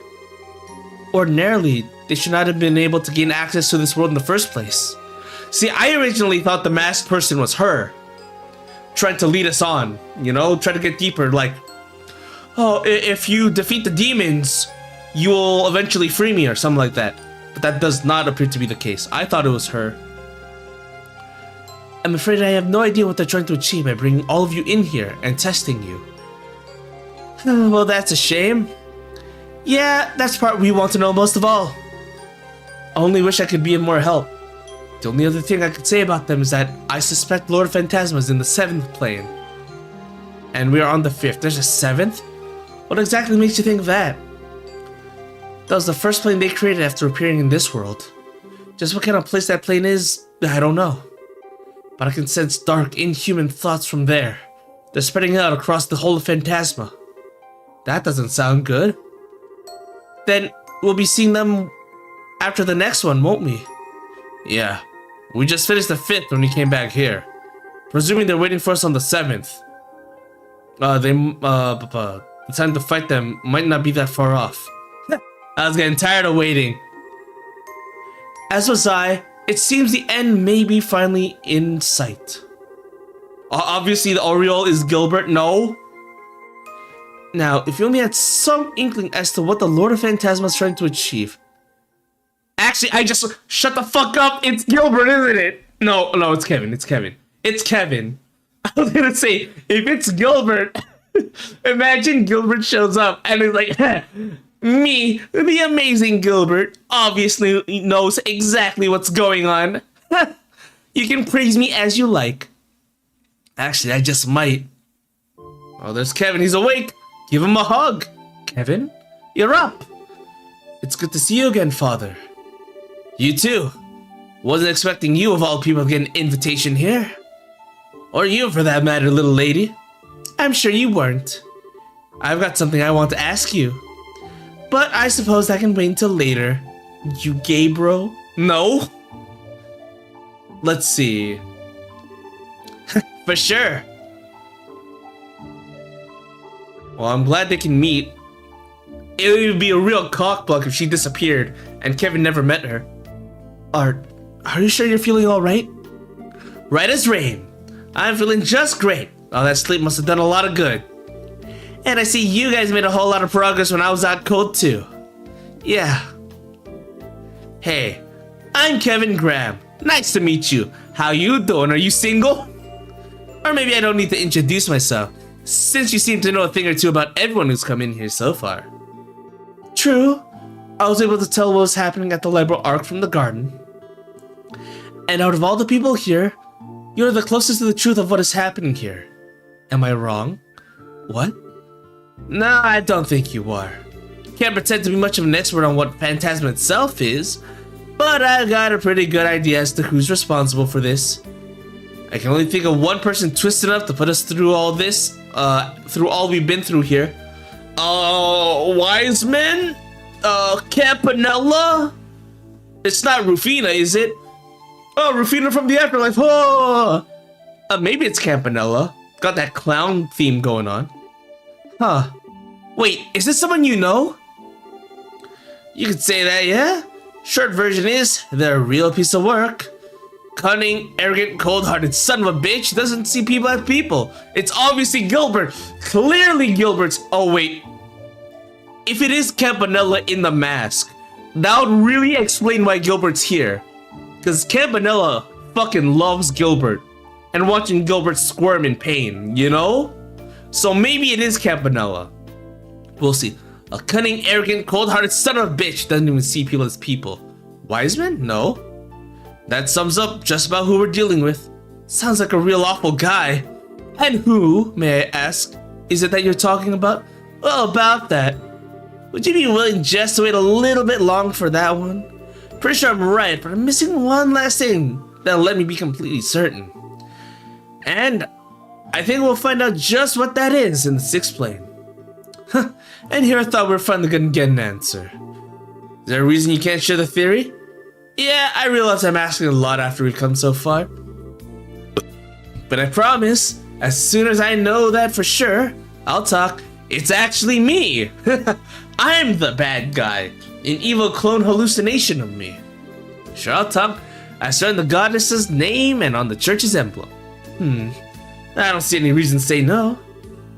Ordinarily, they should not have been able to gain access to this world in the first place. See, I originally thought the masked person was her, trying to lead us on, you know, try to get deeper, like, oh, if you defeat the demons, you will eventually free me or something like that. But that does not appear to be the case. I thought it was her. I'm afraid I have no idea what they're trying to achieve by bringing all of you in here and testing you. Well, that's a shame. Yeah, that's the part we want to know most of all. I only wish I could be of more help. The only other thing I could say about them is that I suspect Lord of Phantasma is in the 7th plane. And we are on the 5th. There's a 7th? What exactly makes you think of that? That was the first plane they created after appearing in this world. Just what kind of place that plane is, I don't know. But I can sense dark, inhuman thoughts from there. They're spreading out across the whole of Phantasma. That doesn't sound good. Then we'll be seeing them after the next one, won't we? Yeah. We just finished the 5th when we came back here. Presuming they're waiting for us on the 7th. The time to fight them might not be that far off. I was getting tired of waiting. As was I. It seems the end may be finally in sight. Obviously the Oriole is Gilbert, no. Now, if you only had some inkling as to what the Lord of Phantasma is trying to achieve. Actually, I just... Shut the fuck up! It's Gilbert, isn't it? No, it's Kevin. It's Kevin. It's Kevin. I was gonna say, if it's Gilbert... Imagine Gilbert shows up and is like, me, the amazing Gilbert, obviously knows exactly what's going on. You can praise me as you like. Actually, I just might. Oh, there's Kevin. He's awake. Give him a hug. Kevin, you're up. It's good to see you again, Father. You too. Wasn't expecting you, of all people, to get an invitation here. Or you, for that matter, little lady. I'm sure you weren't. I've got something I want to ask you. But I suppose I can wait until later. You gay bro? No? Let's see. For sure. Well, I'm glad they can meet. It would be a real cockblock if she disappeared and Kevin never met her. Are you sure you're feeling alright? Right as rain. I'm feeling just great. Oh, that sleep must have done a lot of good. And I see you guys made a whole lot of progress when I was out cold too. Yeah. Hey, I'm Kevin Graham. Nice to meet you. How you doing? Are you single? Or maybe I don't need to introduce myself, since you seem to know a thing or two about everyone who's come in here so far. True. I was able to tell what was happening at the Liberal Arc from the garden. And out of all the people here, you're the closest to the truth of what is happening here. Am I wrong? What? No, I don't think you are. Can't pretend to be much of an expert on what Phantasma itself is, but I've got a pretty good idea as to who's responsible for this. I can only think of one person twisted enough to put us through all this, through all we've been through here. Wiseman? Campanella? It's not Rufina, is it? Oh, Rufina from the afterlife. Oh! Maybe it's Campanella. Got that clown theme going on. Huh. Wait, is this someone you know? You could say that, yeah? Short version is, they're a real piece of work. Cunning, arrogant, cold-hearted son of a bitch doesn't see people as people. It's obviously Gilbert. Clearly Gilbert's... Oh, wait. If it is Campanella in the mask, that would really explain why Gilbert's here. Because Campanella fucking loves Gilbert. And watching Gilbert squirm in pain, you know? So maybe it is Campanella. We'll see. A cunning, arrogant, cold-hearted son of a bitch doesn't even see people as people. Wiseman? No. That sums up just about who we're dealing with. Sounds like a real awful guy. And who, may I ask, is it that you're talking about? Well, about that. Would you be willing just to wait a little bit long for that one? Pretty sure I'm right, but I'm missing one last thing that'll let me be completely certain. And I think we'll find out just what that is in the 6th plane. Huh, and here I thought we were finally gonna get an answer. Is there a reason you can't share the theory? Yeah, I realize I'm asking a lot after we've come so far. But I promise, as soon as I know that for sure, I'll talk. It's actually me! I'm the bad guy, an evil clone hallucination of me. Sure, I'll talk. I swear on the goddess's name and on the church's emblem. I don't see any reason to say no.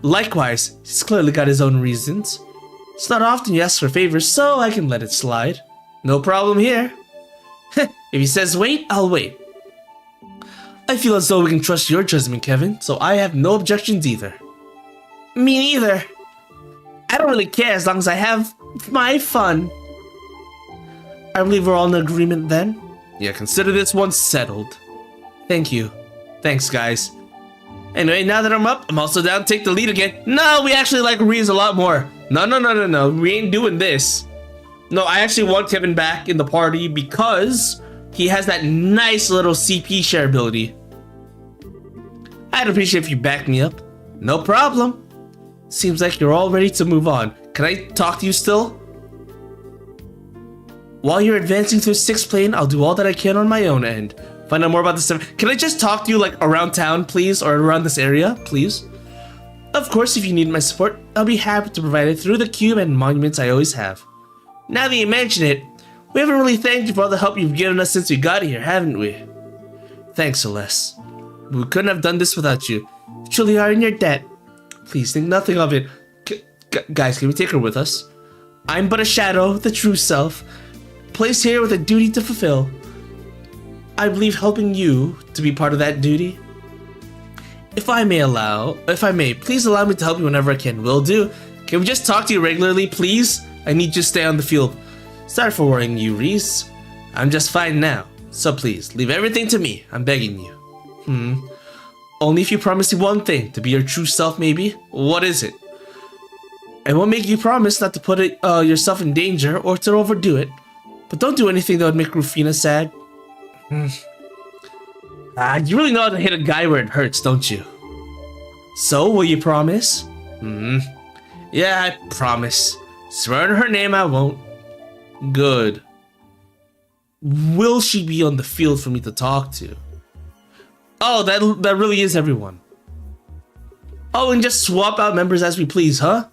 Likewise, he's clearly got his own reasons. It's not often you ask for favors, so I can let it slide. No problem here. If he says wait, I'll wait. I feel as though we can trust your judgment, Kevin, so I have no objections either. Me neither. I don't really care as long as I have my fun. I believe we're all in agreement then. Yeah, consider this one settled. Thank you. Thanks, guys. Anyway, now that I'm up, I'm also down to take the lead again. No, we actually like Reese a lot more. No. We ain't doing this. No, I actually want Kevin back in the party because he has that nice little CP share ability. I'd appreciate if you back me up. No problem. Seems like you're all ready to move on. Can I talk to you still? While you're advancing through 6th plane, I'll do all that I can on my own end. Find out more about the stuff. Can I just talk to you like around town, please? Or around this area, please? Of course, if you need my support, I'll be happy to provide it through the cube and monuments I always have. Now that you mention it, we haven't really thanked you for all the help you've given us since we got here, haven't we? Thanks, Celeste. We couldn't have done this without you. You truly are in your debt. Please think nothing of it. Guys, can we take her with us? I'm but a shadow, the true self, placed here with a duty to fulfill. I believe helping you to be part of that duty. If I may, please allow me to help you whenever I can. Will do. Can we just talk to you regularly, please? I need you to stay on the field. Sorry for worrying you, Reese. I'm just fine now. So please, leave everything to me. I'm begging you. Only if you promise me one thing, to be your true self, maybe? What is it? And what make you promise not to put yourself in danger or to overdo it. But don't do anything that would make Rufina sad. You really know how to hit a guy where it hurts, don't you? So, will you promise? Yeah, I promise. Swear on her name I won't. Good. Will she be on the field for me to talk to? Oh, that really is everyone. Oh, and just swap out members as we please, huh?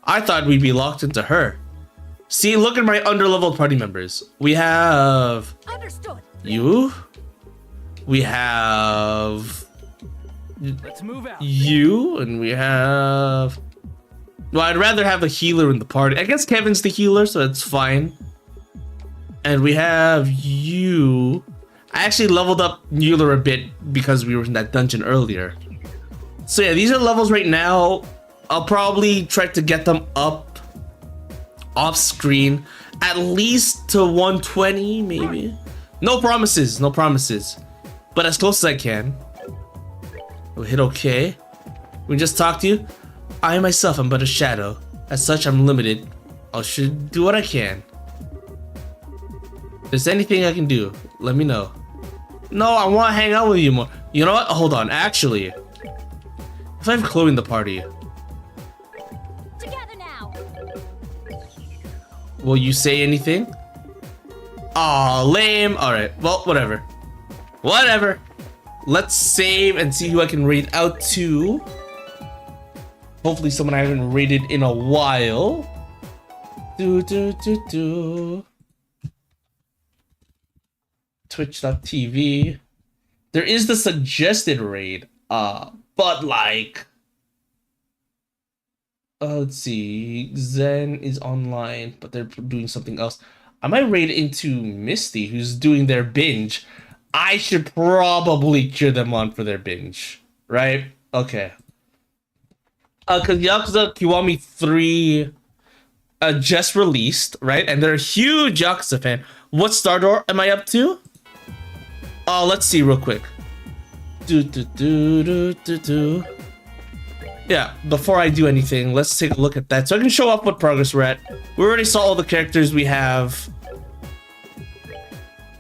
I thought we'd be locked into her. See, look at my underleveled party members. We have... Understood. You. We have... Let's move out. You, and we have... Well, I'd rather have a healer in the party. I guess Kevin's the healer, so that's fine. And we have you. I actually leveled up Mueller a bit because we were in that dungeon earlier. So yeah, these are levels right now. I'll probably try to get them up off screen at least to 120 maybe. No promises, no promises. But as close as I can. We'll hit okay. We just talk to you. I myself am but a shadow. As such, I'm limited. I should do what I can. If there's anything I can do, let me know. No, I want to hang out with you more. You know what? Hold on. Actually, if I have Chloe in the party, Together now. will you say anything? Aw, lame. Alright, well, whatever. Whatever. Let's save and see who I can raid out to. Hopefully someone I haven't raided in a while. Twitch.tv. There is the suggested raid, but like, let's see. Zen is online, but they're doing something else. I might raid into Misty, who's doing their binge. I should probably cheer them on for their binge, right? Okay. Because Yakuza Kiwami 3 just released, right? And they're a huge Yakuza fan. What Star Door am I up to? Let's see real quick. Yeah, before I do anything, let's take a look at that. So I can show off what progress we're at. We already saw all the characters we have.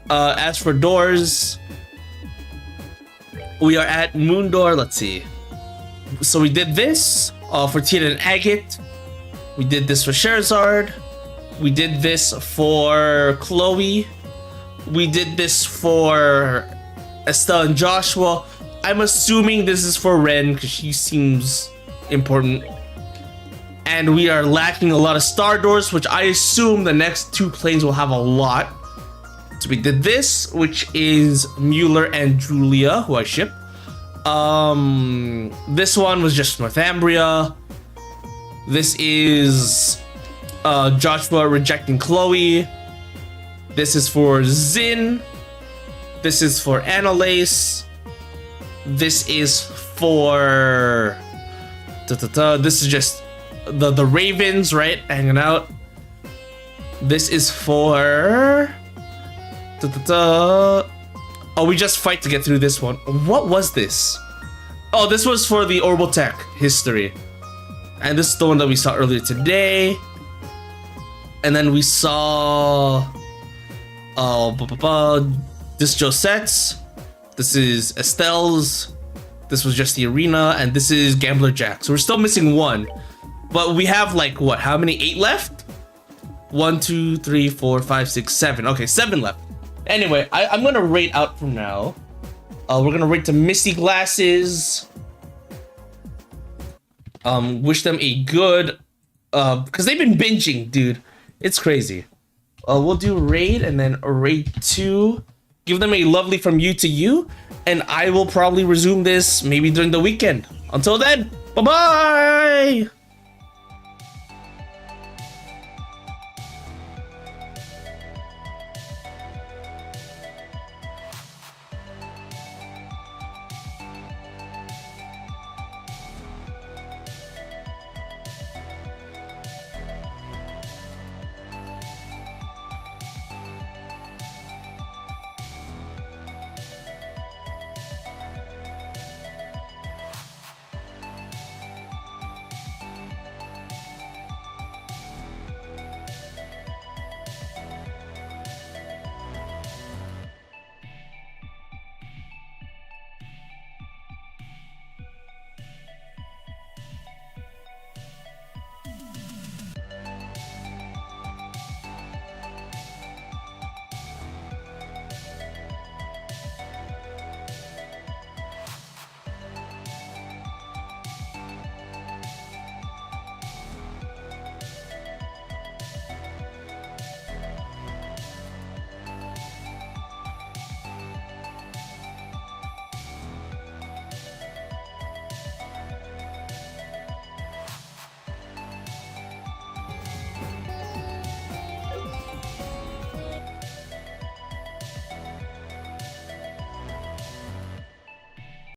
As for doors, we are at Moon Door. Let's see. So we did this for Tina and Agate. We did this for Sherazard. We did this for Chloe. We did this for Estelle and Joshua. I'm assuming this is for Ren because she seems important. And we are lacking a lot of Star Doors, which I assume the next two planes will have a lot. So we did this, which is Mueller and Julia, who I ship. This one was just Northumbria. This is Joshua rejecting Chloe. This is for Zin. This is for Annalise. This is for this is just the Ravens, right? Hanging out. This is for oh, we just fight to get through this one. What was this? Oh, this was for the Orbital Tech history. And this is the one that we saw earlier today. And then we saw this Josette's. This is Estelle's. This was just the arena, and this is Gambler Jack. So we're still missing one. But we have like what? How many? 8 left? 1, 2, 3, 4, 5, 6, 7. Okay, 7 left. Anyway, I'm gonna rate out from now. We're gonna rate to Misty Glasses. Wish them a good, because they've been binging, dude. It's crazy. We'll do raid and then a raid 2. Give them a lovely from you to you, and I will probably resume this maybe during the weekend. Until then, bye bye.